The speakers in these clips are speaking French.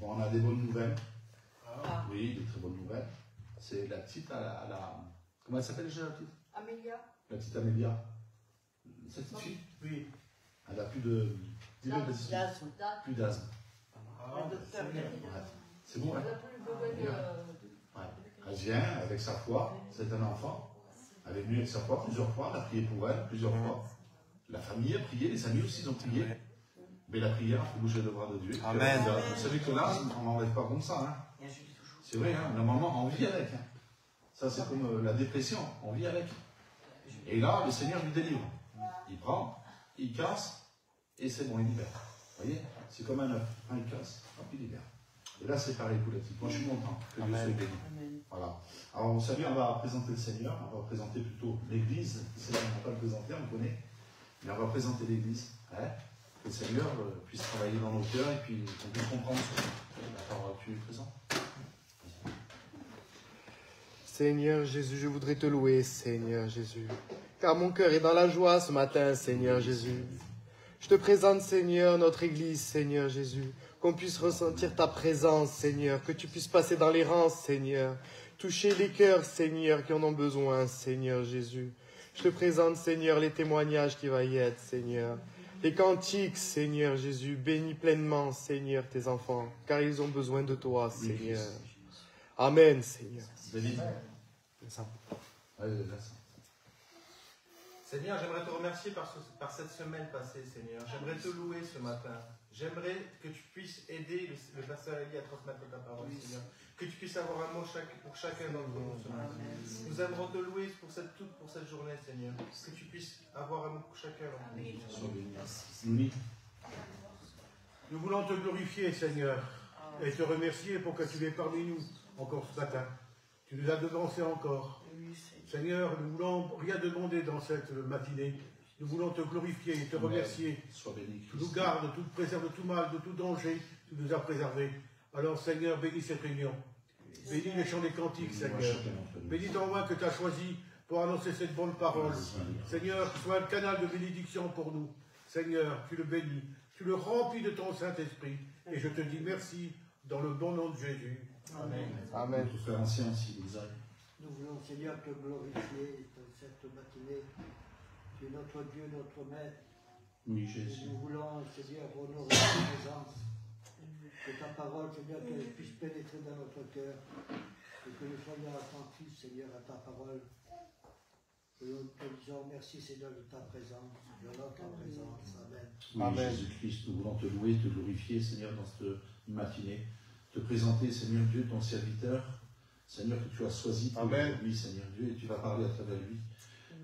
Bon, on a des bonnes nouvelles. Ah. Oui, des très bonnes nouvelles. C'est la petite à la... Comment elle s'appelle déjà la petite? Amélia. La petite Amélia. Cette petite fille? Oui. Elle a plus de... D'asthme. Plus d'asthme. Le docteur Ouais. il a dit. C'est bon, hein? Elle a plus besoin de... Ouais. Elle vient avec sa foi, c'est un enfant. Elle est venue avec sa foi plusieurs fois, elle a prié pour elle plusieurs fois. La famille a prié, les amis aussi ont prié. Mais la prière fait bouger le bras de Dieu. Amen. Vous savez que là, on n'enlève pas comme ça. Hein. C'est vrai, hein. Normalement, on vit avec. Hein. Ça, c'est comme la dépression, on vit avec. Et là, le Seigneur lui délivre. Il prend, il casse, et c'est bon, il libère. Vous voyez? C'est comme un œuf. Il casse, hop, il libère. Et là, c'est pareil pour la petite. Moi, je suis content que Dieu soit béni. Voilà. Alors, vous savez, on va présenter le Seigneur, on va présenter plutôt l'Église. C'est là qu'on ne va pas le présenter, on le connaît. Mais on va présenter l'Église. Hein, que le Seigneur puisse travailler dans nos cœurs et puis qu'on puisse comprendre la parole. Tu es présent? Seigneur Jésus, je voudrais te louer, Seigneur Jésus. Car mon cœur est dans la joie ce matin, Seigneur Jésus. Je te présente, Seigneur, notre Église, Seigneur Jésus. Qu'on puisse ressentir ta présence, Seigneur. Que tu puisses passer dans les rangs, Seigneur. Toucher les cœurs, Seigneur, qui en ont besoin, Seigneur Jésus. Je te présente, Seigneur, les témoignages qui vont y être, Seigneur. Les cantiques, Seigneur Jésus. Bénis pleinement, Seigneur, tes enfants. Car ils ont besoin de toi, Seigneur. Amen, Seigneur. Béni. Seigneur, j'aimerais te remercier par cette semaine passée, Seigneur. J'aimerais te louer ce matin. J'aimerais que tu puisses aider le pasteur Eli à transmettre ta parole, Seigneur. Que tu puisses avoir un mot pour chacun d'entre nous ce matin. Nous aimerons te louer pour cette journée, Seigneur. Que tu puisses avoir un mot pour chacun d'entre nous. Nous voulons te glorifier, Seigneur, et te remercier pour que tu es parmi nous encore ce matin. Tu nous as devancés encore. Seigneur, nous ne voulons rien demander dans cette matinée. Nous voulons te glorifier et te remercier. Sois béni. Tu nous gardes, tu nous préserves de tout mal, de tout danger. Tu nous as préservés. Alors, Seigneur, bénis cette réunion. Bénis les chants des cantiques, Seigneur. Bénis l'envoi que tu as choisi pour annoncer cette bonne parole. Seigneur, que soit un canal de bénédiction pour nous. Seigneur, tu le bénis. Tu le remplis de ton Saint-Esprit. Et je te dis merci dans le bon nom de Jésus. Amen. Amen. Tout frère ancien aussi, Isaac. Nous voulons, Seigneur, te glorifier cette matinée. Tu es notre Dieu, notre Maître. Oui, Et Jésus. nous voulons, Seigneur, honorer ta présence. Que ta parole, Seigneur, qu'elle puisse pénétrer dans notre cœur. Et que nous soyons attentifs, Seigneur, à ta parole. Et nous te disons merci, Seigneur, de ta présence, de notre présence. Amen. Oui, Amen. Jésus-Christ, nous voulons te louer, te glorifier, Seigneur, dans cette matinée. Te présenter, Seigneur Dieu, ton serviteur. Seigneur, que tu as choisi pour lui, Seigneur Dieu, et tu vas parler à travers lui.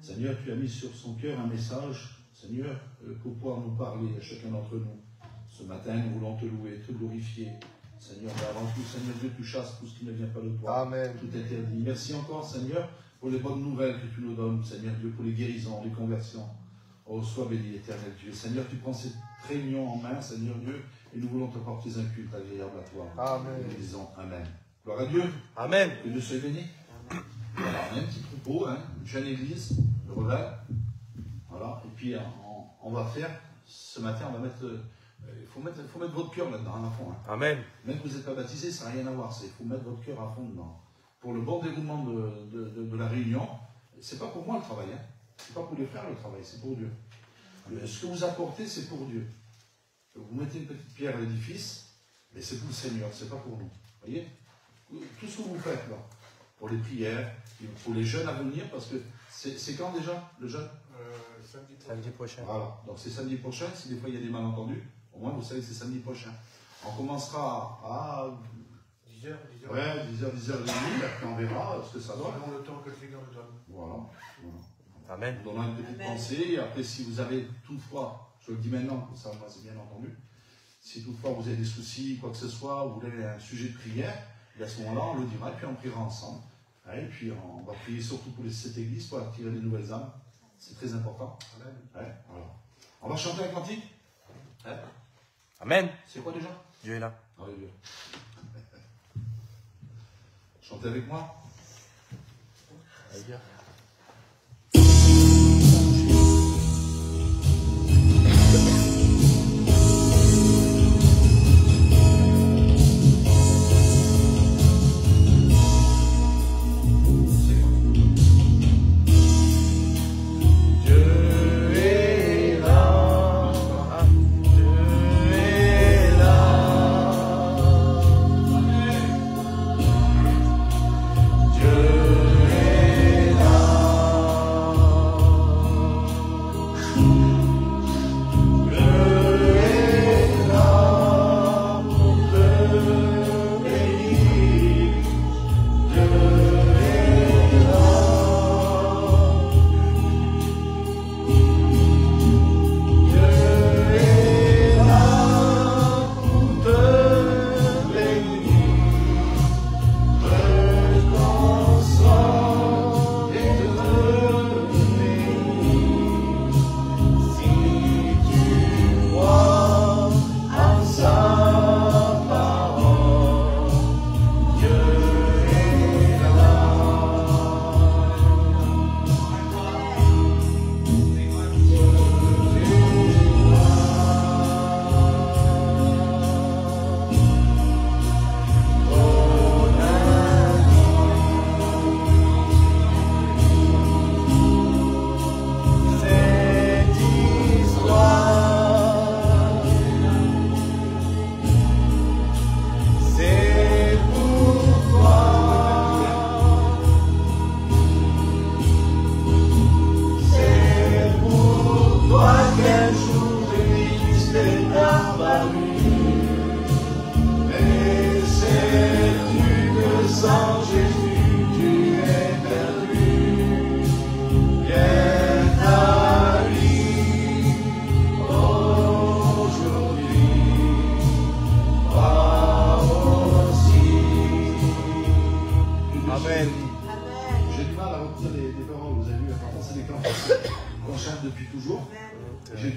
Seigneur, tu as mis sur son cœur un message, Seigneur, pour pouvoir nous parler à chacun d'entre nous. Ce matin, nous voulons te louer, te glorifier. Seigneur, mais avant tout, Seigneur Dieu, tu chasses tout ce qui ne vient pas de toi. Amen. Tout interdit. Merci encore, Seigneur, pour les bonnes nouvelles que tu nous donnes, Seigneur Dieu, pour les guérisons, les conversions. Oh, sois béni, éternel Dieu. Seigneur, tu prends cette réunion en main, Seigneur Dieu, et nous voulons te porter un culte agréable à toi. Amen. Nous disons Amen. Gloire à Dieu. Amen. Que Dieu soit béni. Voilà, on a un petit troupeau, hein, une jeune église, le rebelle. Voilà, et puis on va faire, ce matin, on va mettre, il faut mettre votre cœur là-dedans, à fond. Hein. Amen. Même que vous n'êtes pas baptisé, ça n'a rien à voir, il faut mettre votre cœur à fond dedans. Pour le bon déroulement de la réunion, c'est pas pour moi le travail, hein. C'est pas pour les frères le travail, c'est pour Dieu. Ce que vous apportez, c'est pour Dieu. Vous mettez une petite pierre à l'édifice, mais c'est pour le Seigneur, c'est pas pour nous. Vous voyez? Tout ce que vous faites là, pour les prières, pour les jeunes à venir, parce que c'est quand déjà le jeûne? Samedi prochain. Voilà, donc c'est samedi prochain, si des fois il y a des malentendus, au moins vous savez que c'est samedi prochain. On commencera à 10h, 10h. ouais, 10h, 10h30, après on verra ce que ça donne. Selon le temps que le Seigneur nous donne. Voilà. Amen. On donnera une petite pensée, et après si vous avez toutefois, je le dis maintenant, comme ça moi c'est bien entendu, si toutefois vous avez des soucis, quoi que ce soit, vous voulez un sujet de prière, et à ce moment-là on le dira, et puis on priera ensemble. Et puis on va prier surtout pour cette église, pour attirer des nouvelles âmes. C'est très important. Amen. Ouais, voilà. On va chanter un cantique. Hein? Amen. C'est quoi déjà? Dieu est là. Ah oui, Dieu. Chantez avec moi. Alléluia.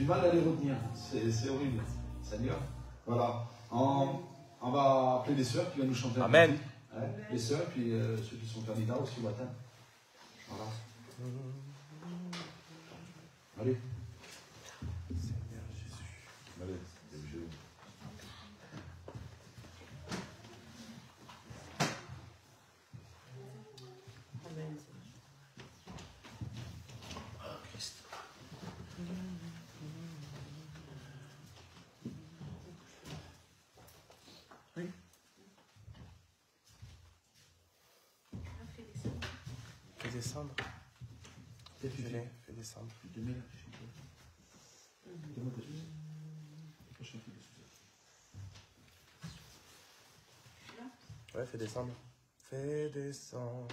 du mal à les retenir. C'est horrible. Seigneur, voilà. On va appeler les sœurs qui viennent nous chanter. Amen. Ouais, les sœurs, puis ceux qui sont candidats aussi au matin. Voilà. Allez. Seigneur Jésus. Allez, Amen. Fais descendre. Fais descendre. Ouais, fais descendre. Fais descendre.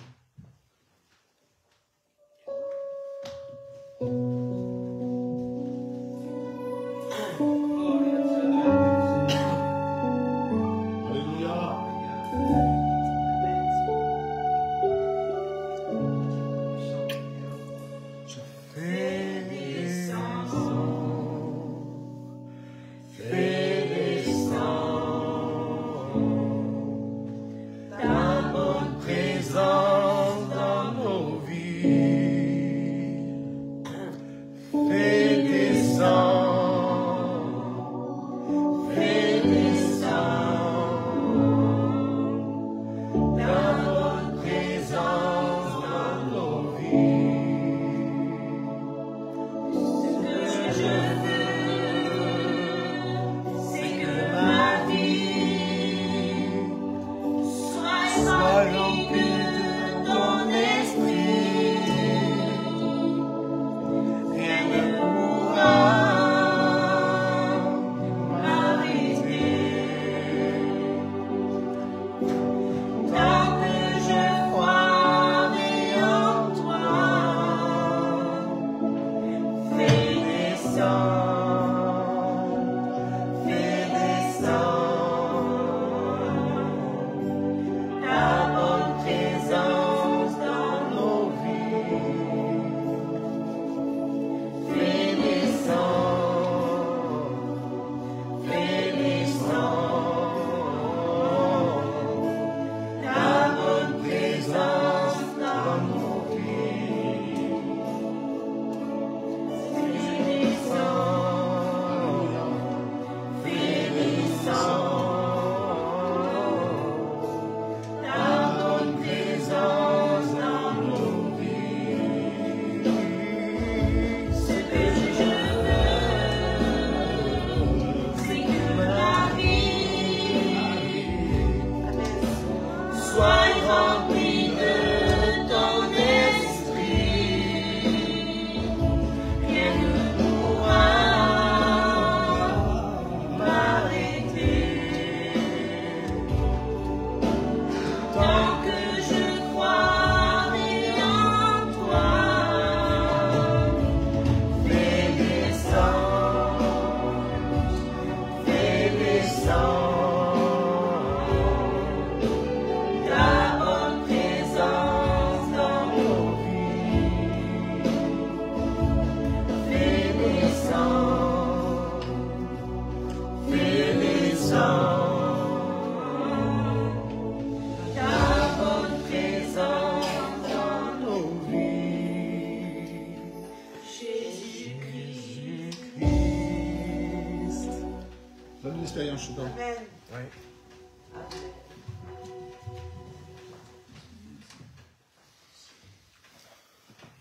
l'expérience, je sais pas. Amen. Ouais.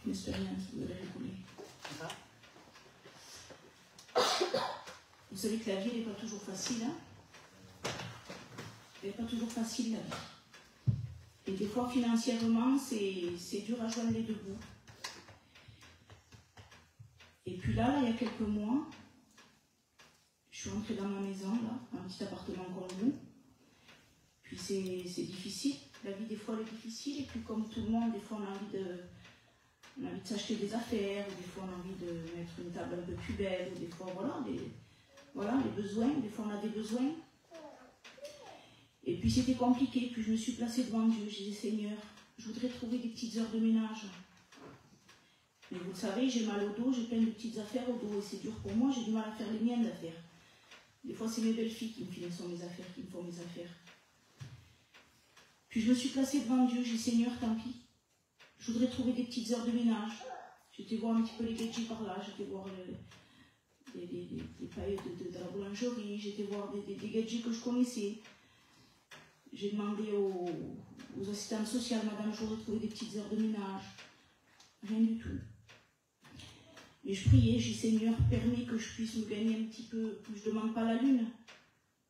L'expérience, vous l'avez connue. Vous savez que la vie n'est pas toujours facile. Hein, elle n'est pas toujours facile, la vie. Et des fois, financièrement, c'est dur à joindre les deux bouts. Et puis là, il y a quelques mois, je suis rentrée dans ma maison, là, un petit appartement comme nous. Puis c'est difficile. La vie, des fois, elle est difficile. Et puis, comme tout le monde, des fois, on a envie de s'acheter des affaires, ou des fois, on a envie de mettre une table un peu plus belle, ou des fois, voilà, les besoins. Des fois, on a des besoins. Et puis, c'était compliqué. Puis, je me suis placée devant Dieu. J'ai dit, Seigneur, je voudrais trouver des petites heures de ménage. Mais vous le savez, j'ai mal au dos, j'ai plein de petites affaires au dos et c'est dur pour moi, j'ai du mal à faire les miennes d'affaires. Des fois, c'est mes belles-filles qui me finissent mes affaires, qui me font mes affaires. Puis je me suis placée devant Dieu, j'ai dit Seigneur, tant pis. Je voudrais trouver des petites heures de ménage. J'étais voir un petit peu les gadgets par là, j'étais voir des paillettes de la boulangerie, j'étais voir des gadgets que je connaissais. J'ai demandé aux assistantes sociales, madame, je voudrais trouver des petites heures de ménage. Rien du tout. Mais je priais, j'ai dit Seigneur, permets que je puisse me gagner un petit peu, je ne demande pas la lune,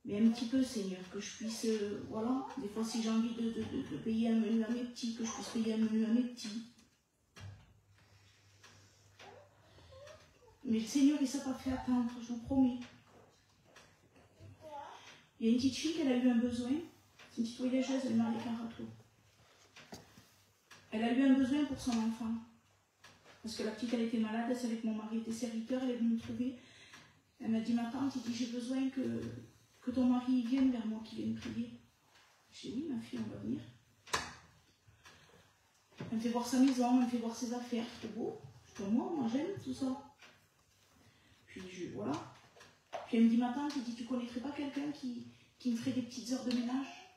mais un petit peu Seigneur, que je puisse, voilà, des fois si j'ai envie de payer un menu à mes petits, que je puisse payer un menu à mes petits. Mais le Seigneur, il ne s'est pas fait attendre, je vous promets. Il y a une petite fille, elle a eu un besoin, c'est une petite voyageuse, elle est mariée Carato. Elle a eu un besoin pour son enfant. Parce que la petite, elle était malade, elle savait que mon mari était serviteur, elle est venue me trouver. Elle m'a dit, ma tante, il dit, j'ai besoin que ton mari vienne vers moi, qu'il vienne prier. J'ai dit, oui, ma fille, on va venir. Elle me fait voir sa maison, elle me fait voir ses affaires, c'est beau. Je dis, moi j'aime tout ça. Puis, voilà. Puis elle me dit, ma tante, il dit, tu connaîtrais pas quelqu'un qui me ferait des petites heures de ménage?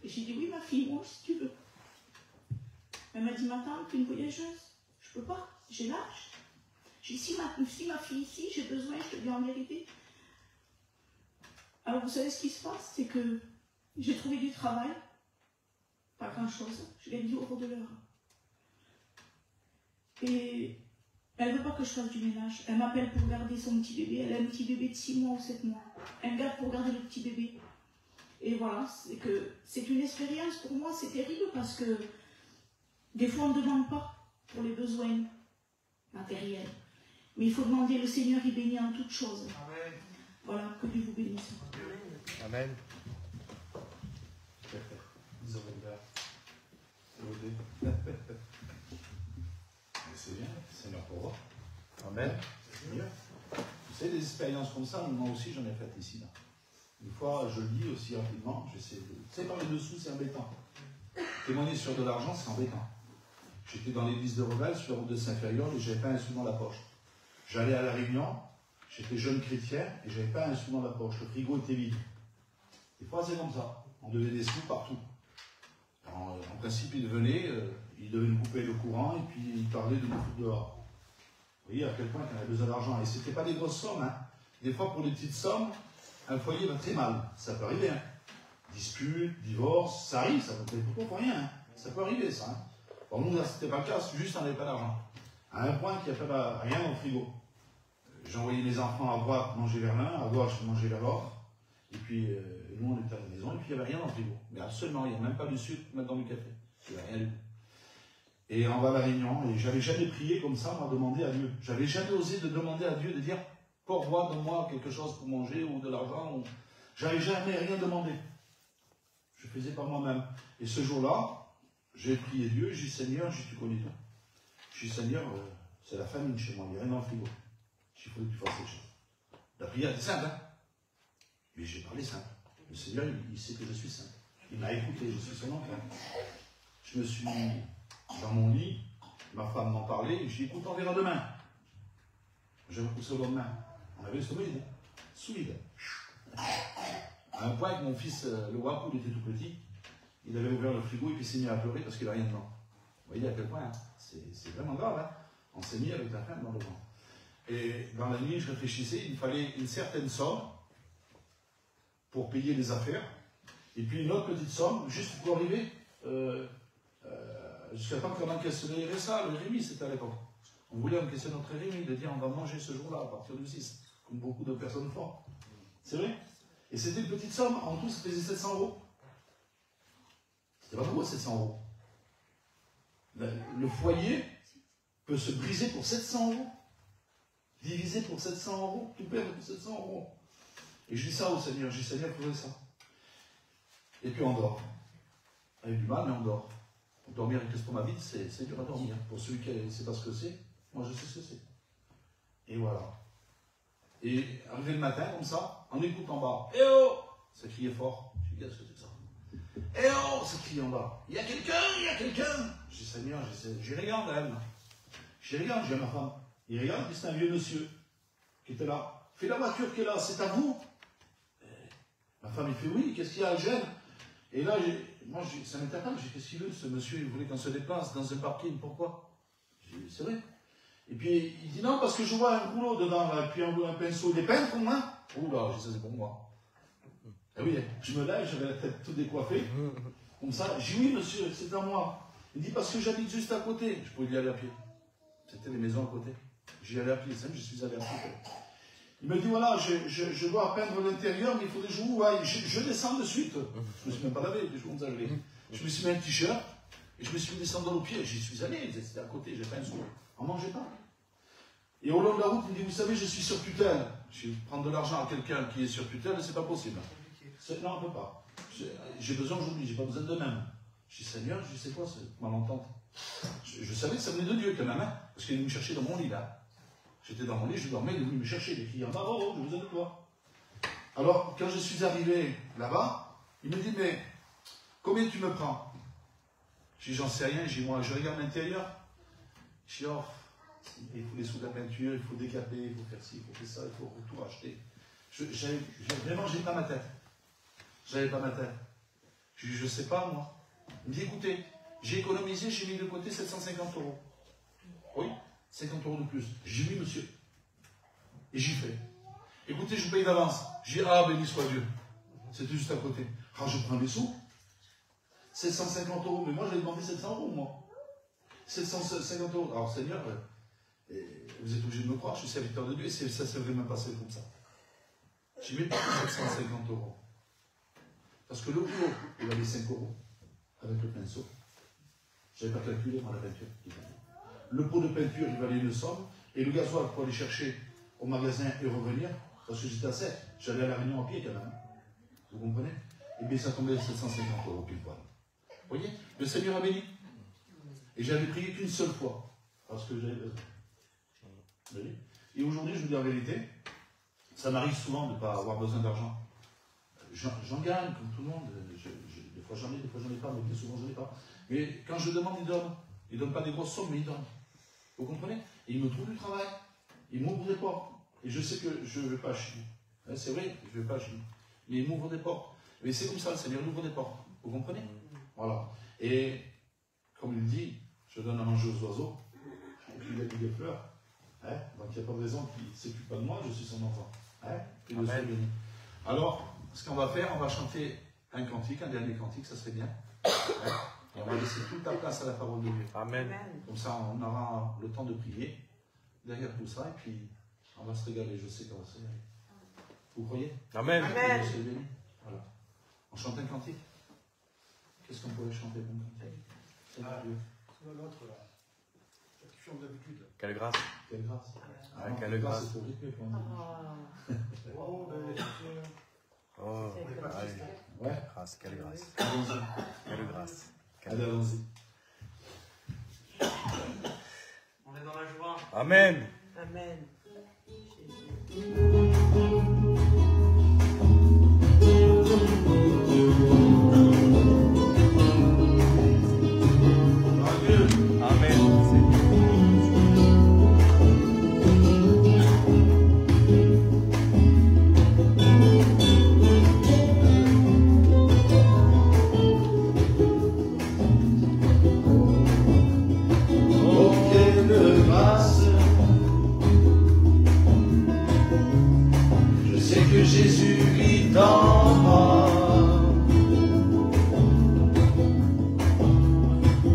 Et j'ai dit, oui, ma fille, moi, si tu veux. Elle m'a dit, ma tante, une voyageuse, je peux pas, j'ai l'âge. J'ai dit, si ma fille ici, j'ai besoin, je te dis en vérité. Alors vous savez ce qui se passe, c'est que j'ai trouvé du travail, pas grand chose, je gagne 10 € de l'heure. Et elle ne veut pas que je fasse du ménage, elle m'appelle pour garder son petit bébé, elle a un petit bébé de 6 mois ou 7 mois. Elle me garde pour garder le petit bébé. Et voilà, c'est une expérience pour moi, c'est terrible parce que des fois, on ne demande pas pour les besoins matériels. Mais il faut demander, le Seigneur, il bénit en toutes choses. Amen. Voilà, que Dieu vous bénisse. Amen. C'est bien, Seigneur pour voir. Amen. C'est mieux. Vous savez, des expériences comme ça, moi aussi j'en ai fait ici. Là. Une fois, je lis aussi rapidement, j'essaie de... Tu sais, parler dessous, c'est embêtant. Témoigner sur de l'argent, c'est embêtant. J'étais dans l'église de Revel, sur la route de Saint-Fériol, et je n'avais pas un sou dans la poche. J'allais à la Réunion, j'étais jeune chrétien, et je n'avais pas un sou dans la poche. Le frigo était vide. Des fois, c'est comme ça. On devait des sous partout. En principe, il venait, il devait nous couper le courant, et puis il parlait de nous foutre dehors. Vous voyez à quel point on avait besoin d'argent. Et ce n'était pas des grosses sommes. Hein. Des fois, pour des petites sommes, un foyer va très mal. Ça peut arriver. Hein. Dispute, divorce, ça arrive, ça ne peut pas pour rien. Hein. Ça peut arriver, ça. Hein. Bon, nous, là, c'était pas le cas, juste on n'avait pas d'argent. À un point qu'il n'y a rien dans le frigo. J'envoyais mes enfants à droite manger vers l'un, à gauche manger vers l'autre. Et puis, nous, on était à la maison, et puis il n'y avait rien dans le frigo. Mais absolument rien, même pas du sucre, même dans du café. Il n'y avait rien du tout. Et on va à la Réunion, et j'avais jamais prié comme ça, moi, demander à Dieu. J'avais jamais osé de demander à Dieu, de dire, pourquoi, donne-moi quelque chose pour manger, ou de l'argent. Ou... J'avais jamais rien demandé. Je faisais par moi-même. Et ce jour-là, j'ai prié Dieu, j'ai dit Seigneur, tu connais tout. J'ai dit Seigneur, c'est la famine chez moi, il n'y a rien dans le frigo. Il faut que tu fasses quelque chose. La prière était simple, hein. Mais j'ai parlé simple. Le Seigneur, il sait que je suis simple. Il m'a écouté, je suis son enfant. Je me suis mis dans mon lit, ma femme m'en parlait, et j'ai dit écoute, on verra demain. Je repoussé au lendemain. On avait le sommeil, solide. À un point que mon fils, le Wakou, il était tout petit. Il avait ouvert le frigo et puis il s'est mis à pleurer parce qu'il n'a rien dedans. Vous voyez à quel point, hein, c'est vraiment grave. Hein. On s'est mis avec la femme dans le ventre. Et dans la nuit, je réfléchissais, il fallait une certaine somme pour payer les affaires, et puis une autre petite somme, juste pour arriver, jusqu'à temps qu'on encaisse le RSA, le RMI, c'était à l'époque. On voulait encaisser notre RMI, de dire on va manger ce jour-là à partir du 6, comme beaucoup de personnes font. C'est vrai. Et c'était une petite somme, en tout, ça faisait 700 €. C'était pas beaucoup, 700 €. Le foyer peut se briser pour 700 €. Divisé pour 700 €, tout perdre pour 700 €. Et je dis ça au Seigneur, je dis Seigneur, il faudrait ça. Et puis on dort. Avec du mal, mais on dort. Dormir avec l'estomac vide, c'est dur à dormir. Pour celui qui ne sait pas ce que c'est, moi je sais ce que c'est. Et voilà. Et arrivé le matin, comme ça, on écoute en bas. Eh oh! Ça criait fort. Je dis, qu'est-ce que c'est que ça? Eh oh! Ça criait en bas. Il y a quelqu'un, il y a quelqu'un! Je dis, Seigneur, j'ai rien d'elle. Je regarde, j'ai ma femme. Il regarde, c'est un vieux monsieur qui était là. Il fait la voiture qui est là, c'est à vous? Ma femme, il fait oui, qu'est-ce qu'il y a, elle gêne? Et là, moi, ça m'interpelle, j'ai dit, qu'est-ce qu'il veut, ce monsieur, il voulait qu'on se déplace dans un parking, pourquoi? J'ai dit, c'est vrai. Et puis, il dit, non, parce que je vois un rouleau dedans, là, et puis un pinceau, des peintres, moi. Ouh là, j'ai dit, ça, c'est pour moi. Et oui, je me lève, j'avais la tête tout décoiffée, comme ça. J'ai dit, oui, monsieur, c'est à moi. Il dit, parce que j'habite juste à côté. Je pouvais y aller à pied. C'était les maisons à côté. J'y allais à pied, je suis allé à pied. Il me dit, voilà, je dois peindre l'intérieur, mais il faut des jours où je descends de suite. Je me suis même pas lavé, je me suis mis un t-shirt, et je me suis mis descendu dans le pied. J'y suis allé, c'était à côté, j'ai fait un sou. On ne mangeait pas. Et au long de la route, il me dit, vous savez, je suis sur tutelle. Je vais prendre de l'argent à quelqu'un qui est sur tutelle, c'est pas possible. Non, on ne peut pas. J'ai besoin aujourd'hui, j'ai pas besoin de même. Je dis, Seigneur, je sais quoi, c'est malentente. Je savais que ça venait de Dieu quand même, hein, parce qu'il est venu me chercher dans mon lit là. J'étais dans mon lit, je dormais, il est venu me chercher, il criait en bas, oh, j'ai besoin de toi. Alors, quand je suis arrivé là-bas, il me dit, mais combien tu me prends? Je dis, j'en sais rien, je dis, moi, je regarde l'intérieur. Je dis, oh, il faut les sous de la peinture, il faut décaper, il faut faire ci, il faut faire ça, il faut tout racheter. Vraiment, je n'ai pas ma tête. J'avais pas ma tête. Je dis, je sais pas, moi. Il me dit, écoutez, j'ai économisé, j'ai mis de côté 750 €. Oui, 50 € de plus. J'ai mis, monsieur. Et j'y fais. Écoutez, je vous paye d'avance. J'ai dit, ah, béni soit Dieu. C'était juste à côté. Ah, je prends les sous. 750 €. Mais moi, j'avais demandé 700 €, moi. 750 €. Alors, Seigneur, vous êtes obligé de me croire, je suis serviteur de Dieu, et ça s'est vraiment passé comme ça. J'ai mis 750 €. Parce que le rouleau, il valait 5 € avec le pinceau. Je n'avais pas calculé dans la peinture. Le pot de peinture, il valait une somme. Et le gasoil pour aller chercher au magasin et revenir, parce que j'étais à 7. J'allais à la Réunion en pied quand même. Vous comprenez? Et bien ça tombait à 750 € pile poil. Vous voyez? Le Seigneur a béni. Et j'avais prié qu'une seule fois. Parce que j'avais besoin. Vous voyez? Et aujourd'hui, je vous dis la vérité, ça m'arrive souvent de ne pas avoir besoin d'argent. J'en gagne, comme tout le monde. Des fois j'en ai, des fois j'en ai pas, mais bien souvent j'en ai pas. Mais quand je demande, il donne. Il ne donne pas des grosses sommes, mais il donne. Vous comprenez? Et il me trouve du travail. Il m'ouvre des portes. Et je sais que je ne vais pas chier. C'est vrai, je ne vais pas chier. Mais il m'ouvre des portes. Mais c'est comme ça, le Seigneur ouvre des portes. Vous comprenez? Voilà. Et comme il dit, je donne à manger aux oiseaux. Et puis il a des fleurs. Hein? Donc il n'y a pas de raison qu'il ne s'occupe pas de moi, je suis son enfant. Hein? Et le Seigneur béni. Alors, ce qu'on va faire, on va chanter un cantique, un dernier cantique, ça serait bien. Hein? Et on va laisser toute la place à la parole de Dieu. Amen. Comme ça, on aura le temps de prier derrière tout ça, et puis on va se régaler. Je sais qu'on va se régaler. Vous croyez? Amen. Amen. Voilà. On chante un cantique. Qu'est-ce qu'on pourrait chanter comme cantique? Seigneur Dieu. C'est l'autre là. Tu chantes d'habitude. Quelle grâce. Quelle grâce. Ah, quelle grâce. C'est pour rythmer pour nous. Oh, Oh, allez. Ouais. Grâce, quelle grâce. Allons-y. Quelle grâce. Allez, allons-y. On est dans la joie. Amen. Amen. Jésus vit en moi.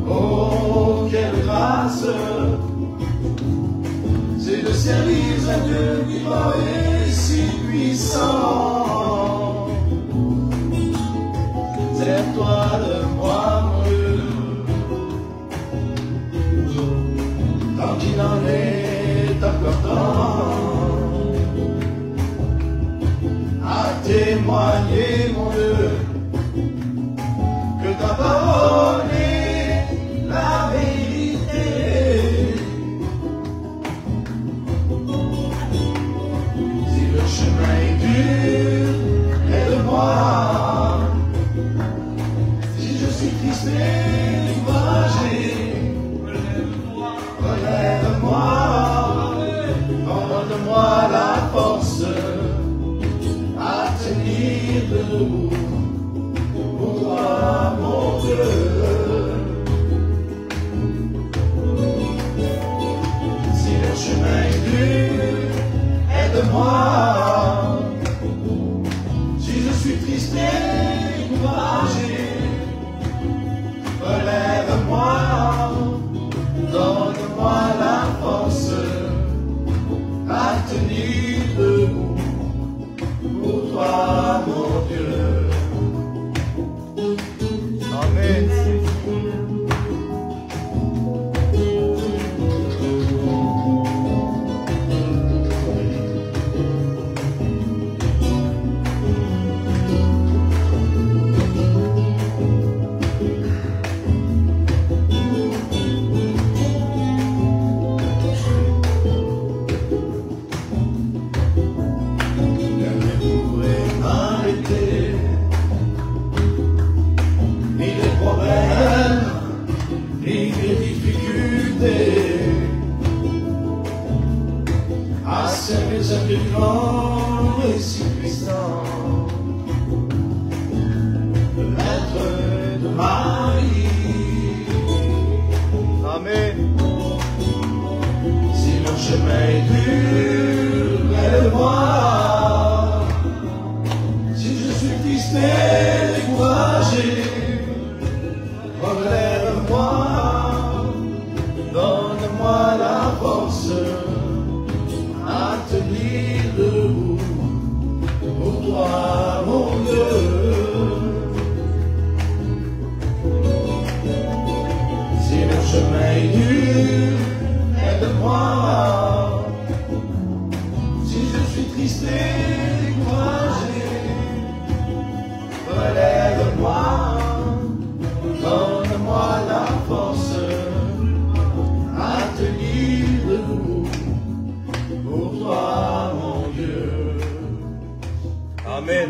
Oh, quelle grâce, c'est de servir un Dieu vivant et si puissant. Sers-toi de moi, mon Dieu, tant qu'il en est important. À témoigner, mon Dieu, que ta parole est la vérité. Si le chemin est dur, aide-moi. Si je suis triste et découragé, relève-moi. debout pour toi, mon Dieu. Si le chemin est dur, aide-moi. Si je suis triste et découragé, relève-moi, donne-moi la force à tenir debout pour toi, mon Dieu. Amen. Grand et si puissant, le maître de ma vie. Amen. Si le chemin est dur, aide-moi. Si je suis triste et découragé, relève-moi, donne-moi la force à tenir debout pour toi, mon Dieu. Si le chemin est dur, aide-moi. Si je suis triste et découragé, relève-moi, donne-moi la force à tenir debout pour toi, mon Dieu. Amen.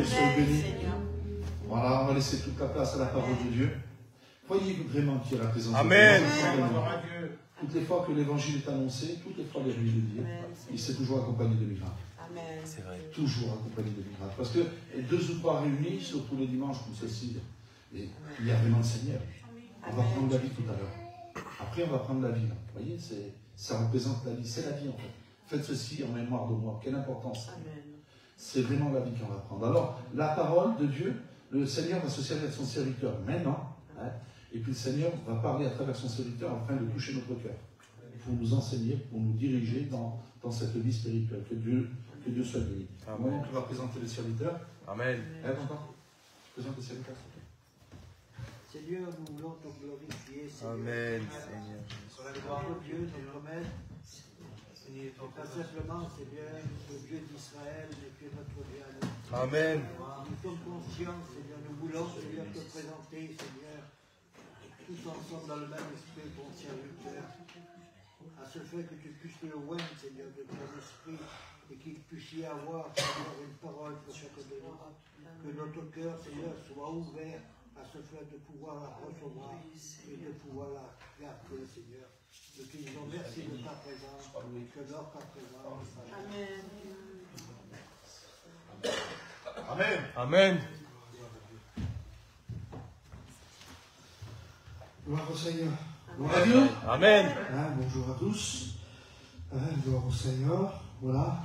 Voilà, on va laisser toute la place à la parole de Dieu. Croyez vraiment qu'il y a la présence Amen. de Dieu. Toutes les fois que l'évangile est annoncé, toutes les fois les rues de Dieu, il s'est toujours accompagné de miracles. Amen. C'est vrai. Toujours accompagné de miracles. Parce que 2 ou 3 réunis, surtout les dimanches comme ceci, et il y a vraiment le Seigneur. On va prendre la vie tout à l'heure. Après, on va prendre la vie. Là. Vous voyez, ça représente la vie. C'est la vie en fait. Faites ceci en mémoire de moi. Quelle importance. C'est vraiment la vie qu'on va prendre. Alors, la parole de Dieu, le Seigneur va se servir de son serviteur maintenant. Hein, et puis le Seigneur va parler à travers son serviteur afin de toucher notre cœur. Pour nous enseigner, pour nous diriger dans cette vie spirituelle. Que Dieu soit béni. Maintenant, tu vas présenter le serviteur. Amen. Présente le serviteur. Seigneur, nous voulons te glorifier. Seigneur. Amen, Seigneur. Notre Dieu, notre Maître, pas simplement, Seigneur, le Dieu d'Israël, mais que notre Dieu à nous. Amen. Nous sommes conscients, Seigneur, nous voulons, Seigneur, te présenter, Seigneur, tous ensemble dans le même esprit, ton serviteur, à ce fait que tu puisses le oindre, Seigneur, de ton esprit, et qu'il puisse y avoir, Seigneur, une parole pour chacun de nous. Que notre cœur, Seigneur, soit ouvert à ce fait de pouvoir la recevoir et de pouvoir la garder, Seigneur. Nous te disons merci de ta présence, que dans ta présence. Amen. Amen. Amen. Gloire au Seigneur. Gloire à Dieu. Amen. Bonjour à tous. Gloire au Seigneur. Voilà,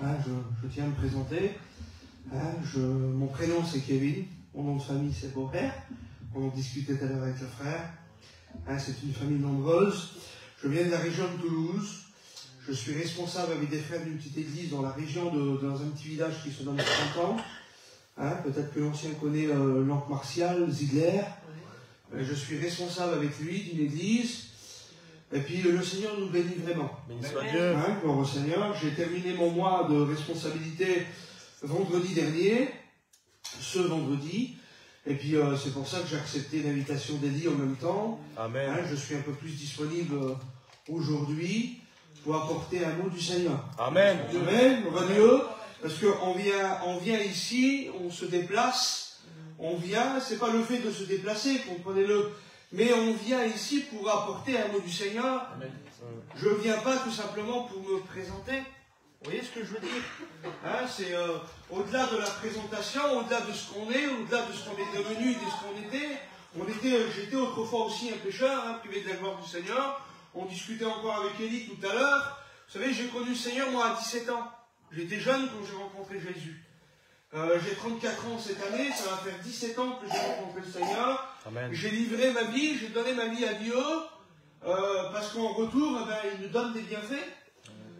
je tiens à me présenter. Mon prénom c'est Kevin, mon nom de famille c'est Beaupère. On en discutait tout à l'heure avec le frère. C'est une famille nombreuse. Je viens de la région de Toulouse. Je suis responsable avec des frères d'une petite église dans la région, dans un petit village qui se nomme Saint-Anne. Peut-être que l'ancien connaît l'oncle Martial, Ziegler. Je suis responsable avec lui d'une église. Et puis le Seigneur nous bénit vraiment. Béni soit Dieu. Gloire au Seigneur. J'ai terminé mon mois de responsabilité vendredi dernier, ce vendredi. Et puis c'est pour ça que j'ai accepté l'invitation d'Elie en même temps. Amen. Je suis un peu plus disponible aujourd'hui pour apporter un mot du Seigneur. Amen. Amen. On va Dieu. Parce qu'on vient ici, on se déplace, on vient, c'est pas le fait de se déplacer, comprenez-le, mais on vient ici pour apporter un mot du Seigneur. Amen. Je ne viens pas tout simplement pour me présenter, Vous voyez ce que je veux dire, hein, c'est au-delà de la présentation, au-delà de ce qu'on est, au-delà de ce qu'on est devenu et de ce qu'on était. J'étais autrefois aussi un pécheur, hein, privé de la gloire du Seigneur. On discutait encore avec Élie tout à l'heure. Vous savez, j'ai connu le Seigneur, moi, à 17 ans. J'étais jeune quand j'ai rencontré Jésus. J'ai 34 ans cette année, ça va faire 17 ans que j'ai rencontré le Seigneur. J'ai livré ma vie, j'ai donné ma vie à Dieu, parce qu'en retour, eh ben, il nous donne des bienfaits.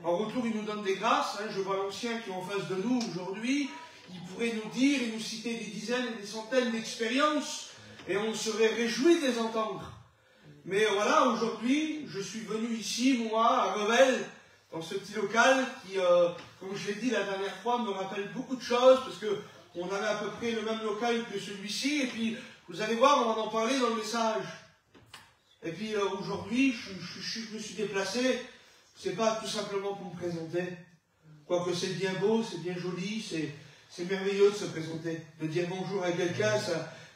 En retour, il nous donne des grâces. Hein. Je vois l'ancien qui est en face de nous aujourd'hui, il pourrait nous dire et nous citer des dizaines et des centaines d'expériences, et on serait réjouis de les entendre. Mais voilà, aujourd'hui, je suis venu ici, moi, à Revel, dans ce petit local qui, comme je l'ai dit la dernière fois, me rappelle beaucoup de choses, parce qu'on avait à peu près le même local que celui-ci, et puis, vous allez voir, on va en parler dans le message. Et puis, aujourd'hui, je me suis déplacé, c'est pas tout simplement pour me présenter, quoique c'est bien beau, c'est bien joli, c'est merveilleux de se présenter, de dire bonjour à quelqu'un,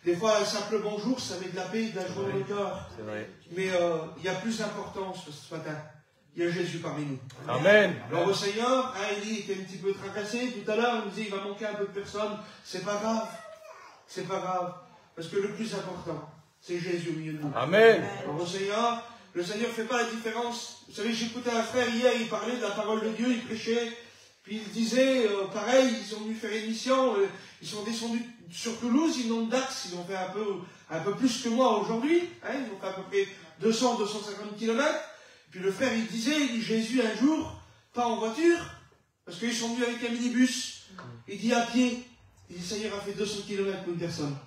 des fois, un simple bonjour, ça met de la paix et de la joie dans le cœur. Mais il y a plus d'importance ce matin. Il y a Jésus parmi nous. Amen. Alors au Seigneur, Élie était un petit peu tracassé. Tout à l'heure, on nous disait, il va manquer un peu de personnes. C'est pas grave. C'est pas grave. Parce que le plus important, c'est Jésus au milieu de nous. Amen. Alors au Seigneur, le Seigneur ne fait pas la différence. Vous savez, j'écoutais un frère hier, il parlait de la parole de Dieu, il prêchait. Puis il disait, pareil, ils sont venus faire une mission, ils sont descendus sur Toulouse, ils n'ont d'Axe, ils ont fait un peu plus que moi aujourd'hui, hein, ils ont fait à peu près 200-250 km. Puis le frère, il dit, Jésus un jour, pas en voiture, parce qu'ils sont venus avec un minibus, il dit à pied, il dit, Seigneur a fait 200 km pour une personne.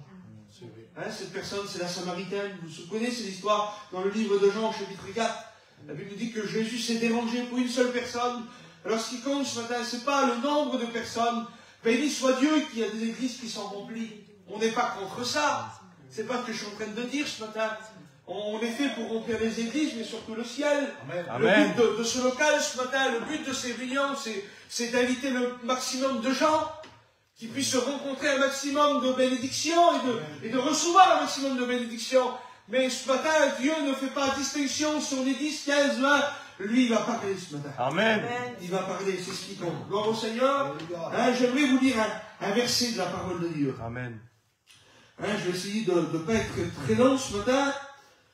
Hein, cette personne, c'est la Samaritaine, vous connaissez l'histoire dans le livre de Jean, chapitre 4. La Bible nous dit que Jésus s'est dérangé pour une seule personne. Alors ce qui compte ce matin, ce n'est pas le nombre de personnes. Béni soit Dieu qu'il y a des églises qui sont remplies. On n'est pas contre ça. C'est pas ce que je suis en train de dire ce matin. On est fait pour remplir les églises, mais surtout le ciel. Amen. Le but de ce local ce matin, le but de ces réunions, c'est d'inviter le maximum de gens qui puissent rencontrer un maximum de bénédictions et de recevoir un maximum de bénédictions. Mais ce matin, Dieu ne fait pas distinction sur les 10, 15, 20. Lui, il va parler ce matin. Amen. Il va parler, c'est ce qui compte. Gloire au Seigneur. Hein, j'aimerais vous lire un verset de la parole de Dieu. Amen. Hein, je vais essayer de ne pas être très long ce matin.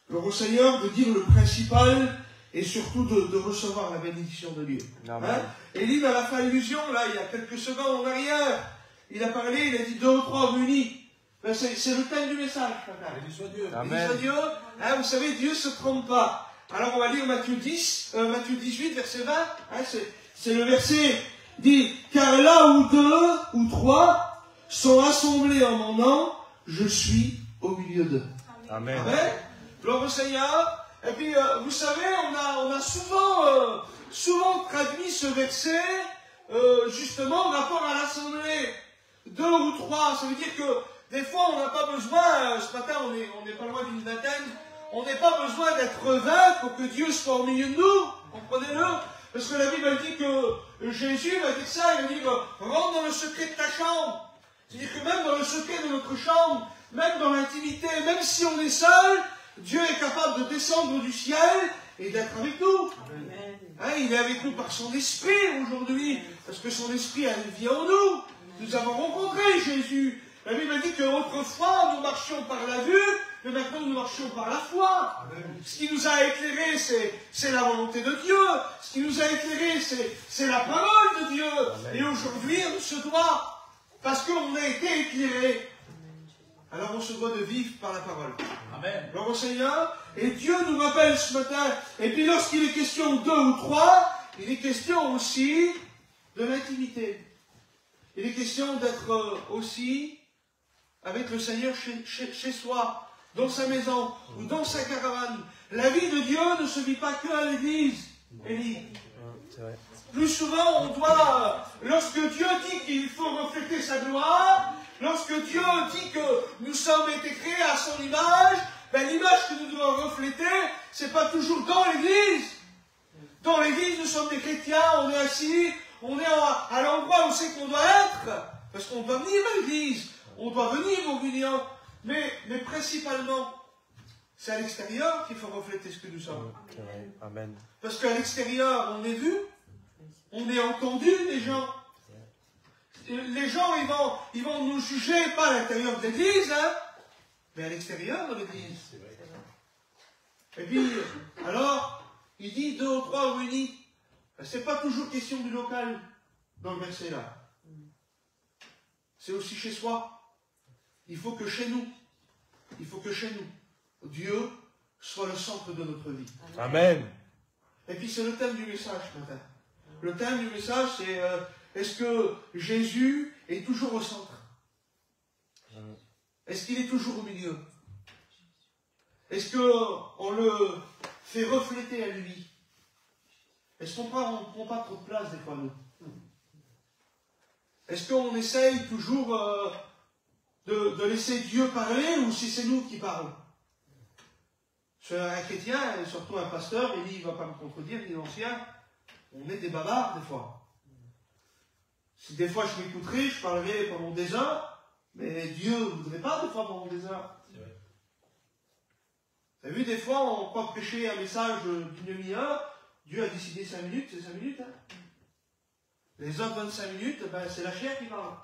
Gloire au Seigneur, de dire le principal et surtout de recevoir la bénédiction de Dieu. Hein? Élie a fait allusion, là, il y a quelques secondes en arrière. Il a parlé, il a dit 2 ou 3 réunis. Ben, c'est le thème du message. Béni soit Dieu. Béni soit Dieu. Hein, vous savez, Dieu ne se trompe pas. Alors on va lire Matthieu 18, verset 20. Hein, c'est le verset dit, car là où 2 ou 3 sont assemblés en mon nom, je suis au milieu d'eux. Amen. Amen. Gloire au Seigneur. Et puis, vous savez, on a souvent traduit ce verset, justement, en rapport à l'assemblée. 2 ou 3, ça veut dire que des fois, on n'a pas besoin, ce matin, on n'est pas loin d'une vingtaine, on n'a pas besoin d'être 20 pour que Dieu soit au milieu de nous, comprenez-le? Parce que la Bible dit que Jésus va dire ça, il va dire, rentre dans le secret de ta chambre. C'est-à-dire que même dans le secret de notre chambre, même dans l'intimité, même si on est seul, Dieu est capable de descendre du ciel et d'être avec nous. Hein, il est avec nous par son esprit aujourd'hui, parce que son esprit a une vie en nous. Nous avons rencontré Jésus. La Bible dit qu'autrefois nous marchions par la vue, mais maintenant nous marchions par la foi. Ce qui nous a éclairés, c'est la volonté de Dieu. Ce qui nous a éclairés, c'est la parole de Dieu. Et aujourd'hui, on se doit, parce qu'on a été éclairés, alors on se doit de vivre par la parole. Amen. Gloire au Seigneur. Et Dieu nous rappelle ce matin. Et puis lorsqu'il est question 2 ou 3, il est question aussi de l'intimité. Il est question d'être aussi avec le Seigneur chez soi, dans sa maison ou dans sa caravane. La vie de Dieu ne se vit pas que à l'église, Élie. Plus souvent, on doit, lorsque Dieu dit qu'il faut refléter sa gloire, lorsque Dieu dit que nous sommes été créés à son image, ben l'image que nous devons refléter, c'est pas toujours dans l'église. Dans l'église, nous sommes des chrétiens, on est assis, on est à l'endroit où c'est qu'on doit être, parce qu'on doit venir à l'église, on doit venir aux réunions, mais principalement, c'est à l'extérieur qu'il faut refléter ce que nous sommes. Amen. Parce qu'à l'extérieur, on est vu, on est entendu des gens. Les gens, ils vont nous juger pas à l'intérieur de l'église, hein, mais à l'extérieur de l'église. Et puis, alors, il dit 2 ou 3 réunis. C'est pas toujours question du local dans le verset là. C'est aussi chez soi. Il faut que chez nous, Dieu soit le centre de notre vie. Amen. Et puis c'est le thème du message ce matin. Le thème du message, c'est est-ce que Jésus est toujours au centre? Est-ce qu'il est toujours au milieu? Est-ce qu'on le fait refléter à lui? Est-ce qu'on ne prend pas trop de place des fois, nous? Est-ce qu'on essaye toujours de laisser Dieu parler, ou si c'est nous qui parlons? Je suis un chrétien, et surtout un pasteur, et il ne va pas me contredire, ni l'ancien, on est des bavards des fois. Si des fois je m'écouterai, je parlerai pendant des heures, mais Dieu ne voudrait pas des fois pendant des heures. Vous avez vu, des fois, on croit prêcher un message d'une demi-heure, Dieu a décidé 5 minutes, c'est 5 minutes. Hein. Les autres 25 minutes, ben, c'est la chair qui parle,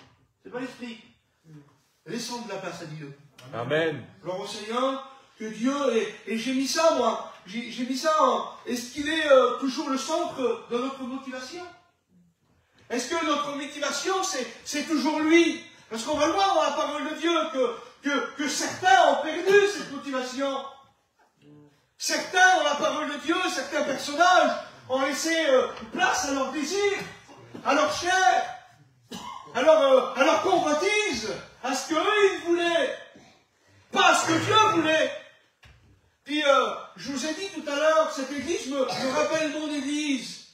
c'est pas l'esprit. Laissons de la place à Dieu. Amen. Alors au Seigneur, que Dieu, et j'ai mis ça moi, j'ai mis ça est-ce qu'il est toujours le centre de notre motivation? Est-ce que notre motivation c'est toujours lui? Parce qu'on va le voir dans la parole de Dieu que certains ont perdu cette motivation. Certains, dans la parole de Dieu, certains personnages ont laissé place à leur désir, à leur chair, à leur convoitise, à ce qu'eux ils voulaient, pas à ce que Dieu voulait. Puis, je vous ai dit tout à l'heure, cette église me rappelle mon église.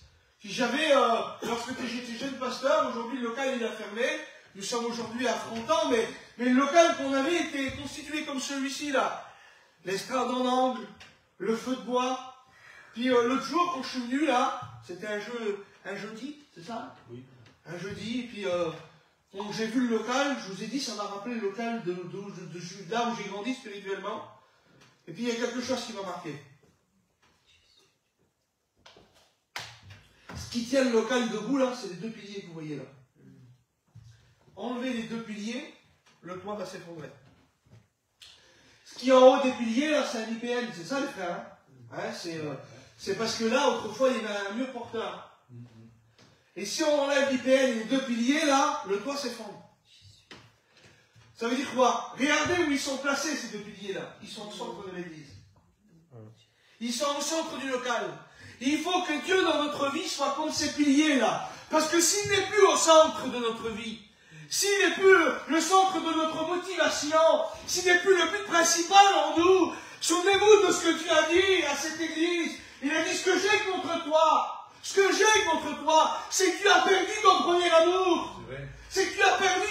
J'avais, lorsque j'étais jeune pasteur, aujourd'hui le local il a fermé, nous sommes aujourd'hui à Frontan, mais le local qu'on avait était constitué comme celui-ci là. L'estrade en angle, le feu de bois. Puis l'autre jour, quand je suis venu là, c'était un jeudi, c'est ça? Oui. Un jeudi, et puis quand j'ai vu le local, je vous ai dit, ça m'a rappelé le local de là où j'ai grandi spirituellement. Et puis il y a quelque chose qui m'a marqué. Ce qui tient le local debout là, c'est les 2 piliers que vous voyez là. Enlevez les 2 piliers, le toit va s'effondrer. Ce qui est en haut des piliers là, c'est un IPN, c'est ça les frères, hein, c'est parce que là, autrefois, il y avait un mur porteur. Et si on enlève l'IPN et les 2 piliers là, le toit s'effondre. Ça veut dire quoi? Regardez où ils sont placés ces 2 piliers là. Ils sont au centre de l'église. Ils sont au centre du local. Et il faut que Dieu dans notre vie soit comme ces piliers là. Parce que s'il n'est plus au centre de notre vie, s'il n'est plus le centre de notre motivation, s'il n'est plus le but principal en nous, souvenez-vous de ce que Dieu a dit à cette église. Il a dit ce que j'ai contre toi. Ce que j'ai contre toi, c'est que tu as perdu ton premier amour. C'est que tu as perdu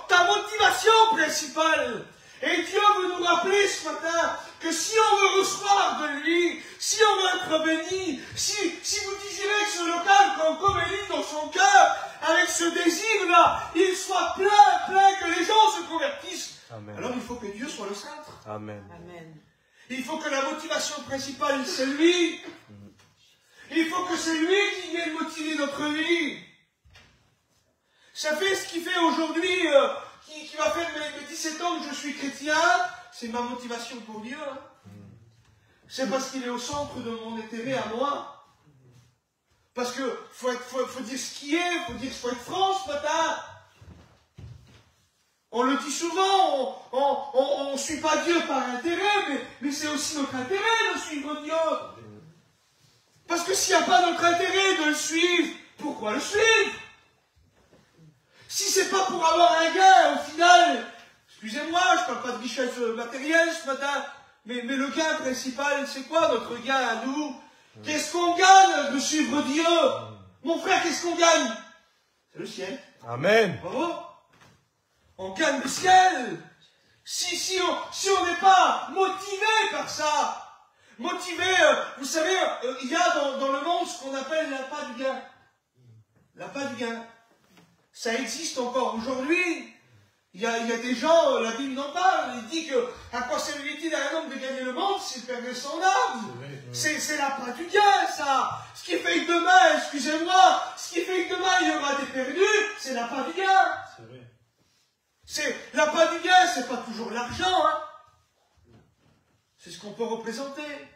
ta motivation principale. Et Dieu veut nous rappeler ce matin que si on veut recevoir de lui, si on veut être béni, si vous désirez que ce local, comme Élie dans son cœur, avec ce désir-là, il soit plein, que les gens se convertissent, Amen. Alors il faut que Dieu soit le centre. Amen. Amen. Il faut que la motivation principale, c'est lui. Il faut que c'est lui qui vienne motiver notre vie. Ça fait ce qui fait aujourd'hui, qui va faire mes 17 ans que je suis chrétien, c'est ma motivation pour Dieu. Hein. C'est parce qu'il est au centre de mon intérêt à moi. Parce que faut dire ce qui est, faut être franc ce matin. On le dit souvent, on ne suit pas Dieu par intérêt, mais c'est aussi notre intérêt de suivre Dieu. Parce que s'il n'y a pas notre intérêt de le suivre, pourquoi le suivre? Si c'est pas pour avoir un gain, au final, excusez-moi, je ne parle pas de richesse matérielle ce matin, mais le gain principal, c'est quoi notre gain à nous? Qu'est-ce qu'on gagne de suivre Dieu? Mon frère, qu'est-ce qu'on gagne? C'est le ciel. Amen. Bravo. On gagne le ciel. Si on n'est pas motivé par ça, motivé, vous savez, il y a dans le monde ce qu'on appelle l'appât du gain. L'appât du gain. Ça existe encore aujourd'hui. Il y a des gens, la Bible en parle, il dit que à quoi servirait-il à un homme de gagner le monde s'il perdait son âme? C'est la part du gain, ça. Ce qui fait que demain, excusez-moi, ce qui fait que demain il y aura des perdus, c'est la part du gain. C'est la part du gain, c'est pas toujours l'argent, hein. C'est ce qu'on peut représenter.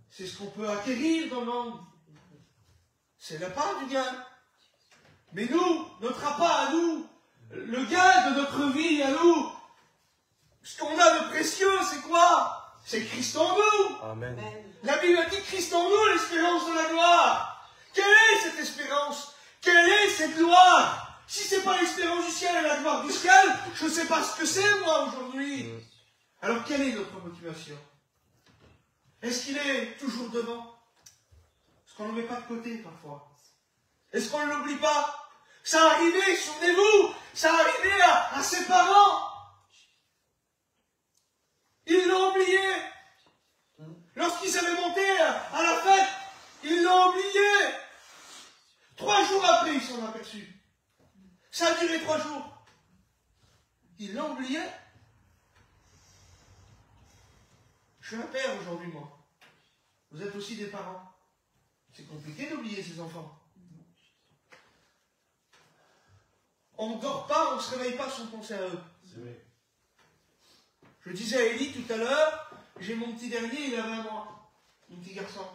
C'est ce qu'on peut acquérir dans le monde. C'est la part du gain. Mais nous, notre appât à nous, le gain de notre vie à nous, ce qu'on a de précieux, c'est quoi? C'est Christ en nous. Amen. La Bible dit Christ en nous, l'espérance de la gloire. Quelle est cette espérance? Quelle est cette gloire? Si ce n'est pas l'espérance du ciel et la gloire du ciel, je ne sais pas ce que c'est, moi, aujourd'hui. Alors, quelle est notre motivation? Est-ce qu'il est toujours devant? Est-ce qu'on ne le met pas de côté, parfois? Est-ce qu'on ne l'oublie pas? Ça arrivait, souvenez-vous, ça arrivait à ses parents. Ils l'ont oublié. Lorsqu'ils avaient monté à la fête, ils l'ont oublié. 3 jours après, ils s'en ont aperçus. Ça a duré 3 jours. Ils l'ont oublié. Je suis un père aujourd'hui, moi. Vous êtes aussi des parents. C'est compliqué d'oublier ses enfants. On ne dort pas, on ne se réveille pas sans penser à eux. Je disais à Élie tout à l'heure, j'ai mon petit dernier, il avait 1 mois. Mon petit garçon.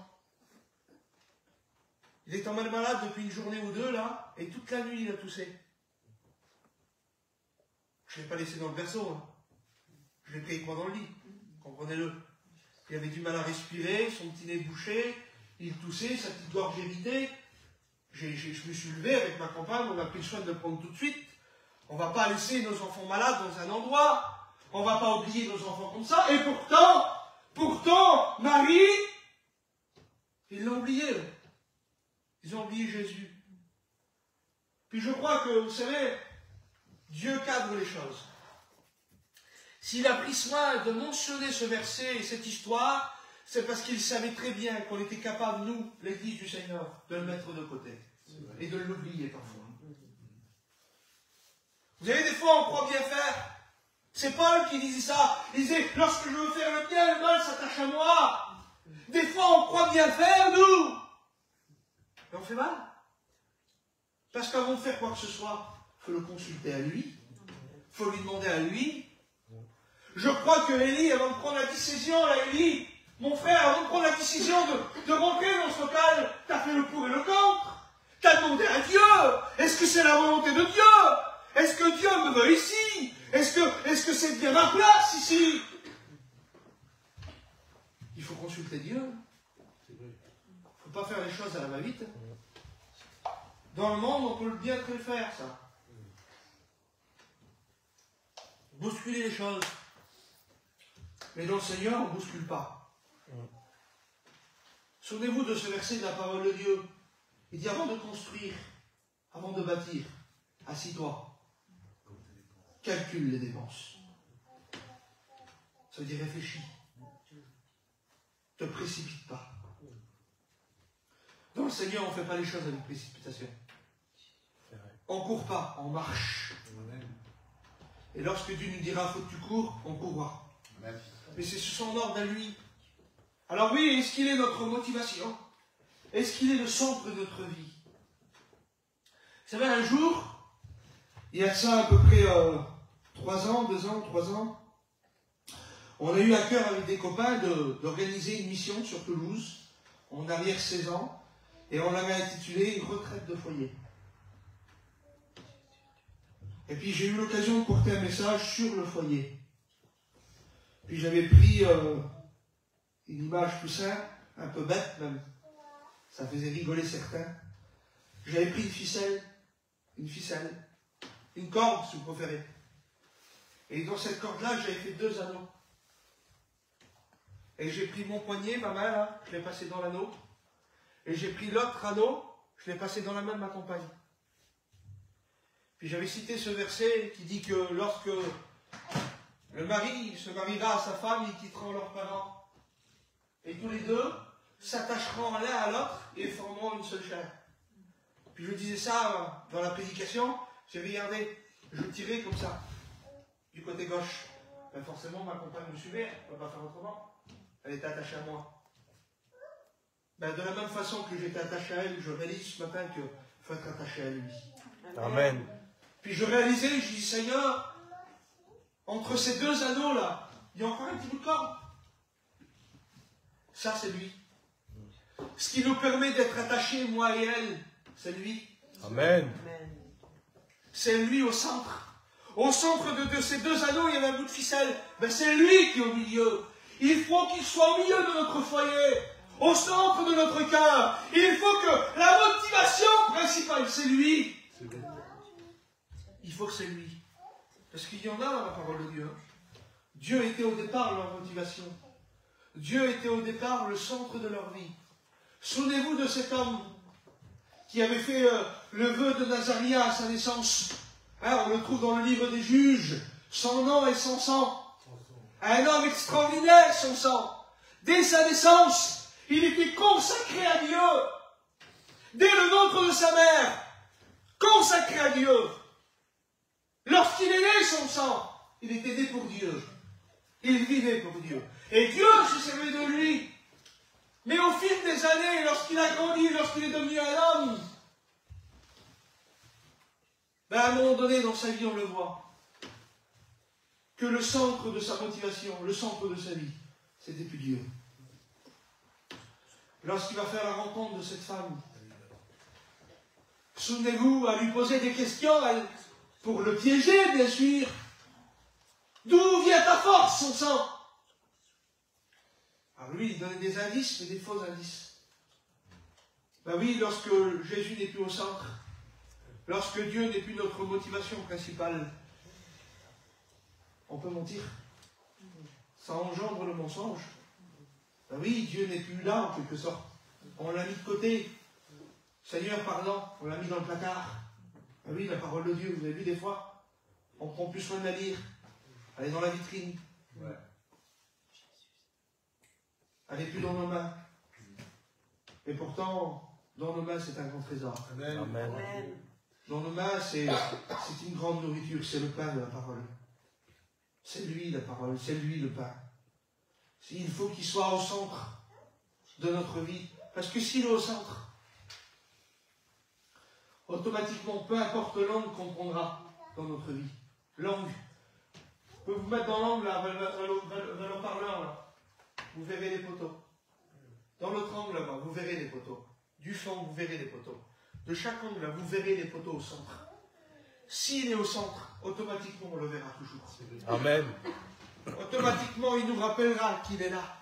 Il est en malade depuis une journée ou 2, là, et toute la nuit, il a toussé. Je ne l'ai pas laissé dans le berceau. Hein. Je l'ai pris avec moi dans le lit. Comprenez-le. Il avait du mal à respirer, son petit nez bouché, il toussait, sa petite gorge irritée. Je me suis levé avec ma compagne, on a pris le soin de le prendre tout de suite. On ne va pas laisser nos enfants malades dans un endroit. On ne va pas oublier nos enfants comme ça. Et pourtant, Marie, ils l'ont oublié. Ils ont oublié Jésus. Puis je crois que, vous savez, Dieu cadre les choses. S'il a pris soin de mentionner ce verset et cette histoire, c'est parce qu'il savait très bien qu'on était capable, nous, l'Église du Seigneur, de le mettre de côté. Et de l'oublier parfois. Vous savez, des fois, on croit bien faire. C'est Paul qui disait ça. Il disait, lorsque je veux faire le bien, le mal s'attache à moi. Des fois, on croit bien faire, nous. Mais on fait mal. Parce qu'avant de faire quoi que ce soit, il faut le consulter à lui. Il faut lui demander à lui. Je crois que Élie, avant de prendre la décision, là, Élie, mon frère, avant de prendre la décision de rentrer dans ce local, t'as fait le pour et le contre. T'as demandé à Dieu. Est-ce que c'est la volonté de Dieu? Est-ce que Dieu me veut ici? Est-ce que c'est bien ma place ici? Il faut consulter Dieu. Il ne faut pas faire les choses à la va-vite. Dans le monde, on peut bien le faire, ça. Bousculer les choses. Mais dans le Seigneur, on ne bouscule pas. Souvenez-vous de ce verset de la parole de Dieu. Il dit, avant de construire, avant de bâtir, assis-toi. Calcule les dépenses. Ça veut dire réfléchis. Ne te précipite pas. Dans le Seigneur, on ne fait pas les choses avec précipitation. On ne court pas, on marche. Et lorsque Dieu nous dira, faut que tu cours, on courra. Mais c'est son ordre à lui. Alors oui, est-ce qu'il est notre motivation? Est-ce qu'il est le centre de notre vie? Vous savez, un jour, il y a ça à peu près 3 ans, 2 ans, 3 ans, on a eu à cœur avec des copains d'organiser une mission sur Toulouse, en arrière 16 ans, et on l'avait intitulé « Une retraite de foyer ». Et puis j'ai eu l'occasion de porter un message sur le foyer. Puis j'avais pris une image tout simple, un peu bête même, ça faisait rigoler certains. J'avais pris une ficelle, une corde si vous préférez. Et dans cette corde-là, j'avais fait 2 anneaux. Et j'ai pris mon poignet, ma main là, je l'ai passé dans l'anneau. Et j'ai pris l'autre anneau, je l'ai passé dans la main de ma compagne. Puis j'avais cité ce verset qui dit que lorsque le mari se mariera à sa femme, ils quitteront leurs parents. Et tous les deux s'attacheront l'un à l'autre et formeront une seule chair. Puis je disais ça dans la prédication, j'ai regardé, je tirais comme ça, du côté gauche. Ben forcément, ma compagne me suivait, elle ne peut pas faire autrement. Elle était attachée à moi. Ben, de la même façon que j'étais attaché à elle, je réalise ce matin qu'il faut être attaché à lui. Amen. Puis je réalisais, je dis, Seigneur, entre ces deux anneaux-là, il y a encore un petit bout de corde. Ça, c'est lui. Ce qui nous permet d'être attachés, moi et elle, c'est lui. Amen. C'est lui au centre. Au centre de ces deux anneaux, il y avait un bout de ficelle. Ben, c'est lui qui est au milieu. Il faut qu'il soit au milieu de notre foyer, au centre de notre cœur. Il faut que la motivation principale, c'est lui. Il faut que c'est lui. Parce qu'il y en a dans la parole de Dieu. Dieu était au départ leur motivation. Dieu était au départ le centre de leur vie. Souvenez-vous de cet homme qui avait fait le vœu de Nazaréen à sa naissance. Hein, on le trouve dans le livre des Juges. Son nom et son sang. Un homme extraordinaire, son sang. Dès sa naissance, il était consacré à Dieu. Dès le ventre de sa mère, consacré à Dieu. Lorsqu'il est né, son sang, il était né pour Dieu. Il vivait pour Dieu. Et Dieu se servait de lui. Mais au fil des années, lorsqu'il a grandi, lorsqu'il est devenu un homme, ben à un moment donné dans sa vie, on le voit, que le centre de sa motivation, le centre de sa vie, c'était plus Dieu. Lorsqu'il va faire la rencontre de cette femme, souvenez-vous, à lui poser des questions, pour le piéger, bien sûr. D'où vient ta force, son sang? Alors lui, il donnait des indices, mais des faux indices. Ben oui, lorsque Jésus n'est plus au centre, lorsque Dieu n'est plus notre motivation principale, on peut mentir. Ça engendre le mensonge. Ben oui, Dieu n'est plus là, en quelque sorte. On l'a mis de côté. Seigneur, pardon, on l'a mis dans le placard. Ben oui, la parole de Dieu, vous avez vu des fois, on prend plus soin de la lire. Elle est dans la vitrine. Ouais. Elle n'est plus dans nos mains. Et pourtant, dans nos mains, c'est un grand trésor. Amen. Amen. Dans nos mains, c'est une grande nourriture, c'est le pain de la parole. C'est lui la parole, c'est lui le pain. Il faut qu'il soit au centre de notre vie. Parce que s'il est au centre, automatiquement, peu importe l'angle qu'on prendra dans notre vie. L'angle. Je peux vous mettre dans l'angle, là, vers le parleur, là. Vous verrez les poteaux. Dans l'autre angle, là-bas, vous verrez les poteaux. Du fond, vous verrez les poteaux. De chaque angle, là, vous verrez les poteaux au centre. S'il est au centre, automatiquement, on le verra toujours. Amen. Automatiquement, il nous rappellera qu'il est là.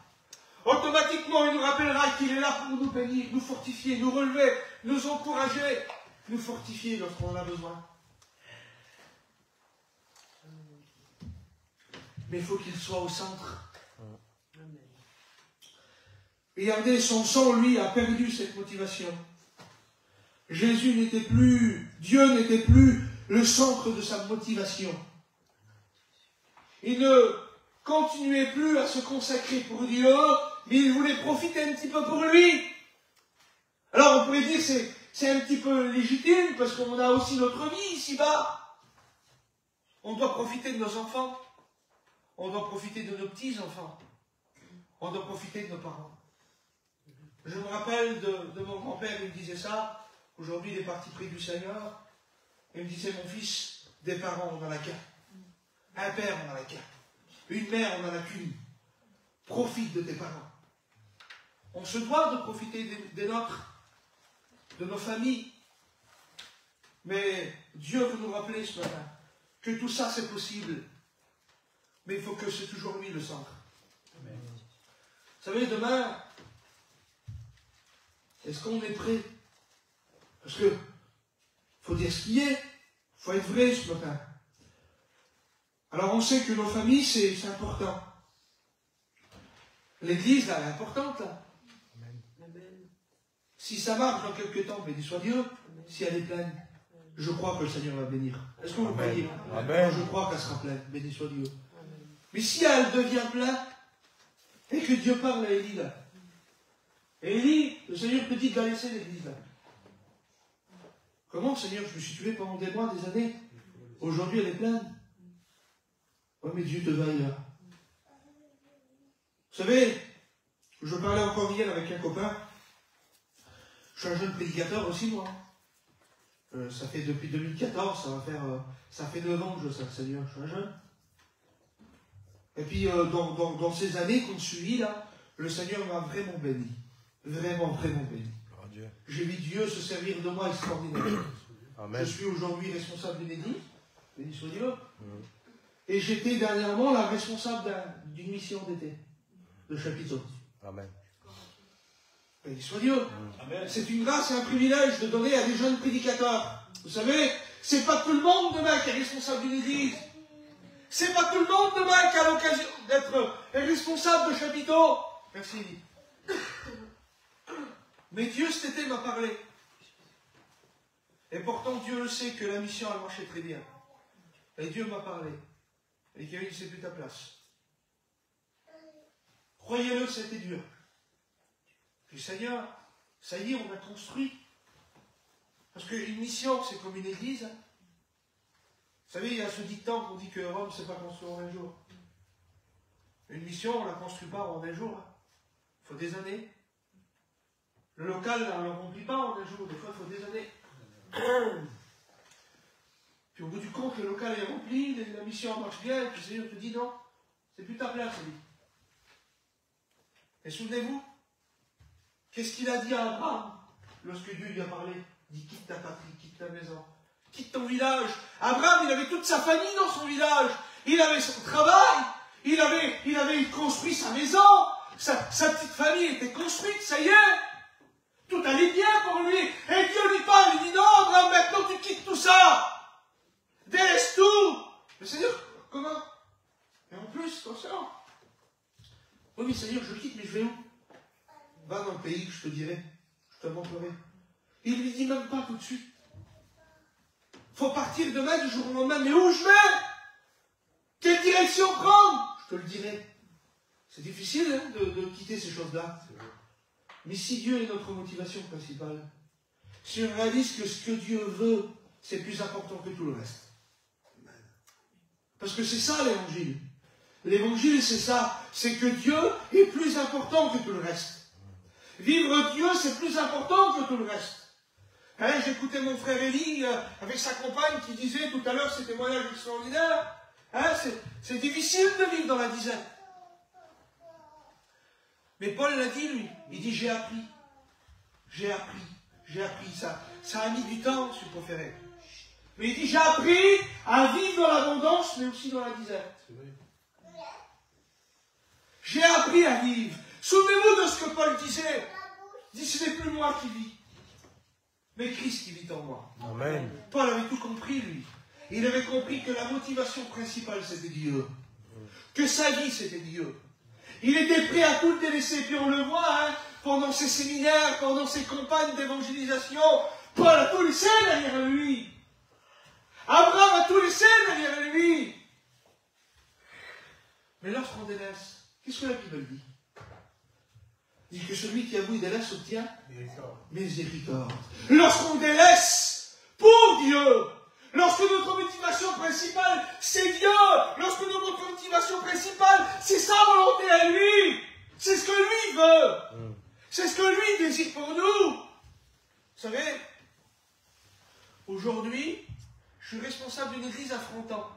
Automatiquement, il nous rappellera qu'il est là pour nous bénir, nous fortifier, nous relever, nous encourager, nous fortifier lorsqu'on en a besoin. Mais il faut qu'il soit au centre. Et regardez, son sang, lui, a perdu cette motivation. Jésus n'était plus, Dieu n'était plus le centre de sa motivation. Il ne continuait plus à se consacrer pour Dieu, mais il voulait profiter un petit peu pour lui. Alors on pourrait dire que c'est un petit peu légitime, parce qu'on a aussi notre vie ici-bas. On doit profiter de nos enfants. On doit profiter de nos petits-enfants. On doit profiter de nos parents. Je me rappelle de mon grand-père, il me disait ça. Aujourd'hui, il est parti près du Seigneur. Il me disait, mon fils, des parents, on en a qu'un. Un père, on en a qu'un. Une mère, on en a qu'une. Profite de tes parents. On se doit de profiter des nôtres, de nos familles. Mais Dieu veut nous rappeler ce matin que tout ça, c'est possible. Mais il faut que c'est toujours lui le centre. Amen. Vous savez, demain, est-ce qu'on est prêt? Parce que faut dire ce qui est, il faut être vrai ce matin. Alors on sait que nos familles, c'est important. L'église, là, elle est importante, là. Amen. Si ça marche dans quelques temps, béni soit Dieu. Amen. Si elle est pleine, je crois que le Seigneur va bénir. Est-ce que vous croyez? Amen. Je crois qu'elle sera pleine, béni soit Dieu. Amen. Mais si elle devient pleine, et que Dieu parle à Élie, là. Et Élie, le Seigneur te dit de la laisser l'église, là. Comment, Seigneur, je me suis tué pendant des mois, des années? Aujourd'hui, elle est pleine. Oui, mais Dieu te veut ailleurs. Vous savez, je parlais encore hier avec un copain. Je suis un jeune prédicateur aussi, moi. Ça fait depuis 2014, ça fait 9 ans que je sers le Seigneur, je suis un jeune. Et puis, dans ces années qu'on suivit, là, le Seigneur m'a vraiment béni. Vraiment, vraiment béni. Oh, Dieu. J'ai vu Dieu se servir de moi extraordinairement. Amen. Je suis aujourd'hui responsable d'une église, béni soit Dieu. Et j'étais dernièrement la responsable d'une mission d'été, de chapiteau. Amen. Béni soit Dieu. C'est une grâce et un privilège de donner à des jeunes prédicateurs. Vous savez, c'est pas tout le monde demain qui est responsable d'une église. C'est pas tout le monde demain qui a l'occasion d'être responsable de chapiteau. Merci. Mais Dieu cet été m'a parlé. Et pourtant Dieu le sait que la mission elle marchait très bien. Et Dieu m'a parlé. Et qu'il a dit c'est plus ta place. Croyez-le, c'était dur. Je dis Seigneur, ça y est, on a construit. Parce qu'une mission, c'est comme une église. Vous savez, il y a ce dicton qu'on dit que Rome, c'est pas construit en un jour. Une mission, on ne la construit pas en un jour. Il faut des années. Le local, on ne le remplit pas en un jour. Des fois, il faut des années. Puis au bout du compte, le local est rempli, la mission marche bien, et puis le Seigneur te dit non, c'est plus ta place, lui. Et souvenez-vous, qu'est-ce qu'il a dit à Abraham lorsque Dieu lui a parlé? Il dit quitte ta patrie, quitte ta maison, quitte ton village. Abraham, il avait toute sa famille dans son village, il avait son travail, il avait construit sa maison, sa petite famille était construite, ça y est. Tout allait bien pour lui. Et Dieu lui parle, il dit non, Abraham, maintenant tu quittes tout ça. Délaisse tout. Mais Seigneur, comment? Et en plus, attention. Oui, mais Seigneur, je quitte, mais je vais où? Va dans le pays que je te dirai. Je te montrerai. Il lui dit même pas tout de suite. Faut partir demain du jour au lendemain. Mais où je vais? Quelle direction prendre? Je te le dirai. C'est difficile hein, de quitter ces choses-là. Mais si Dieu est notre motivation principale, si on réalise que ce que Dieu veut, c'est plus important que tout le reste. Parce que c'est ça l'évangile. L'évangile, c'est ça. C'est que Dieu est plus important que tout le reste. Vivre Dieu, c'est plus important que tout le reste. Hein, j'écoutais mon frère Élie avec sa compagne qui disait tout à l'heure ces témoignages extraordinaires. Hein, c'est difficile de vivre dans la dizaine. Mais Paul l'a dit, lui. Il dit, j'ai appris. J'ai appris ça. Ça a mis du temps, si vous préférez. Mais il dit, j'ai appris à vivre dans l'abondance, mais aussi dans la dizaine. J'ai appris à vivre. Souvenez-vous de ce que Paul disait. Il dit, ce n'est plus moi qui vis, mais Christ qui vit en moi. Amen. Paul avait tout compris, lui. Il avait compris que la motivation principale, c'était Dieu. Que sa vie, c'était Dieu. Il était prêt à tout délaisser. Puis on le voit, hein, pendant ses séminaires, pendant ses campagnes d'évangélisation, Paul a tout laissé derrière lui. Abraham a tout laissé derrière lui. Mais lorsqu'on délaisse, qu'est-ce que la Bible dit? Il dit que celui qui avoue et délaisse obtient miséricorde. Lorsqu'on délaisse pour Dieu, lorsque notre motivation principale, c'est Dieu, lorsque notre motivation principale, c'est sa volonté à lui, c'est ce que lui veut, c'est ce que lui désire pour nous. Vous savez, aujourd'hui, je suis responsable d'une église à Frontan.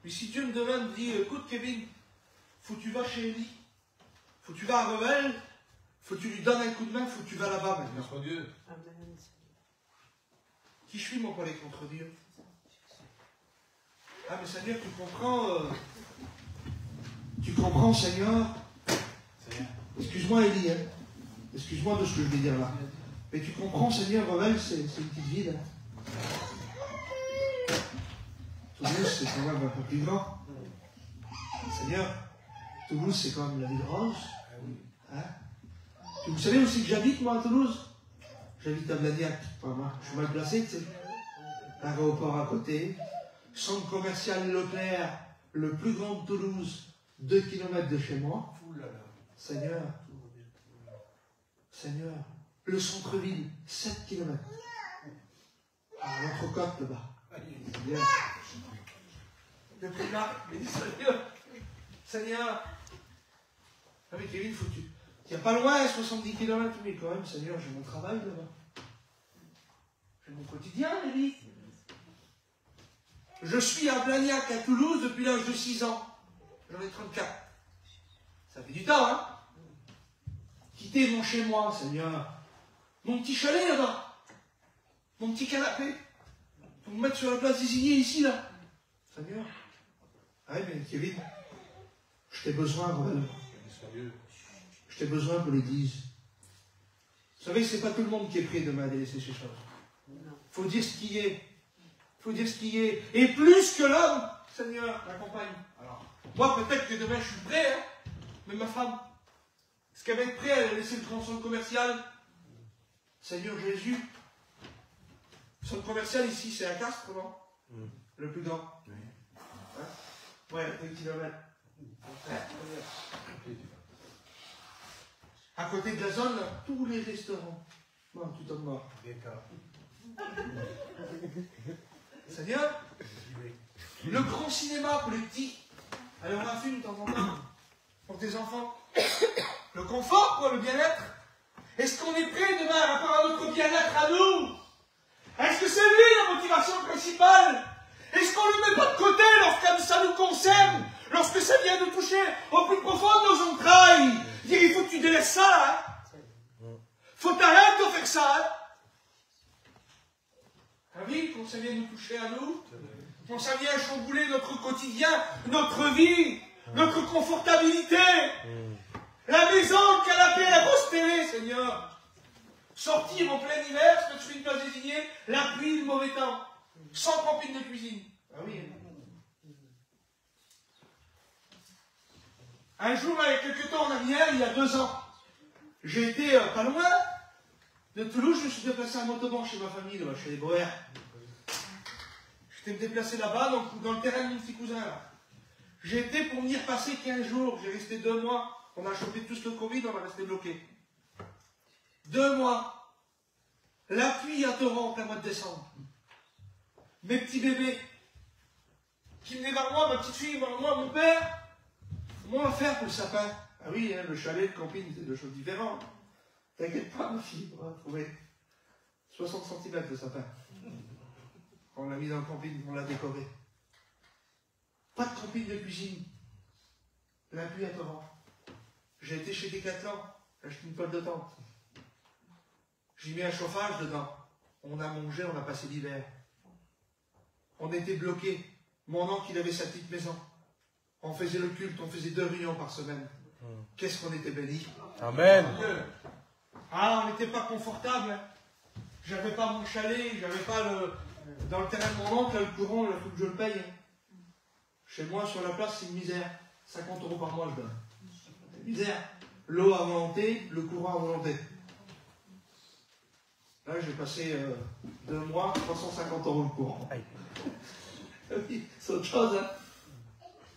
Mais si Dieu me dit, écoute Kevin, faut que tu vas chez Élie, faut que tu vas à Revel, faut que tu lui donnes un coup de main, faut que tu vas là-bas maintenant. Dieu. Qui je suis, moi, pour aller contre Dieu? Ah, mais Seigneur, tu comprends, Seigneur? Excuse-moi, Élie, hein. Excuse-moi de ce que je vais dire là. Mais tu comprends, Seigneur, Revel, c'est une petite ville. Hein. Toulouse, c'est quand même un peu plus grand. Seigneur, Toulouse, c'est quand même la ville rose. Hein? Vous savez aussi que j'habite, moi, à Toulouse? J'habite à Blagnac. Enfin, moi, je suis mal placé, tu sais. Aéroport à côté. Centre commercial Leclerc, le plus grand de Toulouse, 2 km de chez moi. Seigneur, Seigneur, le centre-ville, 7 km. À l'entrecôte là-bas. de prix là. Mais dis Seigneur, Seigneur. Ah mais Kevin, faut que tu n'es pas loin, 70 km, mais quand même, Seigneur, j'ai mon travail là-bas. J'ai mon quotidien, la vie. Je suis à Blagnac, à Toulouse, depuis l'âge de 6 ans. J'en ai 34. Ça fait du temps, hein? Quitter mon chez-moi, Seigneur. Mon petit chalet là-bas. Mon petit canapé. Pour me mettre sur la place désignée ici, là. Seigneur. Ah oui, mais Kevin, je t'ai besoin, vraiment. Je t'ai besoin pour l'église. Vous savez, c'est pas tout le monde qui est prêt demain à délaisser ces choses. Faut dire ce qui est. Faut dire ce qui est. Et plus que l'homme, Seigneur, m'accompagne. Alors, moi, peut-être que demain, je suis prêt, hein, mais ma femme, est-ce qu'elle va être prête à laisser le centre commercial? Seigneur Jésus. Le centre commercial, ici, c'est à Castres, non? Le plus grand. Hein? Ouais, 1 km. À côté de la zone, là, tous les restaurants. Non, tout en mort. Seigneur, le grand cinéma pour les petits. Aller voir un film de temps en temps. Pour tes enfants. Le confort, quoi, le bien-être. Est-ce qu'on est prêt demain à rapport à notre bien-être à nous? Est-ce que c'est lui la motivation principale? Est-ce qu'on ne le met pas de côté lorsque ça nous concerne? Lorsque ça vient nous toucher au plus profond de nos entrailles? Dire, il faut que tu délaisses ça, hein? Faut t'arrêter de faire ça, hein? Ah oui, quand ça vient nous toucher à nous, quand ça vient chambouler notre quotidien, notre vie, notre confortabilité, la maison, le canapé, la grosse télé, Seigneur. Sortir en plein hiver, se mettre sur une place désignée, la pluie, le mauvais temps, sans camping de cuisine. Ah oui. Un jour, il y a quelques temps en arrière, il y a 2 ans, j'ai été pas loin de Toulouse, je me suis déplacé à Montauban chez ma famille, là, chez les Boers. J'étais me déplacé là-bas, dans le terrain de mon petit cousin. Là. J'ai été pour venir passer 15 jours, j'ai resté 2 mois. On a chopé tous le Covid, on va rester bloqué. 2 mois. La pluie à torrent en plein mois de décembre. Mes petits bébés qui venaient vers moi, ma petite fille, moi, mon père. Comment on va faire pour le sapin? Ah oui, hein, le chalet, le camping, c'est 2 choses différentes. T'inquiète pas, ma fille, on va trouver 60 cm de sapin. On l'a mis dans le camping, on l'a décoré. Pas de camping de cuisine. La pluie à torrent. J'ai été chez Decathlon, j'ai acheté une poêle de tente. J'ai mis un chauffage dedans. On a mangé, on a passé l'hiver. On était bloqués. Mon oncle, il avait sa petite maison. On faisait le culte, on faisait 2 réunions par semaine. Qu'est-ce qu'on était bénis. Amen. Ah, on n'était pas confortable. Hein. J'avais pas mon chalet, j'avais pas le... Dans le terrain de mon oncle, le courant, il faut que je le paye. Chez moi, sur la place, c'est une misère. 50 € par mois, je donne. C'est une misère. L'eau à volonté, le courant à volonté. Là, j'ai passé 2 mois, 350 € le courant. Oui, c'est autre chose, hein.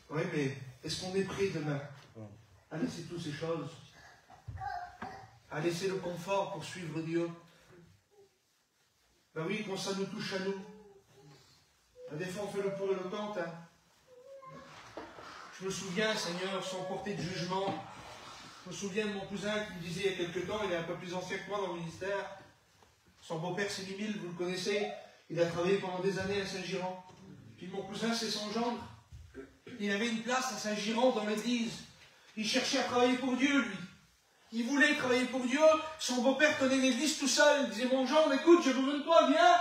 Oui, mais est-ce qu'on est prêt demain à laisser toutes ces choses? À laisser le confort pour suivre Dieu? Ben oui, quand ça nous touche à nous. Des fois, on fait le pour et le contre. Hein. Je me souviens, Seigneur, sans porter de jugement, je me souviens de mon cousin qui me disait il y a quelque temps, il est un peu plus ancien que moi dans le ministère. Son beau-père, c'est Mimile, vous le connaissez. Il a travaillé pendant des années à Saint-Girons. Puis mon cousin, c'est son gendre. Il avait une place à Saint-Girons dans l'église. Il cherchait à travailler pour Dieu, lui. Il voulait travailler pour Dieu. Son beau-père tenait l'église tout seul. Il disait, mon gendre, écoute, j'ai besoin de toi, viens.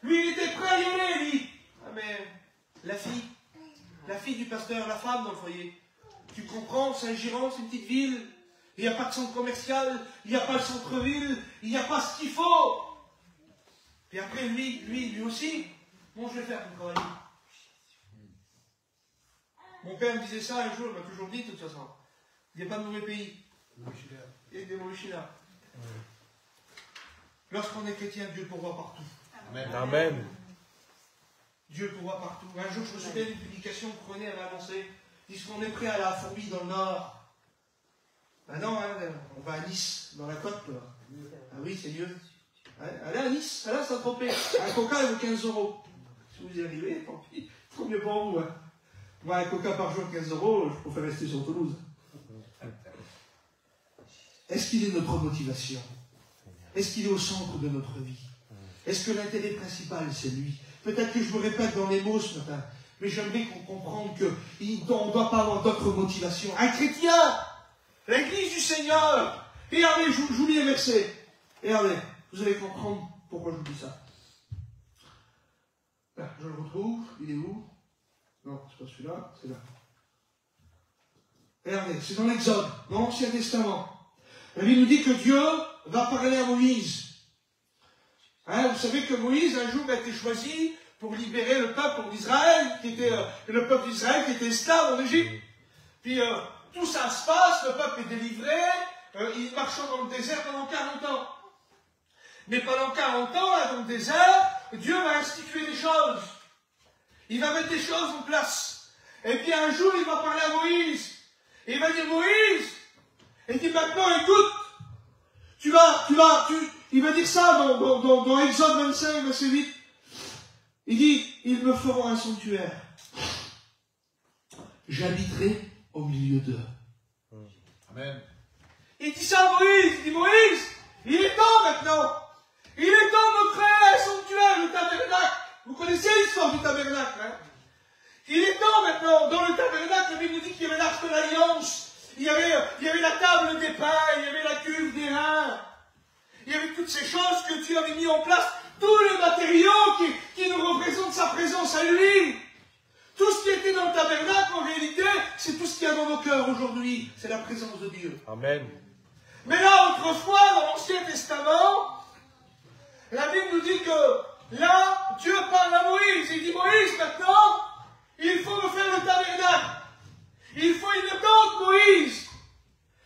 Lui, il était prêt à y aller, lui. Ah, mais la fille du pasteur, la femme dans le foyer. Tu comprends, Saint-Girons, c'est une petite ville. Il n'y a pas de centre commercial. Il n'y a pas de centre-ville. Il n'y a pas ce qu'il faut. Puis après, lui aussi. Bon, je vais faire pour travailler. Mon père me disait ça un jour, il m'a toujours dit, de toute façon. Il n'y a pas de mauvais pays. Il y a des mauvais chinas. Lorsqu'on est chrétien, Dieu pourvoit partout. Amen. Amen. Dieu pourvoit partout. Un jour, je me souviens d'une publication que René avait annoncée. Ils sont prêts à la fourmi dans le nord. Ben non, hein, on va à Nice, dans la côte. Là. Ah oui, c'est mieux. Allez à Nice, allez à Saint-Tropez. Un coca, il vaut 15 €. Si vous y arrivez, tant pis. Tant mieux pour vous. Hein. Moi, un coca par jour, 15 €, je préfère rester sur Toulouse. Est-ce qu'il est notre motivation? Est-ce qu'il est au centre de notre vie? Est-ce que l'intérêt principal, c'est lui? Peut-être que je me répète dans les mots ce matin, mais j'aimerais qu'on comprenne qu'on ne doit pas avoir d'autres motivations. Un chrétien, l'Église du Seigneur. Regardez, je vous lis les versets. Regardez, vous allez comprendre pourquoi je vous dis ça. Là, je le retrouve. Il est où? Non, c'est pas celui-là, c'est là. Regardez, c'est dans l'Exode, dans l'Ancien Testament. La Bible nous dit que Dieu va parler à Moïse. Hein, vous savez que Moïse, un jour, a été choisi pour libérer le peuple d'Israël, le peuple d'Israël qui était esclave en Égypte. Puis tout ça se passe, le peuple est délivré, il marche dans le désert pendant 40 ans. Mais pendant 40 ans, là, dans le désert, Dieu va instituer des choses. Il va mettre des choses en place. Et puis un jour, il va parler à Moïse. Et il va dire, Moïse, il dit maintenant, écoute, il va dire ça dans Exode 25, verset 8. Il dit, ils me feront un sanctuaire. J'habiterai au milieu d'eux. Amen. Il dit ça à Moïse. Il dit, Moïse, il est temps maintenant. Il est temps de créer un sanctuaire, le tabernacle. Vous connaissez l'histoire du tabernacle, hein? Il est temps maintenant, dans le tabernacle, la Bible nous dit qu'il y avait l'arche de l'alliance, il y avait la table des pains, il y avait la cuve des reins, il y avait toutes ces choses que Dieu avait mis en place, tous les matériaux qui nous représentent sa présence à lui. Tout ce qui était dans le tabernacle, en réalité, c'est tout ce qu'il y a dans nos cœurs aujourd'hui, c'est la présence de Dieu. Amen. Mais là, autrefois, dans l'Ancien Testament, la Bible nous dit que là, Dieu parle à Moïse. Il dit, Moïse, maintenant, il faut me faire le tabernacle. Il faut une tente, Moïse.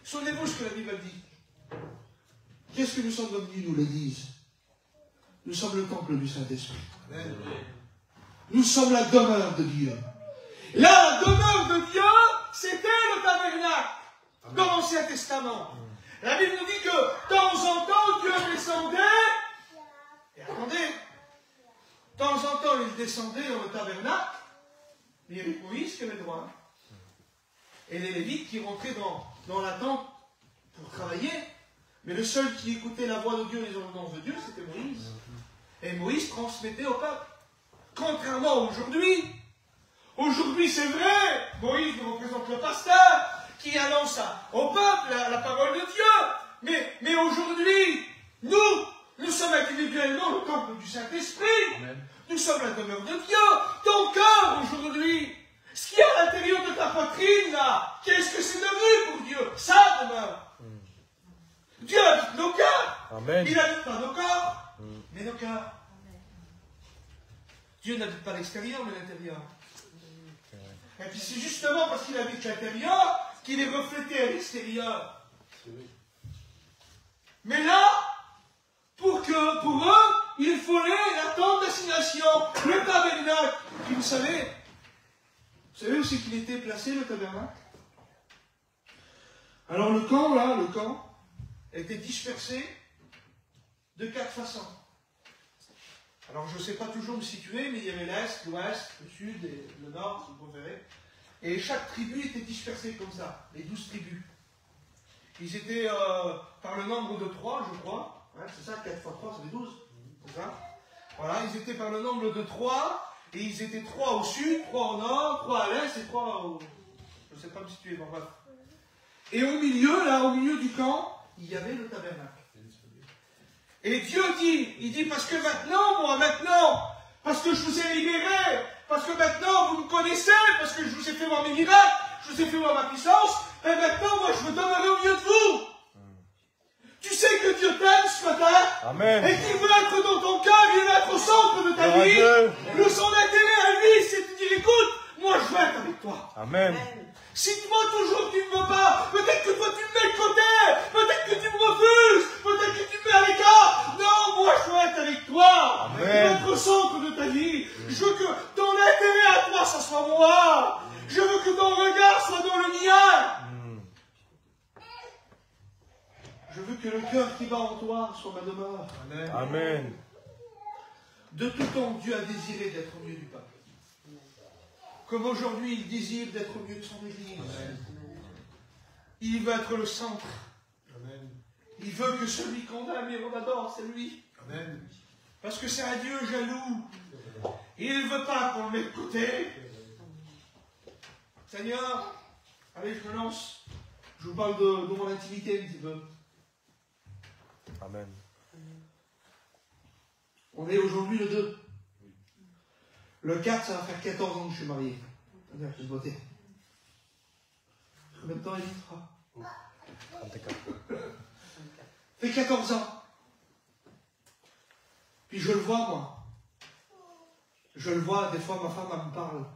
Souvenez-vous ce que la Bible dit. Qu'est-ce que nous sommes devenus, nous, l'Église? Nous sommes le temple du Saint-Esprit. Nous sommes la demeure de Dieu. Là, la demeure de Dieu, c'était le tabernacle dans l'Ancien Testament. La Bible nous dit que, de temps en temps, Dieu descendait. Et attendez, de temps en temps, il descendait dans le tabernacle, mais il y avait Moïse qui avait le droit. Et les Lévites qui rentraient dans la tente pour travailler. Mais le seul qui écoutait la voix de Dieu et les ordonnances de Dieu, c'était Moïse. Et Moïse transmettait au peuple. Contrairement à aujourd'hui. Aujourd'hui, c'est vrai, Moïse nous représente le pasteur qui annonce au peuple la parole de Dieu. Mais aujourd'hui, nous sommes individuellement le temple du Saint-Esprit. Nous sommes la demeure de Dieu. Ton cœur, aujourd'hui, ce qu'il y a à l'intérieur de ta poitrine, là, qu'est-ce que c'est devenu pour Dieu? Ça demeure. Dieu habite nos cœurs. Amen. Il n'habite pas nos corps, mais nos cœurs. Dieu n'habite pas l'extérieur, mais l'intérieur. Et puis c'est justement parce qu'il habite l'intérieur qu'il est reflété à l'extérieur. Mais là, pour eux, il fallait la tente d'assignation, le tabernacle. Et vous savez où c'est qu'il était placé, le tabernacle? Alors le camp était dispersé de 4 façons. Alors je ne sais pas toujours me situer, mais il y avait l'Est, l'Ouest, le Sud et le Nord, si vous préférez. Et chaque tribu était dispersée comme ça, les 12 tribus. Ils étaient par le nombre de 3, je crois. Hein, c'est ça, 4 x 3, ça fait 12. C'est ça. Voilà, ils étaient par le nombre de 3, et ils étaient 3 au Sud, 3 au Nord, 3 à l'Est et 3 au... Je ne sais pas me situer, bon bref. Et au milieu du camp, il y avait le tabernacle. Et Dieu dit, il dit, parce que maintenant, parce que je vous ai libérés, parce que maintenant vous me connaissez, parce que je vous ai fait voir mes miracles, je vous ai fait voir ma puissance, et maintenant, moi, je veux demeurer au milieu de vous. Tu sais que Dieu t'aime ce matin. Amen. Et qu'il veut être dans ton cœur, il veut être au centre de ta vie. Son intérêt à lui, c'est de dire, écoute, moi, je veux être avec toi. Amen. Si toi, toujours, tu ne veux pas, peut-être que toi, tu me mets de côté, peut-être que tu me refuses, peut-être que tu me mets à l'écart. Non, moi, je veux être avec toi. Amen. Je veux être au centre de ta vie. Je veux que ton intérêt à toi, ça soit moi. Je veux que ton regard soit dans le mien. Je veux que le cœur qui bat en toi soit ma demeure. Amen. Amen. De tout temps, Dieu a désiré d'être au milieu du peuple. comme aujourd'hui il désire d'être au milieu de son Église. Il veut être le centre. Il veut que celui qu'on aime et on adore, c'est lui. Parce que c'est un Dieu jaloux. Il ne veut pas qu'on le mette de côté. Seigneur, allez, je me lance. Je vous parle de mon intimité un petit peu. Amen. On est aujourd'hui le 2. Le 4, ça va faire 14 ans que je suis marié. C'est-à-dire que je votais. Combien de temps il y 34. Ça fait 14 ans. Puis je le vois, moi. Je le vois, des fois, ma femme, elle me parle.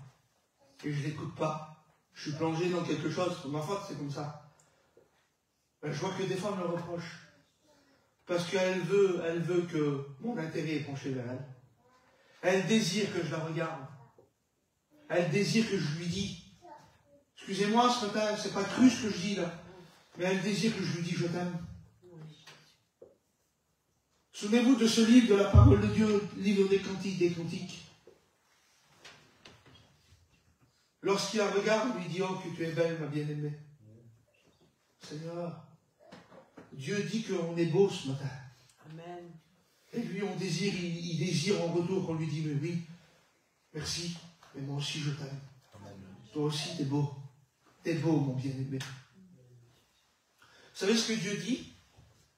Et je ne l'écoute pas. Je suis plongé dans quelque chose. C'est ma faute, c'est comme ça. Ben, je vois que des fois, elle me le reproche. Parce qu'elle veut que mon intérêt est penché vers elle. Elle désire que je la regarde. Elle désire que je lui dise. Excusez-moi, ce matin, c'est pas cru ce que je dis là. Mais elle désire que je lui dise je t'aime. Souvenez-vous de ce livre de la parole de Dieu, livre des cantiques. Lorsqu'il la regarde, il lui dit, oh, que tu es belle, ma bien-aimée. Seigneur, Dieu dit qu'on est beau ce matin. Amen. Et lui, on désire, il désire en retour qu'on lui dit, mais oui, merci, mais moi aussi je t'aime. Toi aussi, t'es beau. T'es beau, mon bien-aimé. Vous savez ce que Dieu dit?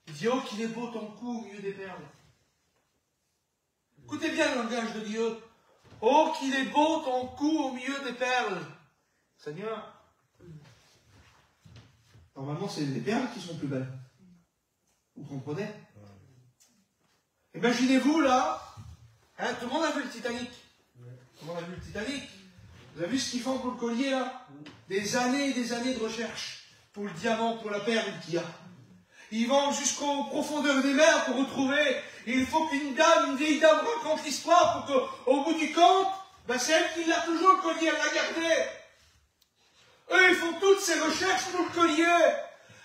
Il dit, oh, qu'il est beau ton cou au milieu des perles. Écoutez bien le langage de Dieu. Oh, qu'il est beau ton cou au milieu des perles. Seigneur, normalement, c'est les perles qui sont plus belles. Vous comprenez? Imaginez-vous, là, hein, tout le monde a vu le Titanic. Tout le monde a vu le Titanic. Vous avez vu ce qu'ils font pour le collier, là? Des années et des années de recherche pour le diamant, pour la perle qu'il y a. Ils vont jusqu'aux profondeurs des mers pour retrouver. Et il faut qu'une vieille dame raconte l'histoire pour qu'au bout du compte, ben c'est elle qui l'a toujours le collier, elle l'a gardé. Eux, ils font toutes ces recherches pour le collier.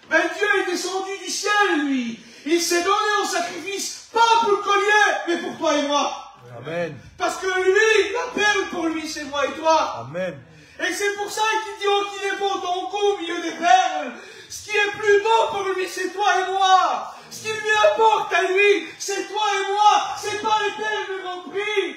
Ben Dieu est descendu du ciel, lui. Il s'est donné en sacrifice, pas pour le collier, mais pour toi et moi. Amen. Parce que lui, la perle pour lui, c'est moi et toi. Amen. Et c'est pour ça qu'il dit, oh, qu'il est beau ton cou au milieu des perles. Ce qui est plus beau pour lui, c'est toi et moi. Ce qui lui importe à lui, c'est toi et moi. C'est pas les perles de grand prix.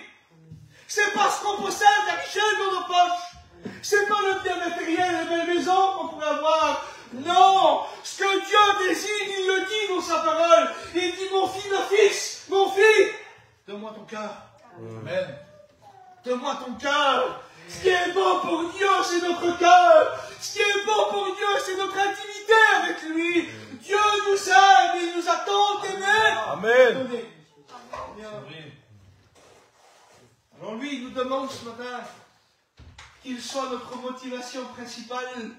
C'est pas ce qu'on possède, la richesse dans nos poches. C'est pas le bien matériel, les belles maisons qu'on pourrait avoir. Non, ce que Dieu désire, il le dit dans sa parole. Il dit, mon fils, mon fils, donne-moi ton cœur. Amen. Donne-moi ton cœur. Ce qui est bon pour Dieu, c'est notre cœur. Ce qui est bon pour Dieu, c'est notre intimité avec lui. Dieu nous aime, il nous attend d'aimer. Amen. Alors lui, il nous demande ce matin qu'il soit notre motivation principale.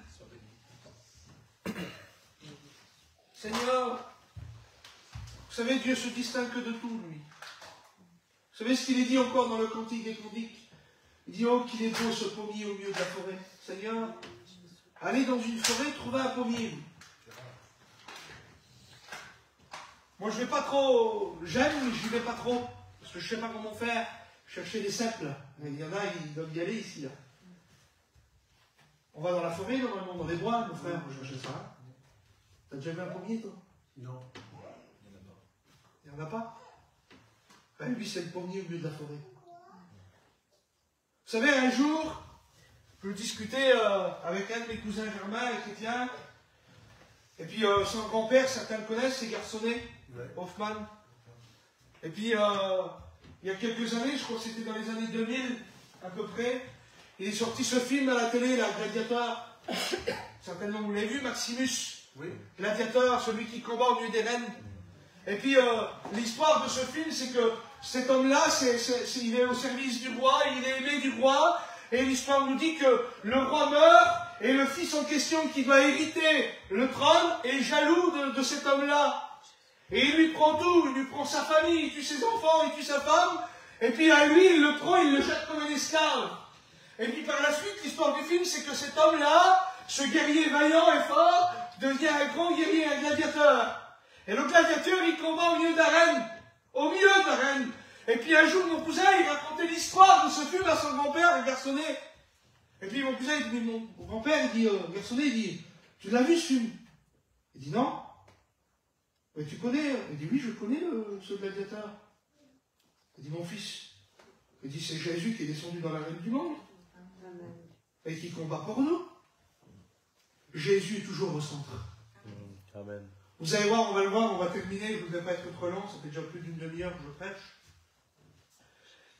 Seigneur, vous savez, Dieu se distingue de tout, lui. Vous savez ce qu'il est dit encore dans le Cantique des Cantiques? Il dit, oh, qu'il est beau ce pommier au milieu de la forêt. Seigneur, allez dans une forêt, trouver un pommier. Moi, je vais pas trop, j'aime, mais je vais pas trop. Parce que je sais pas comment faire. Chercher des cèpes, là. Il y en a, ils doivent y aller ici, là. On va dans la forêt, normalement, dans les bois, mon frère. Je cherche ça. T'as déjà vu un pommier, toi? Non. Il n'y en a pas. Ben, lui, c'est le pommier au milieu de la forêt. Vous savez, un jour, je discutais avec un de mes cousins germains, chrétien, et puis son grand-père, certains le connaissent, c'est Garçonnet, Hoffman. Et puis, il y a quelques années, je crois que c'était dans les années 2000, à peu près, il est sorti ce film à la télé, là, Gladiateur. Certainement, vous l'avez vu, Maximus. Oui. Gladiateur, celui qui combat au milieu des reines. Et puis, l'histoire de ce film, c'est que cet homme-là, il est au service du roi, il est aimé du roi, et l'histoire nous dit que le roi meurt, et le fils en question qui doit hériter le trône est jaloux de cet homme-là. Et il lui prend tout, il lui prend sa famille, il tue ses enfants, il tue sa femme, et puis à lui, il le prend, il le jette comme un esclave. Et puis par la suite, l'histoire du film, c'est que cet homme-là, ce guerrier vaillant et fort, devient un grand guerrier, un gladiateur. Et le gladiateur, il combat au milieu de l'arène. Au milieu de l'arène. Et puis un jour, mon cousin, il racontait l'histoire de ce film à son grand-père, le Garçonnet. Et puis mon cousin, il dit, mon grand-père, il dit, garçonnet, il dit, tu l'as vu ce film? Il dit non. Mais tu connais? Il dit oui, je connais ce gladiateur. Il dit mon fils. Il dit c'est Jésus qui est descendu dans l'arène du monde. Et qui combat pour nous. Jésus est toujours au centre. Amen. Vous allez voir, on va le voir, on va terminer, je ne voudrais pas être trop long, ça fait déjà plus d'une demi-heure que je prêche.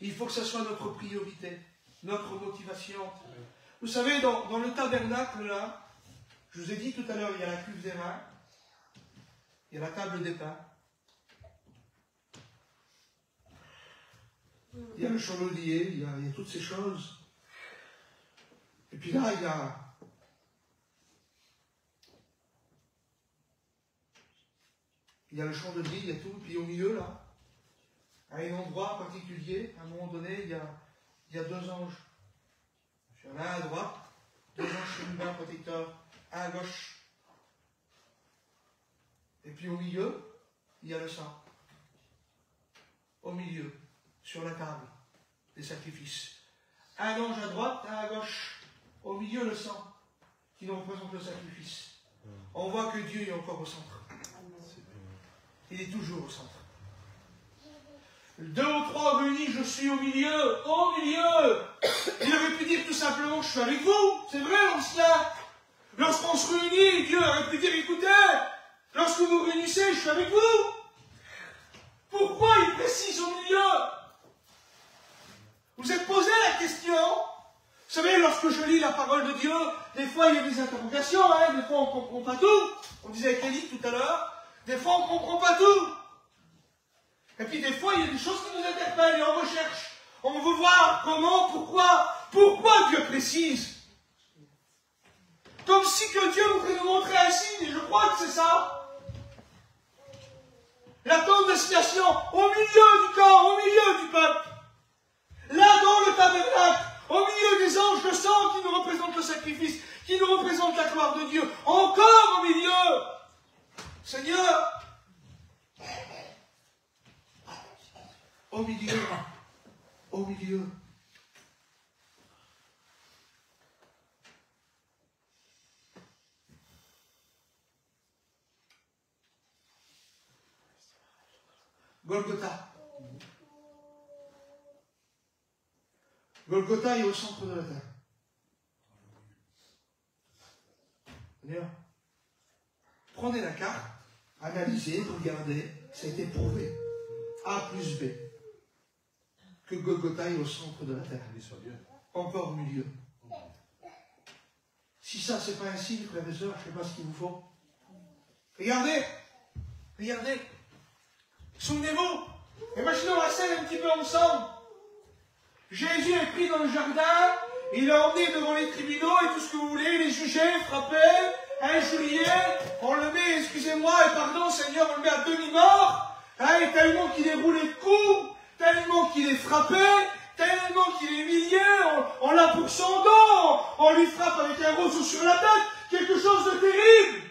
Il faut que ça soit notre priorité, notre motivation. Vous savez, dans le tabernacle, là, je vous ai dit tout à l'heure, il y a la cuve des reins, il y a la table des pains, il y a le chandelier, il y a toutes ces choses. Et puis là, il y a le chandelier, il y a tout, puis au milieu, là, à un endroit particulier, à un moment donné, il y a deux anges. Il y en a un à droite, deux anges chérubins protecteurs, un à gauche. Et puis au milieu, il y a le sang. Au milieu, sur la table des sacrifices. Un ange à droite, un à gauche. Au milieu, le sang, qui nous représente le sacrifice. On voit que Dieu est encore au centre. Il est toujours au centre. Deux ou trois réunis, je suis au milieu, au milieu. Il aurait pu dire tout simplement, je suis avec vous. C'est vrai, l'ancien. Lorsqu'on se réunit, Dieu aurait pu dire, écoutez, lorsque vous vous réunissez, je suis avec vous. Pourquoi il précise au milieu? Vous êtes posé la question? Vous savez, lorsque je lis la parole de Dieu, des fois il y a des interrogations, hein, des fois on ne comprend pas tout. On disait avec Elie tout à l'heure, des fois on ne comprend pas tout. Et puis des fois il y a des choses qui nous interpellent et on recherche. On veut voir comment, pourquoi Dieu précise. Comme si que Dieu voudrait nous montrer un signe, et je crois que c'est ça. La tente d'assignation au milieu du camp, au milieu du peuple. Là dans le tabernacle, au milieu des anges, le sang qui nous représente le sacrifice, qui nous représente la gloire de Dieu, encore au milieu. Seigneur, au milieu, au milieu. Golgotha. Golgotha est au centre de la terre. Seigneur, prenez la carte, analysez, regardez, ça a été prouvé. A plus B. Que Golgotha est au centre de la terre. Encore au milieu. Si ça, c'est pas un signe, frères et sœurs, je ne sais pas ce qu'il vous faut. Regardez, regardez. Souvenez-vous, imaginons la scène un petit peu ensemble. Jésus est pris dans le jardin, il est emmené devant les tribunaux et tout ce que vous voulez, il est jugé, frappé, injurié, on le met, excusez-moi et pardon Seigneur, on le met à demi-mort, hein, et tellement qu'il est roulé de coups, tellement qu'il est frappé, tellement qu'il est humilié, on l'a pour son dos, on lui frappe avec un roseau sur la tête, quelque chose de terrible.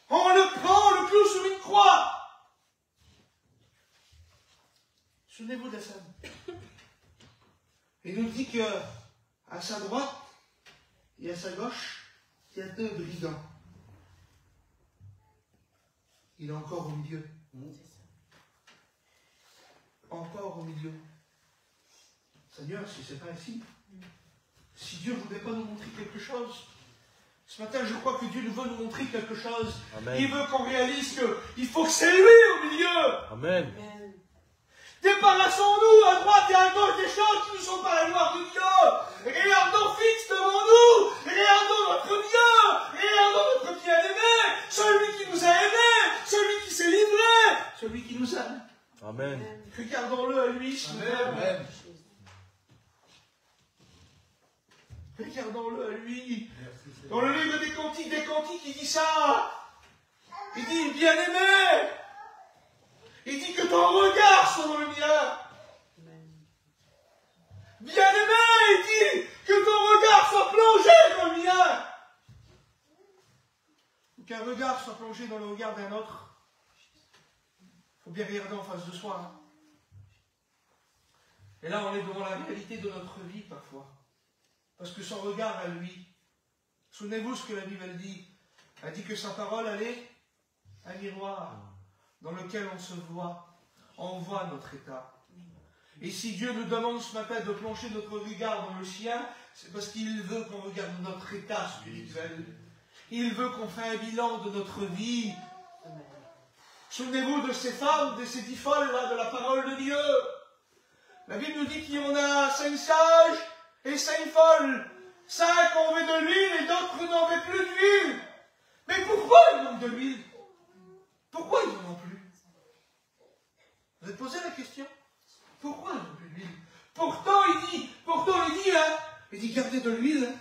On le prend, on le cloue sur une croix. Souvenez-vous de la scène. Il nous dit que à sa droite et à sa gauche, il y a deux brigands. Il est encore au milieu. Encore au milieu. Seigneur, si ce n'est pas ainsi, si Dieu ne voudrait pas nous montrer quelque chose, ce matin, je crois que Dieu veut nous montrer quelque chose. Amen. Il veut qu'on réalise qu'il faut que c'est lui au milieu. Amen. Débarrassons-nous à droite et à gauche des choses qui ne sont pas la gloire de Dieu. Regardons fixe devant nous. Regardons notre Dieu. Regardons notre bien-aimé. Celui qui nous a aimés. Celui qui s'est livré. Celui qui nous aime. Amen. Regardons-le à lui. Amen. Regardons-le à lui. Dans le livre des Cantiques, il dit ça. Il dit, bien-aimé. Il dit que ton regard soit dans le mien. Bien-aimé, il dit que ton regard soit plongé dans le mien. Ou qu'un regard soit plongé dans le regard d'un autre. Il faut bien regarder en face de soi. Hein. Et là, on est devant la réalité de notre vie parfois. Parce que son regard à lui, souvenez-vous ce que la Bible elle dit. Elle dit que sa parole, elle est un miroir dans lequel on se voit. On voit notre état. Et si Dieu nous demande ce matin de plonger notre regard dans le sien, c'est parce qu'il veut qu'on regarde notre état spirituel. Il veut qu'on fasse un bilan de notre vie. Souvenez-vous de ces femmes, de ces 10 folles là, de la parole de Dieu. La Bible nous dit qu'il y en a 5 sages et 5 folles. 5 ont veut de l'huile et d'autres n'en veulent plus d'huile. Mais pourquoi ils manquent de l'huile? Pourquoi ils n'en ont plus? Vous avez posé la question? Pourquoi ils n'ont plus d'huile? Pourtant il dit, gardez de l'huile,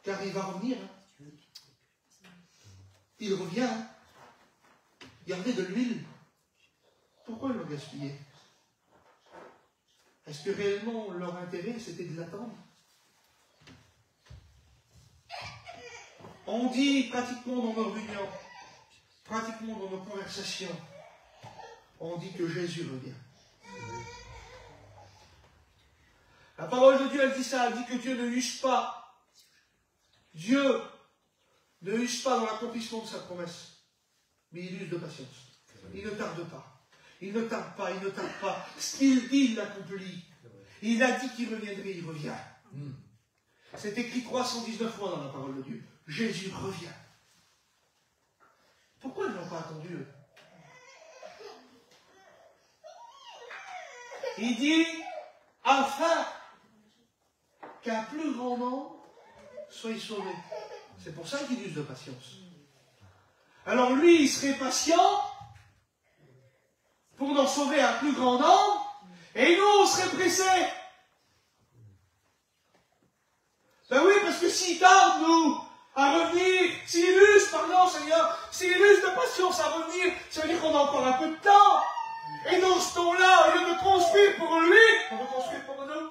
car il va revenir. Il revient. Gardez de l'huile. Pourquoi ils l'ont gaspillé? Est-ce que réellement leur intérêt c'était de l'attendre? On dit pratiquement dans nos réunions, pratiquement dans nos conversations, on dit que Jésus revient. La parole de Dieu, elle dit ça, elle dit que Dieu ne use pas. Dieu ne use pas dans l'accomplissement de sa promesse, mais il use de patience. Il ne tarde pas. Il ne tarde pas, il ne tarde pas. Ce qu'il dit, il l'accomplit. Il a dit qu'il reviendrait, il revient. C'est écrit 319 fois dans la parole de Dieu. Jésus revient. Pourquoi ils n'ont pas attendu eux? Il dit, afin qu'un plus grand nombre soit sauvé. C'est pour ça qu'il use de patience. Alors lui, il serait patient pour en sauver un plus grand nombre, et nous, on serait pressés. Ben oui, parce que s'il tarde, nous, à revenir, s'il use, pardon Seigneur, s'il use de patience à revenir, ça veut dire qu'on a encore un peu de temps. Et dans ce temps-là, au lieu de construire pour lui, on va construire pour nous.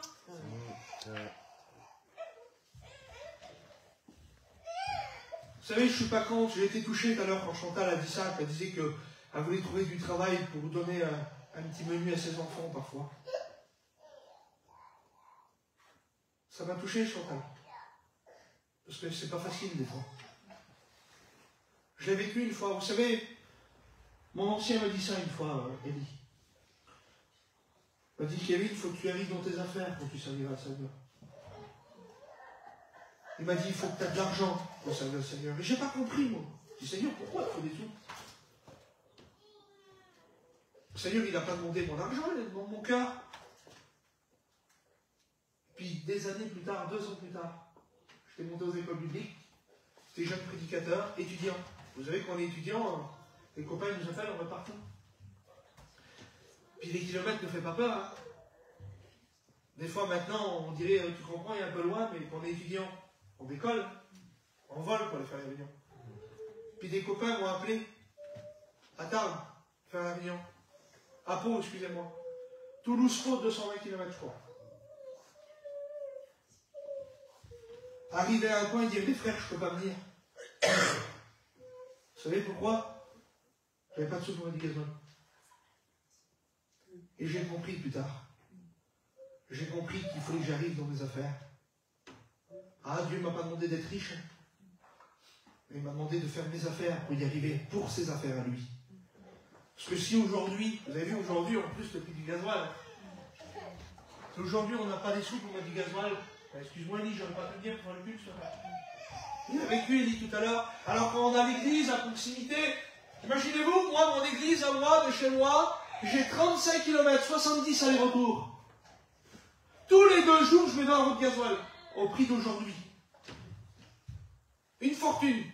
Vous savez, je ne suis pas contre, j'ai été touché tout à l'heure quand Chantal a dit ça, qu'elle disait qu'elle voulait trouver du travail pour donner un petit menu à ses enfants parfois. Ça m'a touché, Chantal. Parce que c'est pas facile des fois. Je l'ai vécu une fois, vous savez, mon ancien m'a dit ça une fois, Elie. Il m'a dit, Kevin, il faut que tu arrives dans tes affaires quand tu serviras le Seigneur. Il m'a dit, il faut que tu aies de l'argent pour servir le Seigneur. Mais j'ai pas compris, moi. Je dis, Seigneur, pourquoi il faut des sous? Le Seigneur, il n'a pas demandé mon argent, il a demandé mon cœur. Puis des années plus tard, 2 ans plus tard, j'étais monté aux écoles bibliques, j'étais jeune prédicateur, étudiant. Vous savez, quand on est étudiant, les copains nous appellent, on va partout. Puis les kilomètres ne font pas peur. Hein. Des fois maintenant, on dirait, tu comprends, il est un peu loin, mais quand on est étudiant, on décolle, on vole pour aller faire la réunion. Puis des copains m'ont appelé à Tarbes, faire la réunion. À Pau, excusez-moi. Toulouse-Pau, 220 km, je crois. Arrivé à un point, il dit, mes frères, je ne peux pas venir. Vous savez pourquoi? J'avais pas de sous pour du gasoil. Et j'ai compris plus tard. J'ai compris qu'il fallait que j'arrive dans mes affaires. Ah, Dieu ne m'a pas demandé d'être riche. Mais il m'a demandé de faire mes affaires pour y arriver, pour ses affaires à lui. Parce que si aujourd'hui, vous avez vu aujourd'hui, en plus, le prix du gasoil. Si aujourd'hui, on n'a pas les sous pour mettre du gasoil, excuse-moi, Elie, j'aurais pas pu le dire pour faire le culte, il a vécu, Elie, tout à l'heure. Alors, quand on a l'église à proximité, imaginez-vous, moi, mon église à moi, de chez moi, j'ai 35 km, 70 aller-retour. Tous les 2 jours, je me donne un route de gasoil, au prix d'aujourd'hui. Une fortune.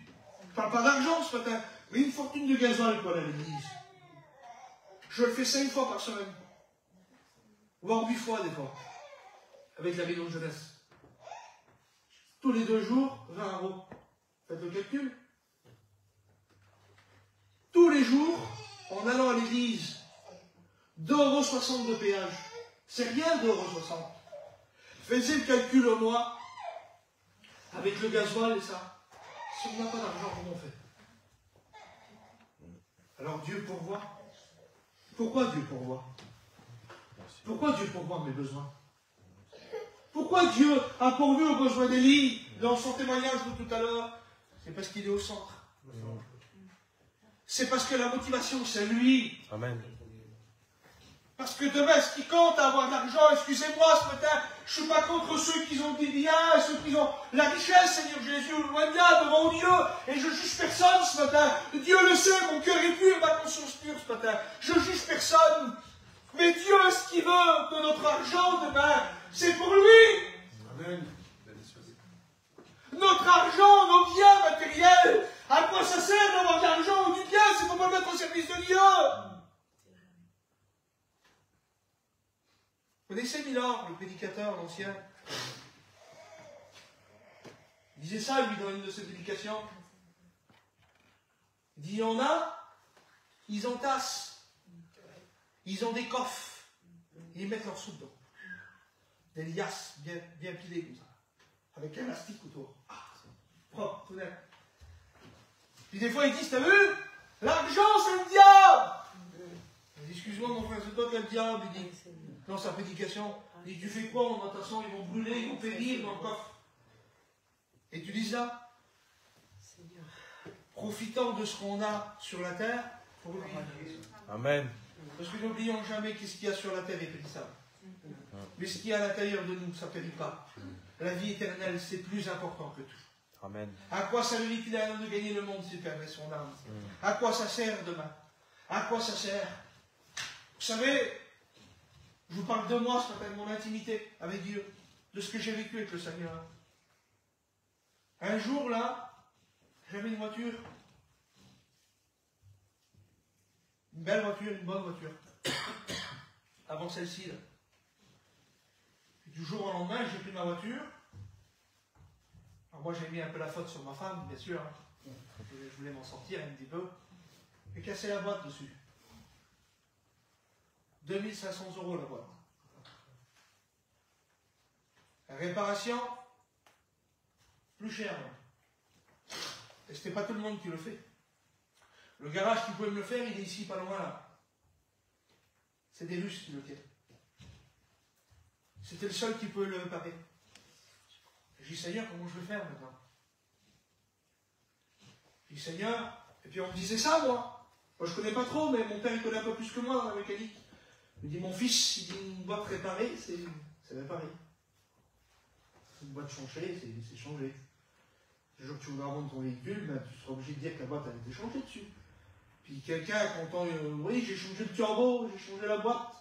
Je parle pas d'argent ce matin, mais une fortune de gasoil pour aller à l'église. Je le fais 5 fois par semaine. Voire 8 fois des fois. Avec la réunion de jeunesse. Tous les 2 jours, 20 €. Faites le calcul. Tous les jours, en allant à l'église, 2,60 € de péage. C'est rien 2,60 €. Faites le calcul au mois, avec le gasoil et ça. Si on n'a pas d'argent, comment on fait? Alors Dieu pourvoit. Pourquoi Dieu pourvoit? Pourquoi Dieu pourvoit mes besoins? Pourquoi Dieu a pourvu aux besoins d'Élie dans son témoignage de tout à l'heure? C'est parce qu'il est au centre. C'est parce que la motivation, c'est lui. Amen. Parce que demain, ce qui compte à avoir de l'argent, excusez-moi ce matin, je ne suis pas contre ceux qui ont des biens, ceux qui ont la richesse, Seigneur Jésus, loin de là, devant Dieu, et je juge personne ce matin. Dieu le sait, mon cœur est pur, ma conscience pure ce matin. Je juge personne. Mais Dieu, ce qu'il veut de notre argent demain, c'est pour lui. Amen. Notre argent, nos biens matériels, à quoi ça sert d'avoir de l'argent ou du bien, c'est pour me mettre au service de Dieu. Vous connaissez Milord, le prédicateur, l'ancien? Il disait ça, lui, dans une de ses prédications. Il dit, il y en a, ils entassent. Ils ont des coffres. Ils mettent leur soupe dedans. Des liasses bien pilées comme ça. Avec un élastique autour. Ah, propre, tout net. Puis des fois, ils disent, t'as vu? L'argent, c'est le diable! Il dit, excuse-moi, mon frère, c'est toi qui as le diable. Il dit, dans sa prédication, il dit, tu fais quoi? De toute façon, ils vont brûler, ils vont périr dans le coffre. Et tu dis ça? Profitant de ce qu'on a sur la terre, pour lui. Amen. Parce que n'oublions jamais qu'est-ce qu'il y a sur la terre est périssable. Mais ce qu'il y a à l'intérieur de nous, ça ne périt pas. La vie éternelle, c'est plus important que tout. Amen. À quoi servit-il à l'homme de gagner le monde s'il perdait son âme? À quoi ça sert demain? À quoi ça sert? Vous savez, je vous parle de moi ce matin, de mon intimité avec Dieu, de ce que j'ai vécu avec le Seigneur. Un jour, là, j'avais une voiture. Une belle voiture, une bonne voiture. Avant celle-ci, là. Du jour au lendemain, j'ai pris ma voiture. Alors moi, j'ai mis un peu la faute sur ma femme, bien sûr. Hein. Je voulais m'en sortir un petit peu. J'ai cassé la boîte dessus. 2500 € la boîte. La réparation, plus cher. Hein. Et c'était pas tout le monde qui le fait. Le garage qui pouvait me le faire, il est ici, pas loin là. C'est des Russes qui le tiennent. C'était le seul qui pouvait le réparer. J'ai dit, Seigneur, comment je vais faire maintenant? J'ai dit, Seigneur, et puis on me disait ça, moi. Moi, je connais pas trop, mais mon père, il connaît un peu plus que moi dans la mécanique. Il me dit, mon fils, il dit, une boîte réparée, c'est réparé. Une boîte changée, c'est changé. Le jour que tu voudras vendre ton véhicule, ben, tu seras obligé de dire que la boîte a été changée dessus. Puis quelqu'un, quand on oui, j'ai changé le turbo, j'ai changé la boîte.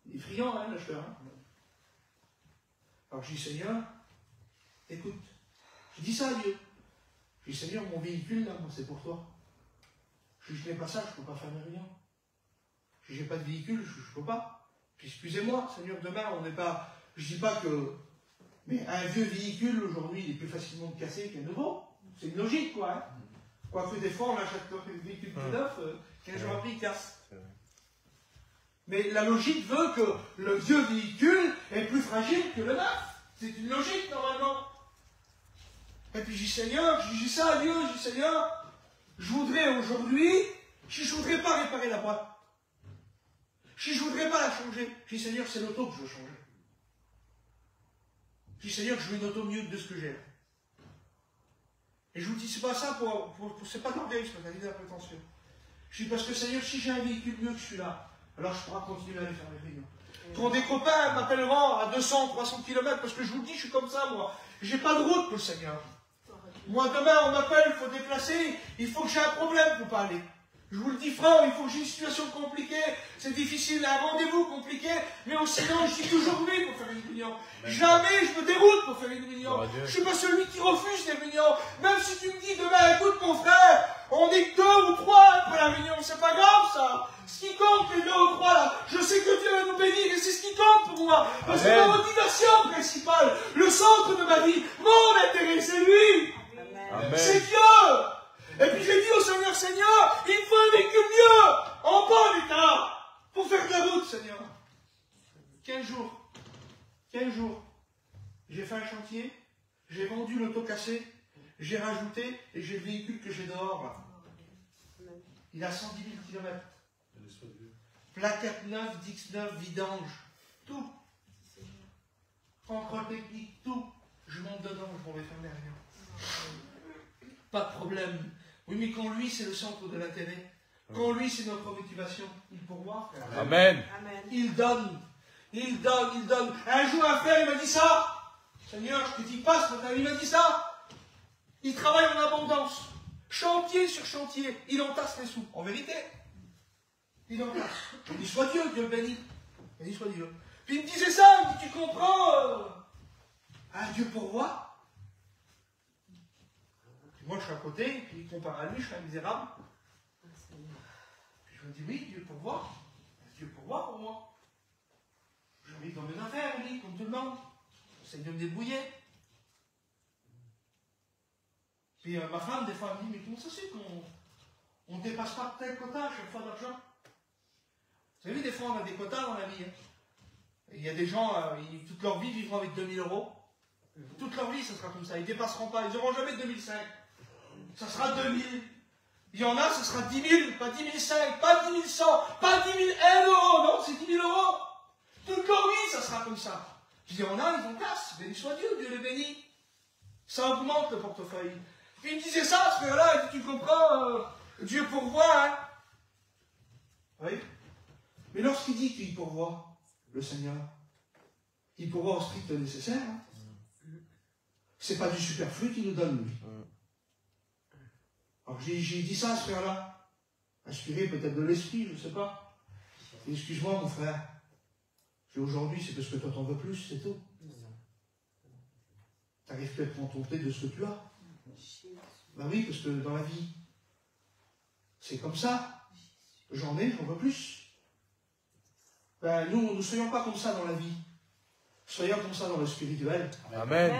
Il est friand, hein, l'acheteur. Hein. Alors je dis, Seigneur, écoute, je dis ça à Dieu. Je dis, Seigneur, mon véhicule, là, moi, c'est pour toi. Je dis, je n'ai pas ça, je ne peux pas faire mes réunions. Je dis, j'ai pas de véhicule, je ne peux pas. Puis excusez-moi, Seigneur, demain, on n'est pas. Je dis pas que. Mais un vieux véhicule, aujourd'hui, il est plus facilement cassé qu'un nouveau. C'est une logique, quoi. Hein. Quoique des fois, on achète un véhicule plus neuf, 15 jours après, il casse. Mais la logique veut que le vieux véhicule est plus fragile que le neuf. C'est une logique, normalement. Et puis je dis, Seigneur, je dis ça à Dieu, je dis, Seigneur, je voudrais aujourd'hui, je ne voudrais pas réparer la boîte. Je ne voudrais pas la changer. Je dis, Seigneur, c'est l'auto que je veux changer. Je dis, Seigneur, je veux une auto mieux que de ce que j'ai. Et je vous dis, c'est pas ça c'est pas d'orgueil, c'est pas de la prétention. Je dis, parce que Seigneur, si j'ai un véhicule mieux que celui-là, alors je pourrai continuer à aller faire mes réunions. Quand des copains m'appelleront à 200, 300 km, parce que je vous le dis, je suis comme ça, moi. J'ai pas de route pour le Seigneur. Moi, demain, on m'appelle, il faut déplacer, il faut que j'ai un problème pour pas aller. Je vous le dis franc, il faut que j'ai une situation compliquée, c'est difficile, un rendez-vous compliqué, mais sinon, je dis toujours oui pour faire une réunion. Jamais je me déroute pour faire une réunion. Je ne suis pas celui qui refuse les réunions. Même si tu me dis demain, écoute mon frère, on est que 2 ou 3 après la réunion, c'est pas grave ça. Ce qui compte, les 2 ou 3 là, je sais que Dieu va nous bénir et c'est ce qui compte pour moi. Parce que ma motivation principale, le centre de ma vie, mon intérêt, c'est lui. C'est Dieu. Et puis j'ai dit au Seigneur, Seigneur, il me faut un véhicule mieux, en bon état, pour faire de la route, Seigneur. 15 jours, j'ai fait un chantier, j'ai vendu l'auto cassé, j'ai rajouté, et j'ai le véhicule que j'ai dehors, là. Il a 110 000 km. Plaquette 9, Dix 9, vidange, tout. contrôle technique, tout. Je monte dedans, je m'en vais faire mes réunions. Pas de problème. Oui, mais quand lui, c'est le centre de l'intérêt. Quand lui, c'est notre motivation. Il pourvoit, frère. Amen. Il donne. Il donne, il donne. Un jour, un frère, il m'a dit ça. Seigneur, je te dis pas ce matin, il m'a dit ça. Il travaille en abondance. Chantier sur chantier. Il entasse les sous. En vérité. Il entasse. Il dit, soit Dieu, Dieu le bénit. Il dit, soit Dieu. Puis il me disait ça, il me dit, tu comprends Dieu pourvoit. Moi, je suis à côté, et puis comparé à lui, je suis un misérable. Puis je me dis, oui, Dieu pourvoit. Dieu pourvoit pour moi. Je vis dans mes affaires, oui, comme tout le monde. J'essaie de me débrouiller. Puis ma femme, des fois, elle me dit, mais comment ça se fait qu'on ne dépasse pas tel quota à chaque fois d'argent? Vous savez, des fois, on a des quotas dans la vie. Hein. Il y a des gens, toute leur vie, vivront avec 2000 euros. Toute leur vie, ça sera comme ça. Ils ne dépasseront pas. Ils n'auront jamais 2005. Ça sera 2000. Il y en a, ce sera 10 000, pas 10 500, pas 10 100, pas 10 1 euro. Non, c'est 10 000 euros. Toute leur vie, ça sera comme ça. Je dis, il y en a, ils en cassent. Béni soit Dieu, Dieu les bénit. Ça augmente le portefeuille. Puis il me disait ça, ce frère-là, il dit, tu comprends, Dieu pourvoit, hein. Oui. Mais lorsqu'il dit qu'il pourvoit, le Seigneur, il pourvoit au strict nécessaire. Hein. C'est pas du superflu qu'il nous donne, lui. Alors j'ai dit ça à ce frère-là, inspiré peut-être de l'esprit, je ne sais pas. Excuse-moi, mon frère. Aujourd'hui, c'est parce que toi t'en veux plus, c'est tout. Tu n'arrives plus à te contenter de ce que tu as. Ben oui, parce que dans la vie, c'est comme ça. J'en ai, j'en veux plus. Ben nous, ne soyons pas comme ça dans la vie. Soyons comme ça dans le spirituel. Amen.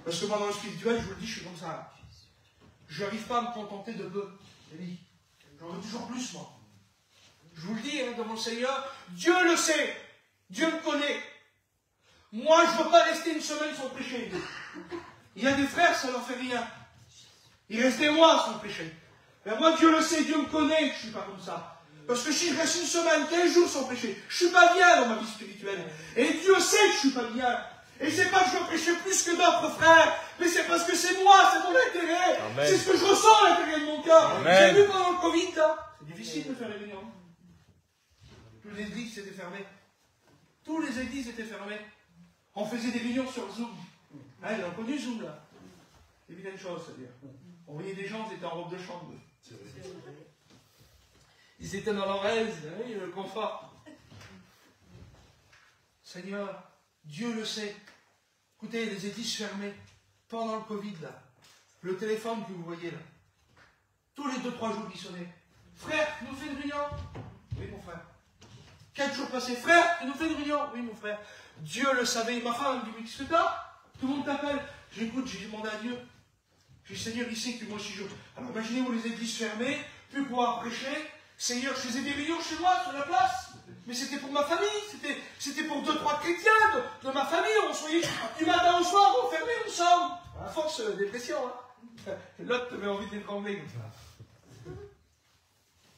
Parce que moi, dans le spirituel, je vous le dis, je suis comme ça. Je n'arrive pas à me contenter de peu. J'en veux toujours plus, moi. Je vous le dis, hein, devant le Seigneur, Dieu le sait. Dieu me connaît. Moi, je ne veux pas rester une semaine sans péché. Il y a des frères, ça ne leur fait rien. Ils restent des mois sans péché. Mais moi, Dieu le sait, Dieu me connaît que je ne suis pas comme ça. Parce que si je reste une semaine, 15 jours sans péché, je ne suis pas bien dans ma vie spirituelle. Et Dieu sait que je ne suis pas bien. Et c'est pas que je veux prêcher plus que d'autres frères, mais c'est parce que c'est moi, c'est mon intérêt. C'est ce que je ressens à l'intérieur de mon cœur. J'ai vu pendant le Covid, là, c'est difficile de faire les réunions. Toutes les églises étaient fermées. Tous les églises étaient fermées. On faisait des réunions sur Zoom. Hein, ils ont connu Zoom, là. C'est bien une chose, c'est-à-dire. On voyait des gens, ils étaient en robe de chambre. Ils étaient dans leur aise, hein, le confort. Seigneur, Dieu le sait. Écoutez, les églises fermées, pendant le Covid, là, le téléphone que vous voyez là, tous les 2-3 jours qui sonnaient. Frère, tu nous fais une réunion? Oui, mon frère. 4 jours passés, frère, tu nous fais une réunion? Oui, mon frère. Dieu le savait. Ma femme me dit, mais qu'est-ce que t'as? Tout le monde t'appelle. J'écoute, j'ai demandé à Dieu. J'ai dit, Seigneur, il sait que moi aussi je. Alors imaginez-vous les églises fermées, plus pouvoir prêcher. Seigneur, je faisais des réunions chez moi, sur la place. Mais c'était pour ma famille, c'était pour 2-3 chrétiens de ma famille. On se voyait du matin au soir, enfermés ensemble. À force de dépression, hein. L'autre te met envie d'étrangler comme ça.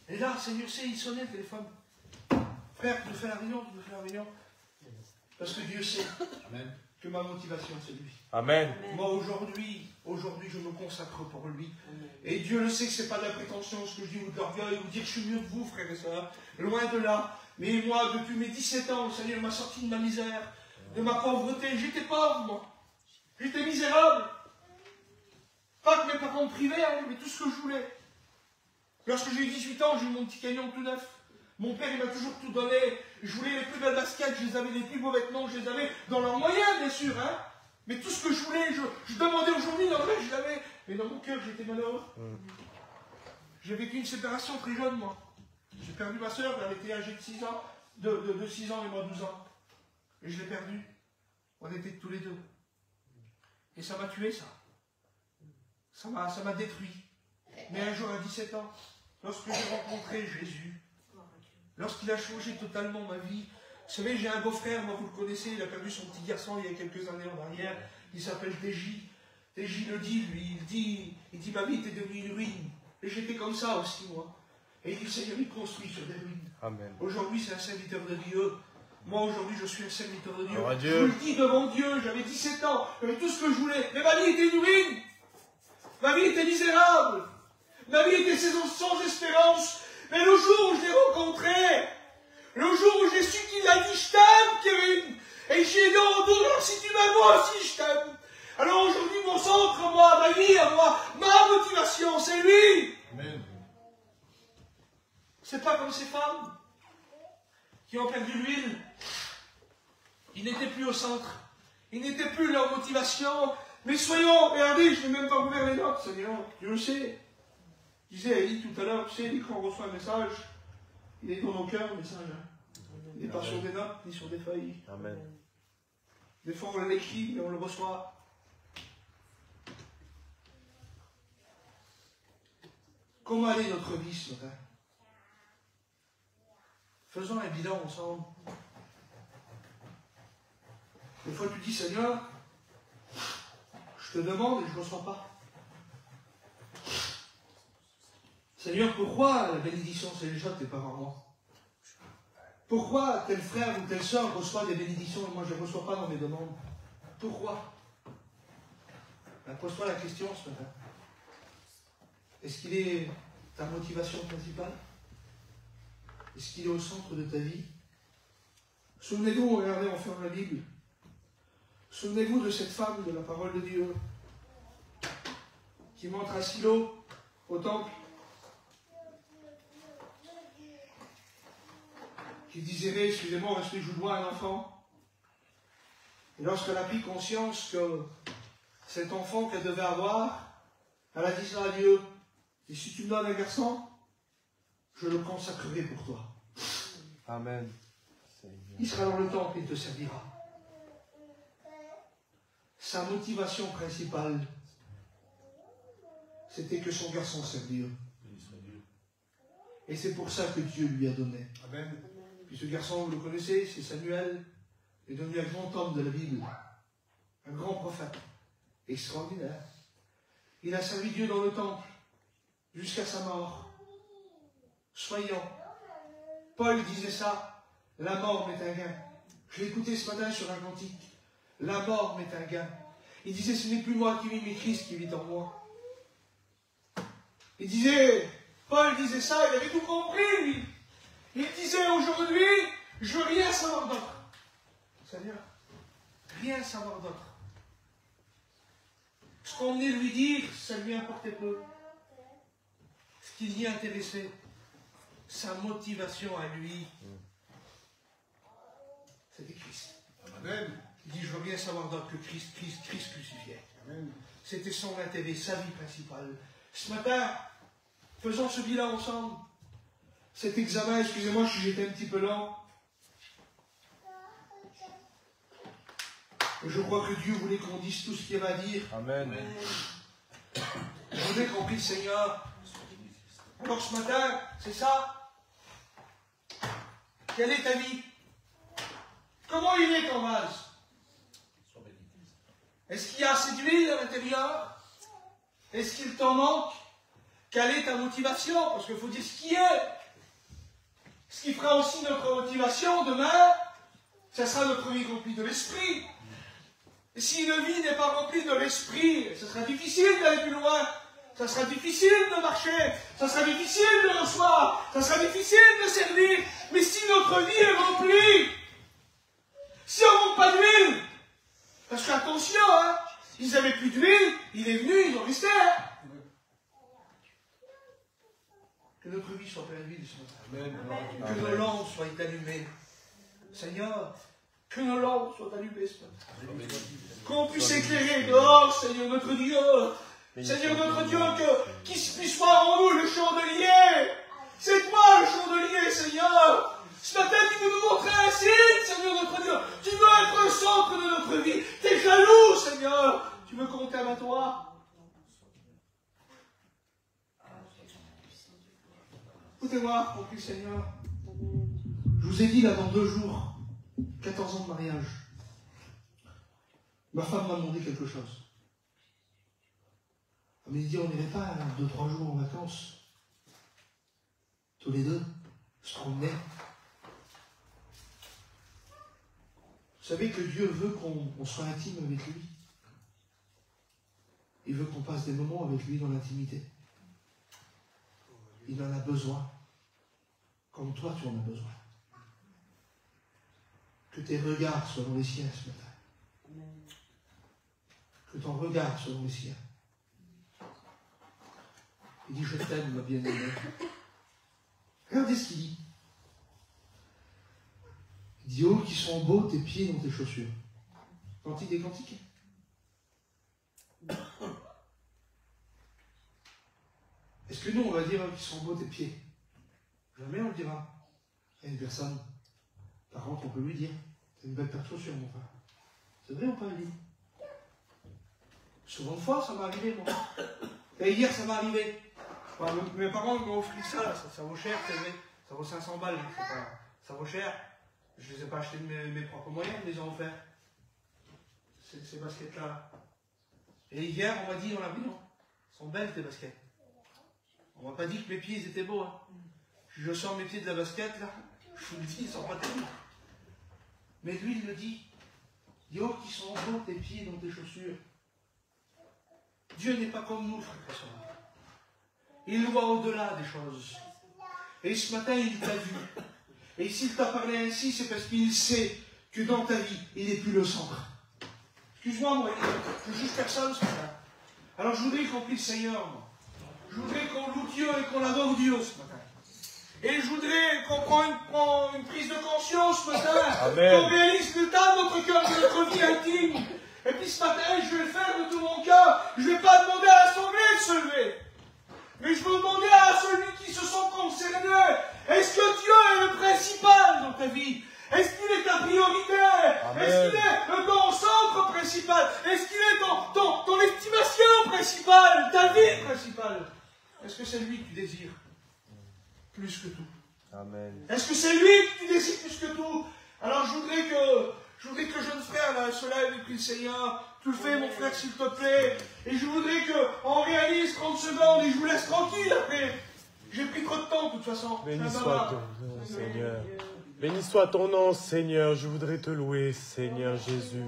Et là, Seigneur sait, il sonnait le téléphone. Frère, tu me fais la réunion, tu me fais la réunion. Parce que Dieu sait que ma motivation, c'est lui. Amen. Moi, aujourd'hui, je me consacre pour lui. Et Dieu le sait que ce n'est pas de la prétention, ce que je dis, ou de l'orgueil, ou de dire que je suis mieux que vous, frères et sœurs. Loin de là. Mais moi, depuis mes 17 ans, le Seigneur m'a sorti de ma misère, de ma pauvreté. J'étais pauvre, moi. J'étais misérable. Pas que mes parents me privaient, hein, mais tout ce que je voulais. Lorsque j'ai eu 18 ans, j'ai eu mon petit camion tout neuf. Mon père, il m'a toujours tout donné. Je voulais les plus belles baskets, je les avais, les plus beaux vêtements, je les avais dans leurs moyens, bien sûr. Hein. Mais tout ce que je voulais, je demandais aujourd'hui, dans le reste, je l'avais. Mais dans mon cœur, j'étais malheureux. J'ai vécu une séparation très jeune, moi. J'ai perdu ma soeur, elle était âgée de 6 ans, de 6 ans et moi 12 ans. Et je l'ai perdue. On était tous les deux. Et ça m'a tué, ça. Ça m'a détruit. Mais un jour, à 17 ans, lorsque j'ai rencontré Jésus, lorsqu'il a changé totalement ma vie, vous savez, j'ai un beau-frère, moi vous le connaissez, il a perdu son petit garçon il y a quelques années en arrière, il s'appelle TJ. TJ le dit, lui, il dit ma vie était devenue une ruine. Et j'étais comme ça aussi, moi. Et il dit, Seigneur, il construit sur des ruines. Amen. Aujourd'hui, c'est un serviteur de Dieu. Moi, aujourd'hui, je suis un serviteur de Dieu. Oh, Je vous le dis devant Dieu, j'avais 17 ans, j'avais tout ce que je voulais. Mais ma vie était une ruine. Ma vie était misérable. Ma vie était sans espérance. Mais le jour où je l'ai rencontré, le jour où j'ai su qu'il a dit « Je t'aime, Kevin !» Et j'ai dit en retour « Si tu m'aimes, moi aussi je t'aime !» Alors aujourd'hui, mon centre, moi, ma vie, à moi, ma motivation, c'est lui. Amen. C'est pas comme ces femmes qui ont perdu l'huile. Ils n'étaient plus au centre. Ils n'étaient plus leur motivation. Mais soyons, regardez, je n'ai même pas ouvert les notes, Seigneur. Dieu le sait. Je disais à Elie tout à l'heure, tu sais, quand on reçoit un message, il est dans nos cœurs, le message. Hein. Il n'est pas sur des notes, ni sur des feuilles. Amen. Des fois, on l'écrit, mais on le reçoit. Comment allait notre vie ce matin? Faisons un bilan ensemble. Des fois, tu dis, Seigneur, je te demande et je ne reçois pas. Seigneur, pourquoi la bénédiction céleste et pas par moi? Pourquoi tel frère ou telle soeur reçoit des bénédictions et moi je ne reçois pas dans mes demandes? Pourquoi? Ben, pose-toi la question ce matin. Est-ce qu'il est ta motivation principale? Est-ce qu'il est au centre de ta vie? Souvenez-vous, regardez, on ferme la Bible. Souvenez-vous de cette femme de la parole de Dieu qui montre à Silo, au temple, qui disait, excusez-moi, est-ce que je dois un enfant? Et lorsqu'elle a pris conscience que cet enfant qu'elle devait avoir, elle a dit ça à Dieu. Et si tu me donnes un garçon, je le consacrerai pour toi. Amen. Il sera dans le temple et il te servira. Sa motivation principale, c'était que son garçon serve Dieu. Et c'est pour ça que Dieu lui a donné. Amen. Puis ce garçon, vous le connaissez, c'est Samuel, est devenu un grand homme de la Bible, un grand prophète, extraordinaire. Il a servi Dieu dans le temple, jusqu'à sa mort. Soyons. Paul disait ça, la mort m'est un gain. Je l'ai écouté ce matin sur un cantique. La mort m'est un gain. Il disait, ce n'est plus moi qui vis, mais Christ qui vit en moi. Il disait, Paul disait ça, il avait tout compris, lui. Il disait aujourd'hui, je veux rien savoir d'autre. C'est-à-dire, rien savoir d'autre. Ce qu'on venait lui dire, ça lui importait peu. Ce qui l'y intéressait, sa motivation à lui, c'était Christ. Amen. Il dit, je veux rien savoir d'autre que Christ crucifié. Amen. C'était son intérêt, sa vie principale. Ce matin, faisons ce bilan ensemble. Cet examen, excusez-moi, j'étais un petit peu lent. Je crois que Dieu voulait qu'on dise tout ce qu'il y avait à dire. Amen. Je voudrais qu'on prie le Seigneur. Alors ce matin, c'est ça. Quelle est ta vie? Comment il est ton vase? Est-ce qu'il y a assez d'huile à l'intérieur? Est-ce qu'il t'en manque? Quelle est ta motivation? Parce qu'il faut dire ce qui est. Ce qui fera aussi notre motivation demain, ça sera notre vie remplie de l'esprit. Et si une vie n'est pas remplie de l'esprit, ça sera difficile d'aller plus loin. Ça sera difficile de marcher. Ça sera difficile de recevoir. Ça sera difficile de servir. Mais si notre vie est remplie, si on ne manque pas d'huile, parce qu'attention, hein, ils n'avaient plus d'huile, il est venu, ils ont resté. Hein. Que notre vie soit pleine d'huile ce matin. Amen. Que nos lampes soient allumées. Seigneur, que nos lampes soient allumées ce matin. Qu'on puisse éclairer dehors, Seigneur notre Dieu. Seigneur notre Dieu, qu'il puisse voir en nous le chandelier. C'est toi le chandelier, Seigneur. Ce matin, tu veux nous montrer un signe, Seigneur notre Dieu. Tu veux être le centre de notre vie. Tu es jaloux, Seigneur. Tu veux qu'on t'aime à toi. Écoutez-moi, mon plus Seigneur. Je vous ai dit là, dans 2 jours, 14 ans de mariage. Ma femme m'a demandé quelque chose. Elle m'a dit, on n'irait pas 2-3 jours en vacances, tous les deux, se promener. savez que Dieu veut qu'on soit intime avec lui. Il veut qu'on passe des moments avec lui dans l'intimité. Il en a besoin. Comme toi, tu en as besoin. Que tes regards soient dans les siens ce matin. Que ton regard soit dans les siens. Il dit, je t'aime, ma bien-aimée. Regardez ce qu'il dit. Il dit, oh, qui sont beaux tes pieds dans tes chaussures. Cantique des cantiques. Est-ce que nous, on va dire qu'ils sont beaux tes pieds? Jamais on le dira. Il y a une personne, par contre, on peut lui dire, t'as une belle paire de chaussures, mon frère. C'est vrai ou pas, Elie? Souvent de fois, ça m'est arrivé, moi. Et hier, ça m'est arrivé. Voilà, mes parents m'ont offert ça vaut cher, c'est vrai. Ça vaut 500 balles, ça vaut cher. Je ne les ai pas achetés de mes propres moyens, ils me les ont offerts. Ces baskets-là. Et hier, on m'a dit dans la rue, non, elles sont belles tes baskets. On m'a pas dit que mes pieds ils étaient beaux. Hein. Je sors mes pieds de la basket, là, je vous le dis, ils sont pas terribles. Mais lui, il le dit. Oh, qui sont beaux tes pieds dans tes chaussures. Dieu n'est pas comme nous, frères et sœurs. Il voit au-delà des choses. Et ce matin, il t'a vu. Et s'il t'a parlé ainsi, c'est parce qu'il sait que dans ta vie, il n'est plus le centre. Excuse-moi, moi, je ne juge personne ce matin. Alors je voudrais qu'on prie le Seigneur, moi. Je voudrais qu'on loue Dieu et qu'on adore Dieu ce matin. Et je voudrais qu'on prenne une prise de conscience ce matin. Qu'on réalise l'état de notre cœur, de notre vie intime. Et puis ce matin, je vais le faire de tout mon cœur. Je ne vais pas demander à l'assemblée de se lever. Mais je veux demander à celui qui se sent concerné, est-ce que Dieu est le principal dans ta vie? Est-ce qu'il est ta priorité? Est-ce qu'il est ton centre principal? Est-ce qu'il est ton estimation principale, ta vie principale? Est-ce que c'est lui que tu désires plus que tout? Amen. Est-ce que c'est lui que tu désires plus que tout? Alors je voudrais que le jeune frère là, se lève et prie le Seigneur. Tu le fais, mon frère, s'il te plaît. Et je voudrais qu'on réalise 30 secondes et je vous laisse tranquille après. J'ai pris trop de temps, de toute façon. Béni soit ton nom, Seigneur. Béni soit ton nom, Seigneur. Je voudrais te louer, Seigneur Jésus.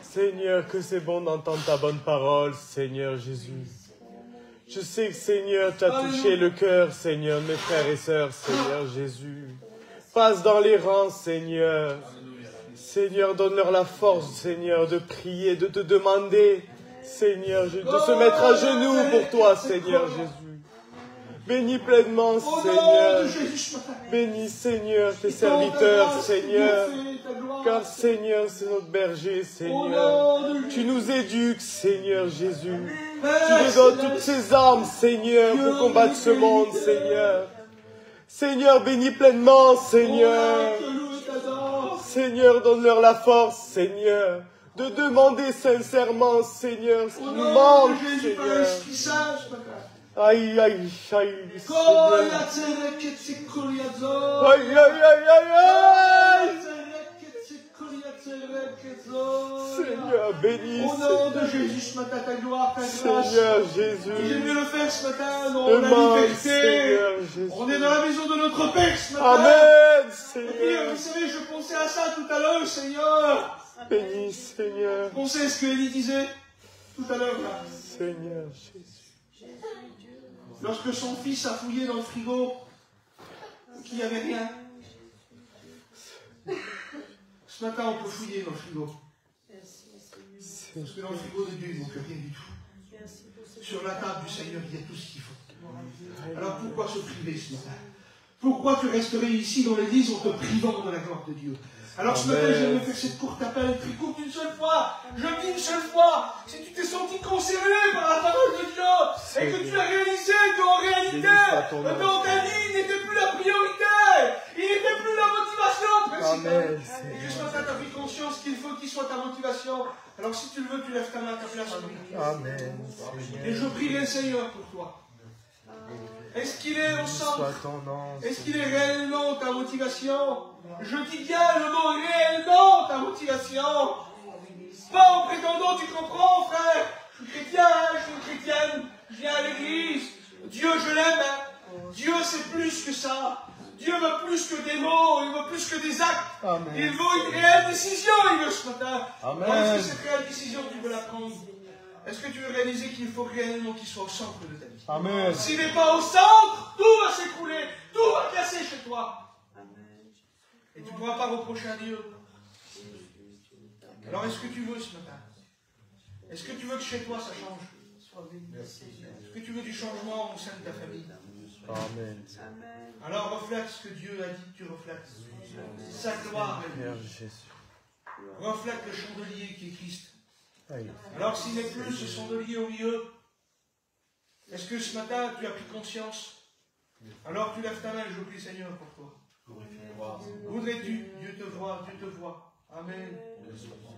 Seigneur, que c'est bon d'entendre ta bonne parole, Seigneur Jésus. Je sais que, Seigneur, tu as touché le cœur, Seigneur, mes frères et sœurs, Seigneur Jésus. Passe dans les rangs, Seigneur. Seigneur, donne-leur la force, Seigneur, de prier, de te demander, Seigneur, de se mettre à genoux pour toi, Seigneur Jésus. Bénis pleinement, Seigneur. Bénis, Seigneur, tes serviteurs, Seigneur. Car, Seigneur, c'est notre berger, Seigneur. Tu nous éduques, Seigneur Jésus. Tu nous donnes toutes ces armes, Seigneur, pour combattre ce monde, Seigneur. Seigneur, bénis pleinement, Seigneur. Seigneur, donne-leur la force, Seigneur, de demander sincèrement, Seigneur, ce qui nous manque, Seigneur. Aïe, aïe, aïe, Seigneur. Aïe, aïe, aïe, aïe, aïe. Seigneur, bénis. Au nom de Jésus, ce matin, ta gloire, ta grâce. Seigneur Jésus. J'ai mieux le faire ce matin, dans la liberté. On est dans la maison de notre Père ce matin. Amen, Seigneur. Et vous savez, je pensais à ça tout à l'heure, Seigneur. Bénis, Seigneur. Je pensais à ce que Élie disait tout à l'heure, là. Seigneur Jésus. Lorsque son fils a fouillé dans le frigo, qu'il n'y avait rien. Ce matin, on peut fouiller dans le frigo. Parce que dans le frigo de Dieu, il ne manque rien du tout. Sur la table du Seigneur, il y a tout ce qu'il faut. Alors pourquoi se priver ce matin? Pourquoi tu resterais ici dans l'église en te privant de la gloire de Dieu? Alors ce matin, j'aimerais faire cette courte appel, très courte une seule fois. Je me dis une seule fois, si tu t'es senti concerné par la parole de Dieu, et que tu as réalisé qu'en réalité, dans ta vie, il n'était plus la priorité, il n'était plus la motivation principale. Et que ce matin, tu as pris conscience qu'il faut qu'il soit ta motivation. Alors si tu le veux, tu lèves ta main à ta place. Amen. Et je prie le Seigneur pour toi. Est-ce qu'il est au centre? Est-ce qu'il est réellement ta motivation? Je dis bien le mot réellement ta motivation. Pas en prétendant, tu comprends, frère? Je suis chrétien, je suis une chrétienne, je viens à l'église. Dieu, je l'aime. Dieu, c'est plus que ça. Dieu, Dieu veut plus que des mots, il veut plus que des actes. Amen. Il veut une réelle décision, il veut ce matin. Amen. Alors, est-ce que cette réelle décision, tu veux la prendre? Est-ce que tu veux réaliser qu'il faut réellement qu'il soit au centre de ta vie? Amen. S'il n'est pas au centre, tout va s'écrouler, tout va casser chez toi. Et tu ne pourras pas reprocher à Dieu. Alors est-ce que tu veux ce matin? Est-ce que tu veux que chez toi ça change? Est-ce que tu veux du changement au sein de ta famille? Amen. Alors reflète ce que Dieu a dit que tu reflètes. Sa gloire. Reflète le chandelier qui est Christ. Alors s'il n'est plus ce chandelier au milieu, est-ce que ce matin tu as pris conscience? Alors tu lèves ta main et je prie Seigneur pour toi. Voudrais-tu? Dieu te voit, Dieu te voit. Amen.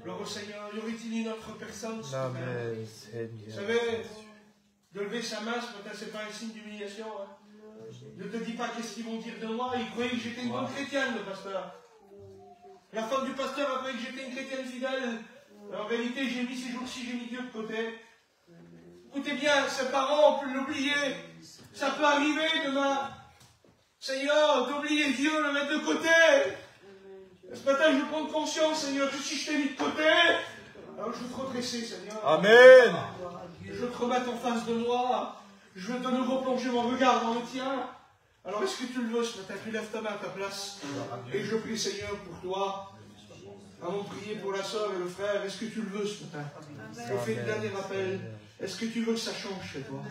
Gloire au Seigneur. Y aurait-il une autre personne ce matin? Amen, Seigneur. Vous savez, de lever sa main ce matin, ce n'est pas un signe d'humiliation. Hein? Ne te dis pas qu'est-ce qu'ils vont dire de moi. Ils croyaient que j'étais une bonne chrétienne, le pasteur. La femme du pasteur a cru que j'étais une chrétienne fidèle. En réalité, j'ai mis ces jours-ci, j'ai mis Dieu de côté. Écoutez bien, ses parents ont pu l'oublier. Ça peut arriver demain. Seigneur, d'oublier Dieu, le mettre de côté. Ce matin, je veux prendre conscience, Seigneur, que si je t'ai mis de côté, alors je veux te redresser, Seigneur. Amen. Je veux te remettre en face de moi. Je veux de nouveau plonger mon regard dans le tien. Alors, est-ce que tu le veux ce matin? Tu lèves ta main à ta place. Et je prie, Seigneur, pour toi. Avant de prier pour la soeur et le frère, est-ce que tu le veux ce matin? Je fais le dernier appel. Est-ce que tu veux que ça change chez toi?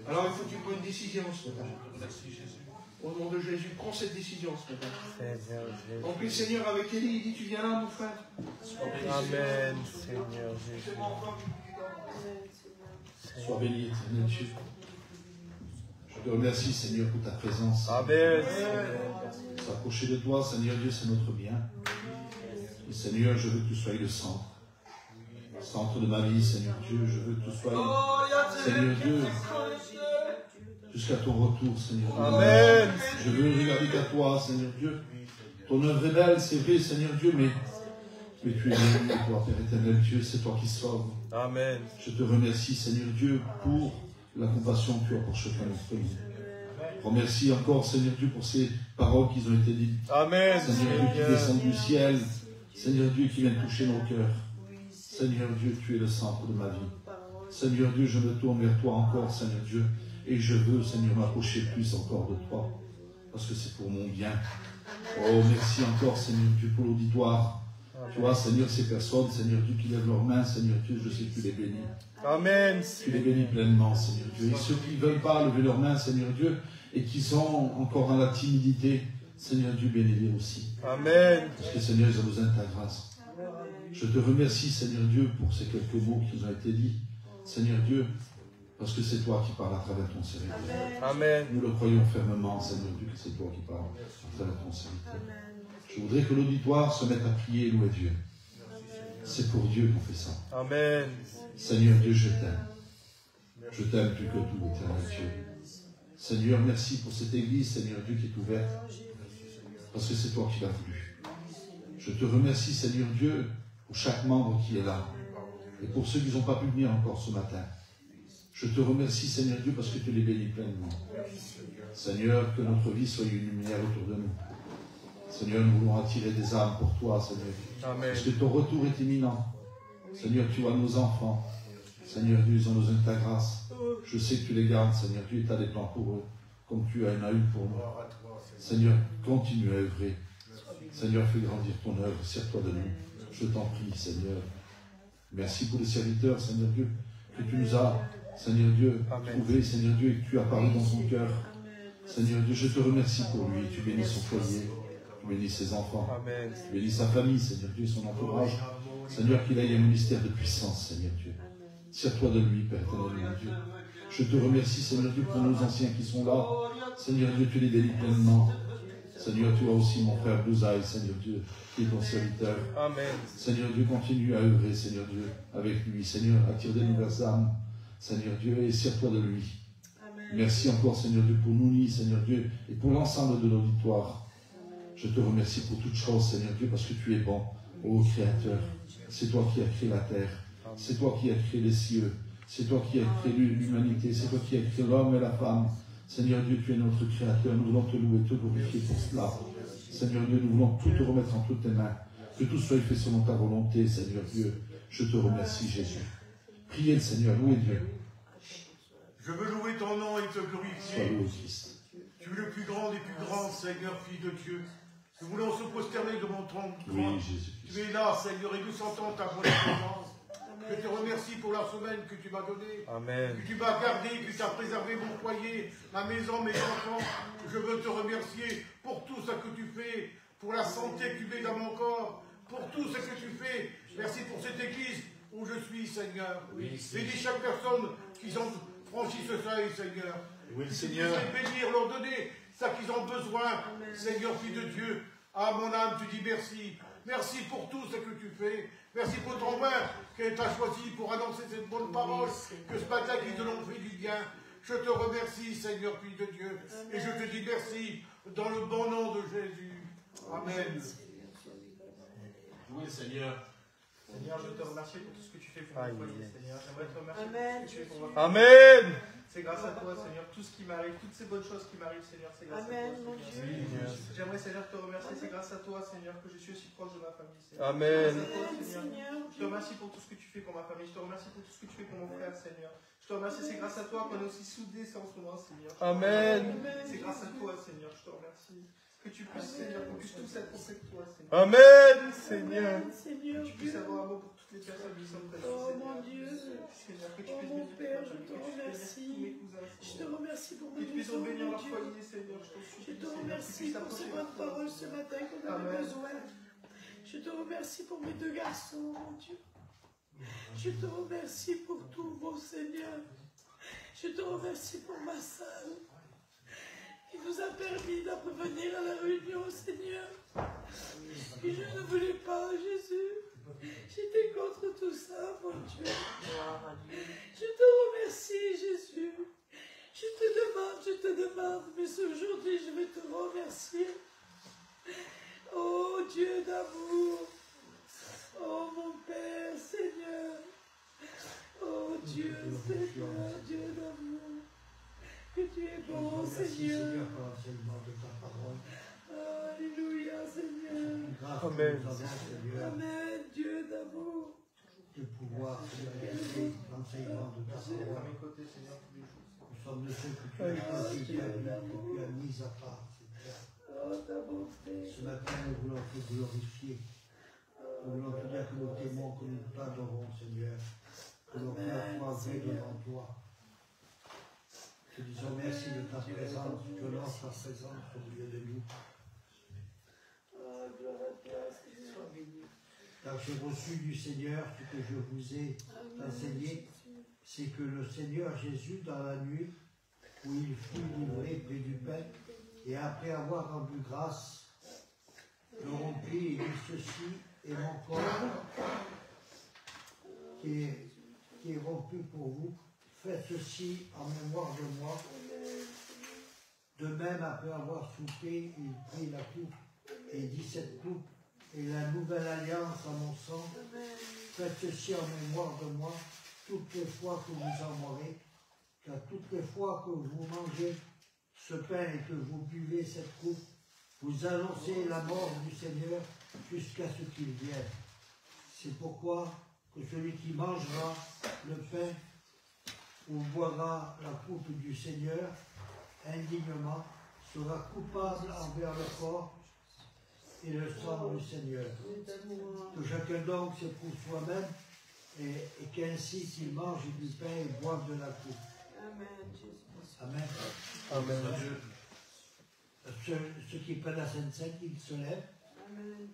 Alors, il faut que tu prennes une décision ce matin. Au nom de Jésus, prends cette décision ce matin. On prie le Seigneur avec Élie, il dit, tu viens là, mon frère? Amen, Seigneur Jésus. Sois béni, éternel Dieu. Je te remercie, Seigneur, pour ta présence. Amen. S'approcher de toi, Seigneur Dieu, c'est notre bien. Et Seigneur, je veux que tu sois le centre. Le centre de ma vie, Seigneur Dieu. Je veux que tu sois, Seigneur Dieu, jusqu'à ton retour, Seigneur Dieu. Amen. Je veux regarder qu'à toi, Seigneur Dieu. Ton œuvre est belle, c'est vrai, Seigneur Dieu, mais tu es bien, toi, Père éternel Dieu, c'est toi qui sauves. Amen. Je te remercie, Seigneur Dieu, pour la compassion que tu as pour chacun d'entre nous. Remercie encore, Seigneur Dieu, pour ces paroles qui ont été dites. Amen. Seigneur Dieu, qui descendent du ciel. Seigneur Dieu, qui vient toucher nos cœurs. Seigneur Dieu, tu es le centre de ma vie. Seigneur Dieu, je me tourne vers toi encore, Seigneur Dieu, et je veux, Seigneur, m'approcher plus encore de toi, parce que c'est pour mon bien. Oh, merci encore, Seigneur Dieu, pour l'auditoire. Tu vois, Seigneur, ces personnes, Seigneur Dieu, qui lèvent leurs mains, Seigneur Dieu, je sais que tu les bénis. Amen. Tu les bénis pleinement, Seigneur Dieu. Et ceux qui ne veulent pas lever leurs mains, Seigneur Dieu, et qui sont encore dans la timidité, Seigneur Dieu, bénis-les aussi. Amen. Parce que, Seigneur, ils ont besoin de ta grâce. Je te remercie, Seigneur Dieu, pour ces quelques mots qui nous ont été dits. Seigneur Dieu, parce que c'est toi qui parles à travers ton serviteur. Amen. Nous le croyons fermement, Seigneur Dieu, que c'est toi qui parles à travers ton serviteur. Je voudrais que l'auditoire se mette à prier et louer Dieu. C'est pour Dieu qu'on fait ça. Amen. Seigneur Dieu, je t'aime. Je t'aime plus que tout, éternel Dieu. Seigneur, merci pour cette église, Seigneur Dieu, qui est ouverte. Parce que c'est toi qui l'as voulu. Je te remercie, Seigneur Dieu, pour chaque membre qui est là. Et pour ceux qui n'ont pas pu venir encore ce matin. Je te remercie, Seigneur Dieu, parce que tu les bénis pleinement. Seigneur, que notre vie soit une lumière autour de nous. Seigneur, nous voulons attirer des âmes pour toi, Seigneur. Amen. Parce que ton retour est imminent. Seigneur, tu vois nos enfants. Seigneur Dieu, ils ont besoin de ta grâce. Je sais que tu les gardes, Seigneur Dieu, et tu as des plans pour eux, comme tu en as eu pour nous. Seigneur, continue à œuvrer. Seigneur, fais grandir ton œuvre, sers-toi de nous. Je t'en prie, Seigneur. Merci pour les serviteurs, Seigneur Dieu, que tu nous as, Seigneur Dieu, trouvés, Seigneur Dieu, et que tu as parlé dans son cœur. Seigneur Dieu, je te remercie pour lui. Tu bénis son foyer, tu bénis ses enfants, Amen. tu bénis sa famille, Seigneur Dieu, son entourage. Seigneur, qu'il ait un ministère de puissance, Seigneur Dieu. Sers-toi de lui, Père éternel, mon Dieu. Je te remercie, Seigneur Dieu, pour nos anciens qui sont là. Seigneur Dieu, tu les bénis pleinement. Seigneur, tu as aussi mon frère Bouzaï, Seigneur Dieu, qui est ton serviteur. Amen. Seigneur Dieu, continue à œuvrer, Seigneur Dieu, avec lui. Seigneur, attire de nouvelles âmes, Seigneur Dieu, et sers-toi de lui. Merci encore, Seigneur Dieu, pour Nouni, Seigneur Dieu, et pour l'ensemble de l'auditoire. Je te remercie pour toutes choses, Seigneur Dieu, parce que tu es bon, ô Créateur. C'est toi qui as créé la terre. C'est toi qui as créé les cieux. C'est toi qui as créé l'humanité. C'est toi qui as créé l'homme et la femme. Seigneur Dieu, tu es notre Créateur, nous voulons te louer, te glorifier pour cela. Seigneur Dieu, nous voulons tout te remettre entre tes mains. Que tout soit fait selon ta volonté, Seigneur Dieu. Je te remercie, Jésus. Priez le Seigneur, louez Dieu. Je veux louer ton nom et te Sois glorifier. loué, Christ. Tu es le plus grand des plus grands, Seigneur, Fils de Dieu. Nous voulons se prosterner devant ton trône. Oui, Jésus. Tu es là, Seigneur, et nous sentons ta bonne présence. Je te remercie pour la semaine que tu m'as donnée, Amen. que tu m'as gardé, que tu as préservé mon foyer, ma maison, mes enfants. Je veux te remercier pour tout ce que tu fais, pour la santé que tu mets dans mon corps, pour tout ce que tu fais. Merci pour cette église où je suis, Seigneur. Bénis chaque personne qui ont franchi ce seuil, Seigneur. Oui, Que Seigneur. tu puisses les bénir, leur donner ce qu'ils ont besoin, Seigneur, Fils de Dieu. Ah, mon âme, tu dis merci. Merci pour tout ce que tu fais. Merci pour ton vin que tu as choisi pour annoncer cette bonne parole, que ce matin qui te l'ont fait du bien. Je te remercie, Seigneur, Fils de Dieu. Et je te dis merci dans le bon nom de Jésus. Amen. Oui, Seigneur. Seigneur, je te remercie pour tout ce que tu fais pour mon foyer, Seigneur. J'aimerais te remercier pour tout ce que tu fais pour ma famille. Amen. C'est grâce à toi, Seigneur, tout ce qui m'arrive, toutes ces bonnes choses qui m'arrivent, Seigneur, c'est grâce Amen, à toi, mon Seigneur. Dieu. J'aimerais, Seigneur, te remercier, c'est grâce à toi, Seigneur, que je suis aussi proche de ma famille, Seigneur. Amen. C'est grâce à toi, Amen, Seigneur. Seigneur. Je te remercie pour tout ce que tu fais pour ma famille. Je te remercie pour tout ce que tu fais pour mon frère, Seigneur. Je te remercie, c'est grâce à toi qu'on est aussi soudés en ce moment, Seigneur. Amen. C'est grâce à toi, Seigneur, je te remercie. Que tu puisses, Seigneur, qu'on puisse tous être auprès de toi, Seigneur. Amen, Seigneur. Seigneur, Que tu puisses avoir un mot pour toutes les personnes qui sont présentes, Oh Seigneur. mon Dieu. Seigneur, que tu Oh puisses mon bénir Père, toute je ma te famille, que tu puisses bénir tous mes remercie. cousins, Je te Seigneur. remercie pour Que ma tu puisses maison, bénir mon leur Dieu. foyer, Seigneur, je t'en Je supplie, te Seigneur, que tu remercie puisses pour ces apporter bonnes la paroles ce matin qu'on avait Amen. besoin. Je te remercie pour mes deux garçons, mon Dieu. Je te remercie pour tout, mon Seigneur. Je te remercie pour ma salle qui nous a permis de revenir à la réunion, Seigneur. Et je ne voulais pas, Jésus. J'étais contre tout ça, mon Dieu. Je te remercie, Jésus. Je te demande, mais aujourd'hui je vais te remercier. Oh Dieu d'amour. Oh mon Père, Seigneur. Oh Dieu, Seigneur, Dieu d'amour. Que tu es bon, Seigneur. Seigneur, pour l'enseignement de ta parole. Alléluia, Seigneur. Grâce Amen. que nous avons, Seigneur, Amen, Dieu d'amour. de pouvoir réaliser l'enseignement de ta Merci d'être à parole. mes côtés, Seigneur, tous les jours. Nous sommes de ceux que tu as choisis, que tu as mis à part, Seigneur. Oh, ta bonté. Ce matin, nous voulons te glorifier. Nous voulons te dire que nous t'aimons, que nous t'adorons, Seigneur. Que nos cœurs soient vrais devant toi. Te disons merci de ta présence, que l'on ta présence au milieu de nous. Oh, gloire à toi, Seigneur. Car j'ai reçu du Seigneur ce que je vous ai enseigné, c'est que le Seigneur Jésus, dans la nuit où il fut livré près du pain, et après avoir rendu grâce, le rompit et dit ceci est mon corps qui est rompu pour vous. Faites ceci en mémoire de moi. De même, après avoir soupé, il prit la coupe et dit cette coupe est la nouvelle alliance à mon sang. Faites ceci en mémoire de moi toutes les fois que vous en mourrez, car toutes les fois que vous mangez ce pain et que vous buvez cette coupe, vous annoncez la mort du Seigneur jusqu'à ce qu'il vienne. C'est pourquoi que celui qui mangera le pain ou boira la coupe du Seigneur indignement sera coupable envers le corps et le sang du Seigneur. Que chacun donc s'éprouve soi-même et qu'ainsi qu'il mange du pain et boive de la coupe. Amen. Amen. Ceux qui prennent la Sainte Seine, ils se lèvent. Amen.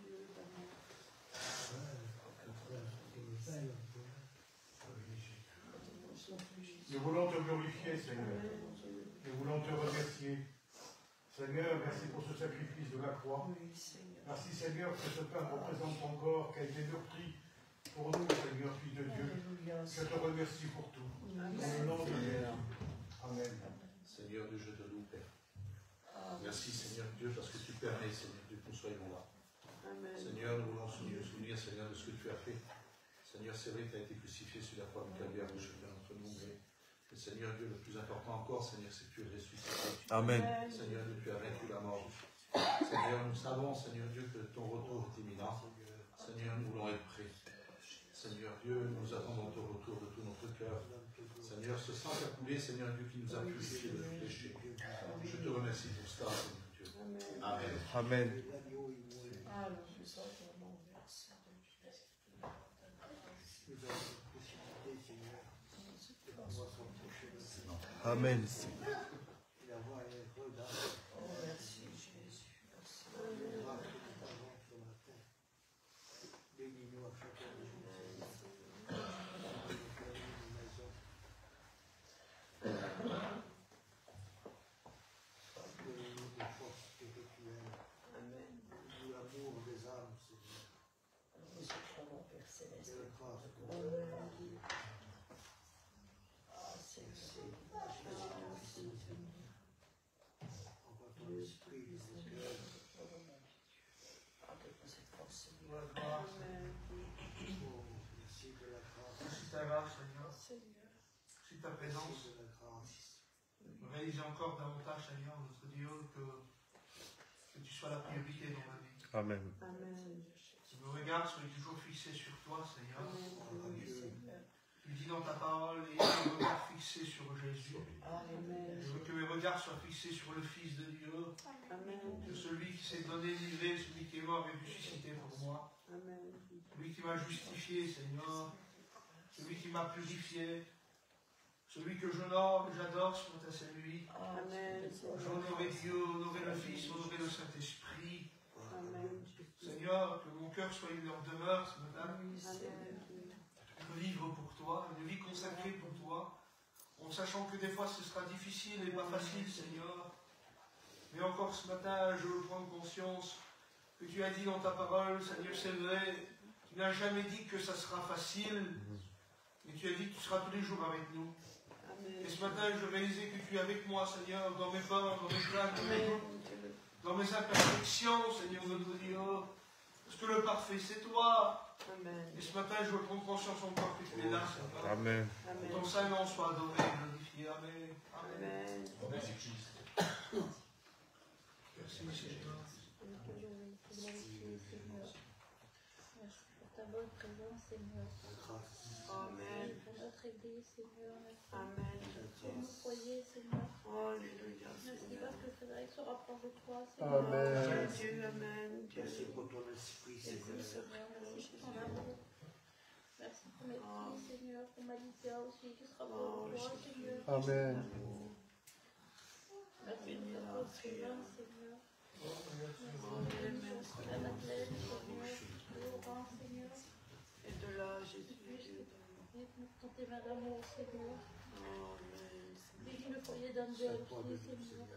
Nous voulons te glorifier, Seigneur. Nous voulons te remercier. Seigneur, merci pour ce sacrifice de la croix. Merci, Seigneur, que ce pain représente ton corps qui a été meurtri pour nous, Seigneur, Fils de Dieu. Je te remercie pour tout. Dans le nom de Jésus. Amen. Seigneur Dieu, je te loue, Père. Merci, Seigneur Dieu, parce que tu permets, Seigneur Dieu, que nous soyons là. Seigneur, nous voulons nous souvenir, Seigneur, de ce que tu as fait. Seigneur, c'est vrai que tu as été crucifié sur la croix du calvaire pour chacun d'entre nous, mais Et Seigneur Dieu, le plus important encore, Seigneur, c'est que tu es ressuscité. Amen. Seigneur Dieu, tu as vaincu la mort. Seigneur, nous savons, Seigneur Dieu, que ton retour est imminent. Seigneur, nous voulons être prêts. Seigneur Dieu, nous attendons ton retour de tout notre cœur. Seigneur, ce sang qui a coulé, Seigneur Dieu, qui nous a purifiés de tout péché. Je te remercie pour cela, Seigneur Dieu. Amen. Amen. Amen. Seigneur, ta présence, réaliser encore davantage, Seigneur, notre Dieu, que tu sois la priorité dans ma vie. Amen. Que nos regards soient toujours fixés sur toi, Seigneur. Tu dis dans ta parole, et mes regards fixés sur Jésus. Je veux que mes regards soient fixés sur le Fils de Dieu, sur celui qui s'est donné, livré, celui qui est mort et ressuscité pour moi. Celui qui m'a justifié, Seigneur. Celui qui m'a purifié, celui que j'adore soit à celui. J'honorerai Dieu, honorer le Fils, honorer le Saint-Esprit. Seigneur, que mon cœur soit une leur demeure ce matin. De vivre pour toi, une vie consacrée pour toi, en sachant que des fois ce sera difficile et pas facile, Seigneur. Mais encore ce matin, je veux prendre conscience que tu as dit dans ta parole, Seigneur, c'est vrai, tu n'as jamais dit que ça sera facile. Et tu as dit que tu seras tous les jours avec nous. Amen. Et ce matin, je réalisais que tu es avec moi, Seigneur, dans mes peurs, dans mes plaintes, dans mes imperfections, Seigneur, notre Dieu. Parce que le parfait, c'est toi. Amen. Et ce matin, je veux prendre conscience encore que tu es là, Seigneur. Amen. Que ton Saint nom soit adoré et glorifié. Amen. Amen. Merci, Seigneur. Merci pour ta bonne présence, Seigneur. Amen. Pour notre Église, Seigneur. Amen. Pour nos foyers, Seigneur. Alléluia. Merci parce que Frédéric se rapproche de toi, Seigneur. Amen. Dieu, Amen. Merci pour ton esprit, Seigneur. Merci pour ton amour. Merci pour mes filles, Seigneur. Pour Malicia aussi, qui se rapproche de toi, Seigneur. Amen. Merci pour ta bonne présence, Seigneur. Merci pour la Madeleine, Seigneur. Laurent, Seigneur. Et de là, Jésus. Pour tes mains d'amour, Seigneur. Bénis le foyer d'Angèle aussi, Seigneur.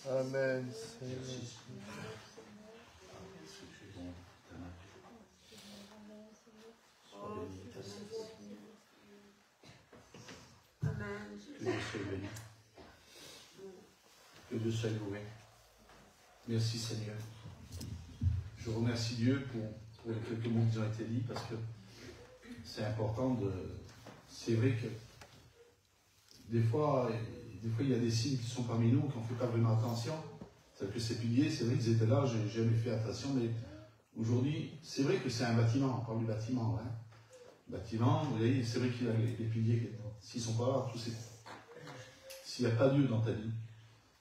Amen, Seigneur. Amen. Que Dieu soit béni. Que Dieu soit loué. Merci Seigneur. Je remercie Dieu pour les quelques mots qui ont été dits parce que c'est important de... C'est vrai que des fois, il y a des signes qui sont parmi nous qu'on ne fait pas vraiment attention. C'est que ces piliers, c'est vrai qu'ils étaient là, j'ai jamais fait attention, mais aujourd'hui, c'est vrai que c'est un bâtiment, on parle du bâtiment. Hein. Bâtiment, vous voyez, c'est vrai qu'il y a les piliers. S'ils ne sont pas là, tout c'est... S'il n'y a pas Dieu dans ta vie,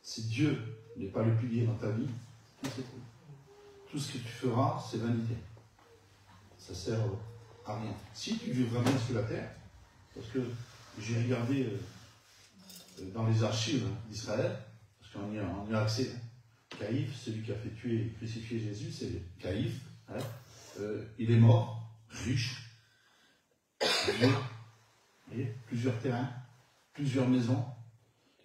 si Dieu n'est pas le pilier dans ta vie, tout c'est tout. Tout ce que tu feras, c'est vanité. Ça ne sert à rien. Si tu vivras bien sur la terre, parce que j'ai regardé dans les archives d'Israël, parce qu'on y a accès, Caïphe, celui qui a fait tuer et crucifier Jésus, c'est Caïphe. Hein, il est mort, riche, plusieurs terrains, plusieurs maisons.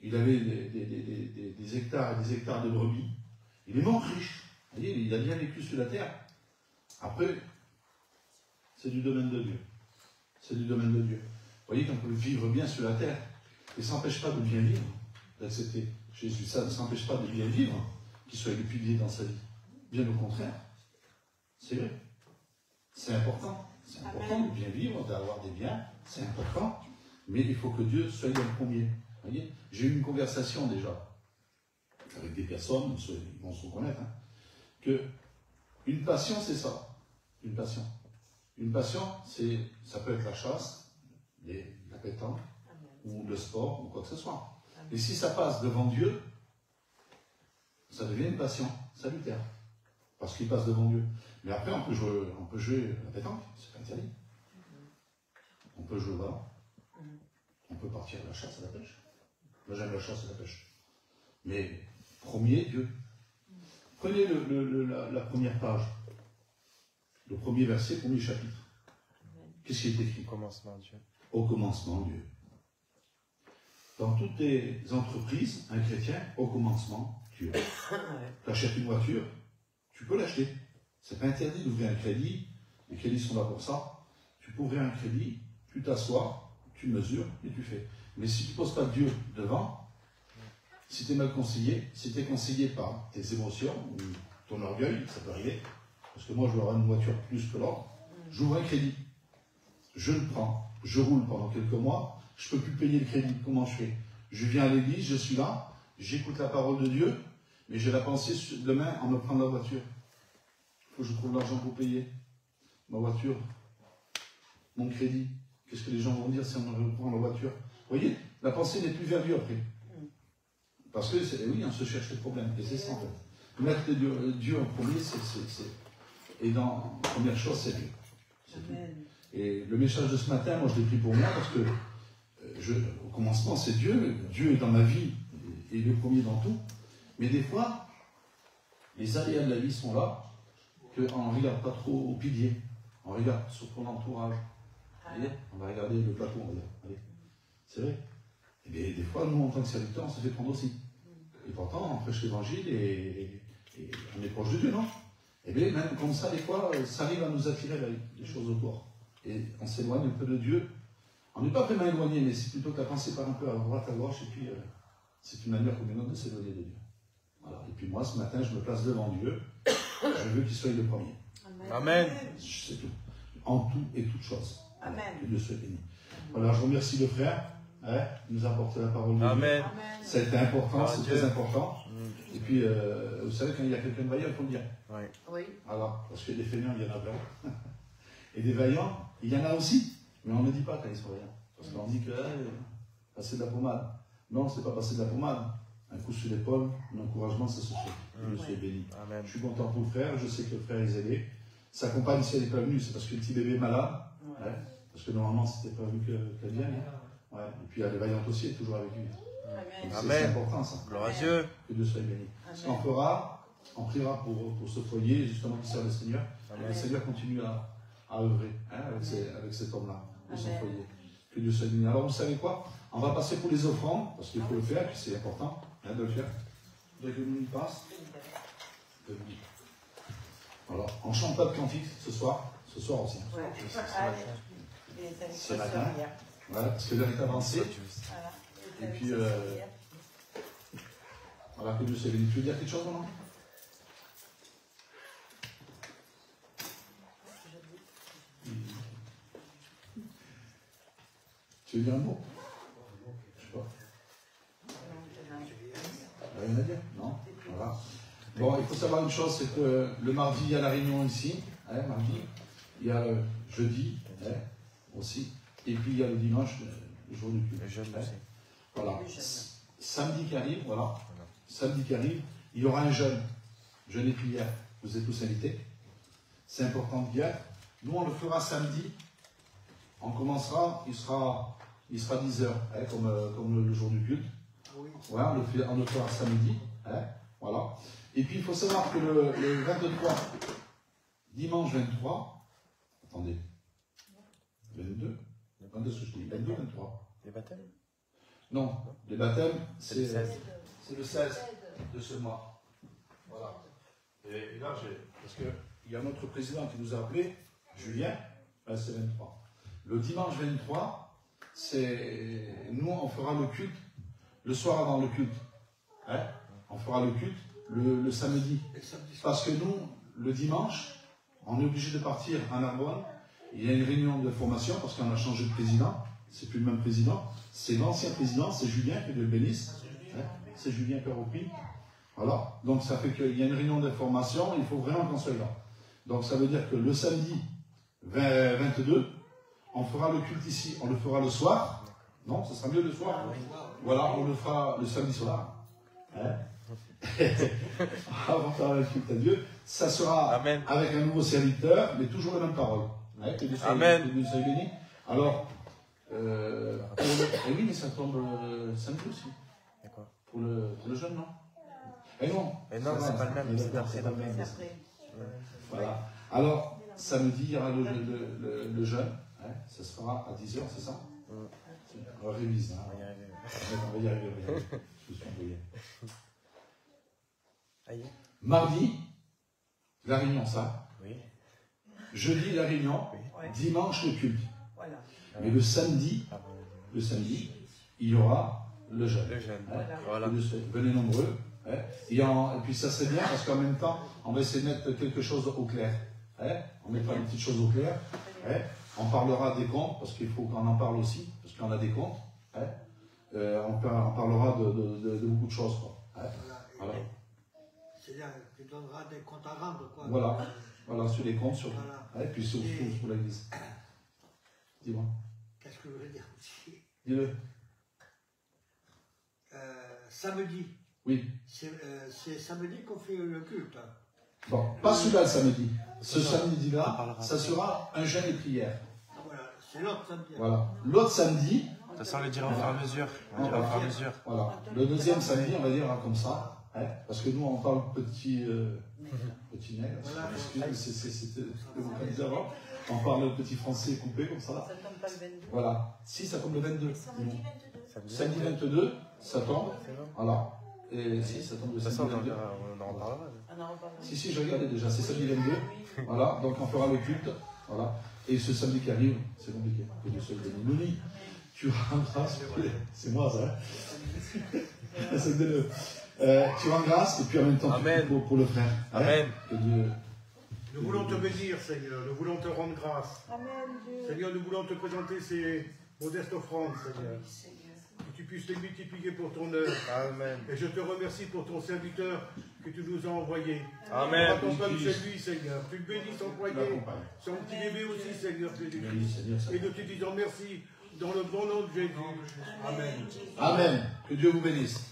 Il avait des hectares et des hectares de brebis. Il est mort riche. Vous voyez, il a bien vécu sur la terre. Après, c'est du domaine de Dieu. C'est du domaine de Dieu. Vous voyez qu'on peut vivre bien sur la terre. Et ça n'empêche pas de bien vivre, d'accepter Jésus. Ça ne s'empêche pas de bien vivre, qu'il soit le pilier dans sa vie. Bien au contraire. C'est vrai. C'est important. C'est important de bien vivre, d'avoir des biens, c'est important, mais il faut que Dieu soit le premier. Vous voyez, j'ai eu une conversation déjà avec des personnes, ils vont se reconnaître, hein, que une passion, c'est ça. Une passion. Une passion, ça peut être la chasse, la pétanque, ou le sport, ou quoi que ce soit. Et si ça passe devant Dieu, ça devient une passion salutaire. Parce qu'il passe devant Dieu. Mais après, on peut jouer à la pétanque, c'est pas interdit. On peut jouer au ballon. On peut partir à la chasse, à la pêche. Moi, j'aime la chasse et la pêche. Mais, premier, Dieu. Prenez la première page. Le premier verset, premier chapitre. Qu'est-ce qui est écrit? Au commencement, Dieu. Au commencement, Dieu. Dans toutes les entreprises, un chrétien, au commencement, Dieu. Tu achètes une voiture, tu peux l'acheter. C'est pas interdit d'ouvrir un crédit. Les crédits sont là pour ça. Tu peux ouvrir un crédit, tu t'assois, tu mesures et tu fais. Mais si tu ne poses pas Dieu devant, si tu es mal conseillé, si tu es conseillé par tes émotions ou ton orgueil, ça peut arriver. Parce que moi, je veux avoir une voiture plus que l'autre. J'ouvre un crédit. Je le prends. Je roule pendant quelques mois. Je ne peux plus payer le crédit. Comment je fais? Je viens à l'église, je suis là, j'écoute la parole de Dieu, mais j'ai la pensée demain en me prendre la voiture. Il faut que je trouve l'argent pour payer ma voiture, mon crédit. Qu'est-ce que les gens vont dire si on me prend la voiture? Vous voyez, la pensée n'est plus vers Dieu après. Parce que, oui, on se cherche les problèmes. Et c'est ça, en fait. Mettre Dieu en premier, et dans la première chose, c'est Dieu. Et le message de ce matin, moi, je l'ai pris pour moi parce que au commencement, c'est Dieu. Dieu est dans ma vie et le premier dans tout. Mais des fois, les aléas de la vie sont là, qu'on ne regarde pas trop au pilier. On regarde sur ton entourage. Allez, on va regarder le plateau, on va dire. Allez. C'est vrai. Et bien, des fois, nous, en tant que serviteurs, on se fait prendre aussi. Et pourtant, on prêche l'évangile et on est proche de Dieu, non? Et bien, même comme ça, des fois, ça arrive à nous attirer les choses autour. Et on s'éloigne un peu de Dieu. On n'est pas vraiment éloigné, mais c'est plutôt que la pensée part un peu à droite, à gauche, et puis c'est une manière comme une autre de s'éloigner de Dieu. Voilà. Et puis moi, ce matin, je me place devant Dieu. Je veux qu'il soit le premier. Amen. C'est tout. En tout et toute chose. Amen. Que Dieu soit béni. Voilà, je remercie le frère. Il nous a apporté la parole de Amen. Dieu. Ça a été important, c'est très important. Et puis, vous savez, quand il y a quelqu'un de vaillant, il faut le dire. Oui. Voilà, parce que des fainéants, il y en a plein. Et des vaillants, il y en a aussi. Mais on ne dit pas quand ils sont vaillants. Parce qu'on dit que passer de la pommade. Non, c'est pas passer de la pommade. Un coup sur l'épaule, un encouragement, ça se fait. Que Dieu soit béni. Amen. Je suis content pour le frère, je sais que le frère est aidé. Sa compagne, si elle n'est pas venue, c'est parce que le petit bébé est malade. Ouais. Parce que normalement, c'était pas vu qu'elle vienne. Ouais. Et puis elle est vaillante aussi, elle est toujours avec lui. C'est important ça. Gloire à Dieu. Que Dieu soit béni. Ce qu'on fera, on priera pour ce foyer, justement, qui sert le Seigneur. Que le Seigneur continue à œuvrer avec cet homme-là, de son foyer. Que Dieu soit béni. Alors, vous savez quoi? On va passer pour les offrandes, parce qu'il faut le faire, puis c'est important de le faire. Je voudrais que nous y passe. Voilà. On ne chante pas de cantique ce soir aussi. Ce matin. Voilà, parce que l'heure est avancée. Et puis, voilà, que Dieu soit béni. Tu veux dire quelque chose, non? Tu veux dire un mot? Je sais pas. Rien à dire? Non? Voilà. Bon, il faut savoir une chose, c'est que le mardi, il y a la réunion ici. Mardi. Il y a le jeudi aussi. Et puis, il y a le dimanche, le jour du culte. Voilà. Samedi qui arrive, voilà. Samedi qui arrive, il y aura un jeûne et prière. Vous êtes tous invités. C'est important de dire. Nous, on le fera samedi. On commencera, il sera 10h, comme le jour du culte. Ouais, on le fera samedi. Voilà. Et puis, il faut savoir que le 23, dimanche 23, attendez, 22, ce que je dis, 22, 23. Les baptêmes? Non, les baptêmes, c'est le 16 de ce mois. Voilà. Et là, parce qu'il y a notre président qui nous a appelé, Julien, c'est 23. Le dimanche 23, nous, on fera le culte le soir avant le culte. On fera le culte le samedi. Parce que nous, le dimanche, on est obligé de partir à Narbonne Il y a une réunion de formation parce qu'on a changé de président. C'est plus le même président. C'est l'ancien président, c'est Julien, que Dieu le bénisse. Hein, c'est Julien qui a repris. Voilà. Donc ça fait qu'il y a une réunion d'information, il faut vraiment qu'on soit là. Donc ça veut dire que le samedi 22, on fera le culte ici, on le fera le soir. Non, ce sera mieux le soir. Voilà, on le fera le samedi soir. Hein? Avant de faire le culte à Dieu, ça sera Amen. Avec un nouveau serviteur, mais toujours la même parole. Hein? Que Dieu soit béni. Alors, oui, mais ça tombe samedi aussi. D'accord. Pour le jeune, non? Non, c'est pas le même, c'est d'après. Voilà. Alors, samedi, il y aura le jeûne. Hein, ça se fera à 10h, c'est ça? On révise. Hein. On va y arriver. Je me suis envoyé. Mardi, la réunion, ça. Oui. Jeudi, la réunion. Oui. Dimanche, le culte. Voilà. Mais le samedi, il y aura le jeûne. Hein, voilà. Venez nombreux. Hein, et puis ça serait bien parce qu'en même temps, on va essayer de mettre quelque chose au clair. Hein, on mettra une petite chose au clair. Hein, on parlera des comptes parce qu'il faut qu'on en parle aussi, parce qu'on a des comptes. Hein, on parlera de beaucoup de choses. Quoi. Hein, voilà. C'est-à-dire que tu donneras des comptes à rendre. Quoi. Voilà, sur les comptes, sur, voilà. Et puis sur l'église. Dis-moi. Qu'est-ce que je voulais dire aussi? Dis-le. Samedi. Oui. C'est samedi qu'on fait le culte. Bon, pas celui-là le samedi. Ce samedi-là, ça sera un jeûne et prière. Voilà, c'est l'autre samedi. Voilà. L'autre samedi. Ça sera le dire au fur et à mesure. Voilà. Le deuxième samedi, on va dire comme ça. Hein, parce que nous, on parle petit nègre. C'était le vocabulaire avant. On parle petit français coupé comme ça. Ça tombe pas le 22. Voilà. Si, ça tombe le 22. Samedi 22, ça tombe. Voilà. Et si, ça tombe le samedi 22. On en reparlera. Si, je regardais déjà. C'est samedi 22. Voilà. Donc, on fera le culte. Voilà. Et ce samedi qui arrive, c'est compliqué. Nouni, tu rends grâce. C'est moi, ça. Tu rends grâce et puis en même temps, pour le frère. Amen. Que Dieu. Nous voulons te bénir, Seigneur. Nous voulons te rendre grâce. Amen, Dieu. Seigneur, nous voulons te présenter ces modestes offrandes, Seigneur. Que tu puisses les multiplier pour ton œuvre. Amen. Et je te remercie pour ton serviteur que tu nous as envoyé. Amen. Accompagne chez lui, Seigneur. Tu bénis son foyer, son petit bébé aussi, Seigneur Jésus-Christ. Et nous te disons merci dans le bon nom de Jésus. Amen. Amen. Que Dieu vous bénisse.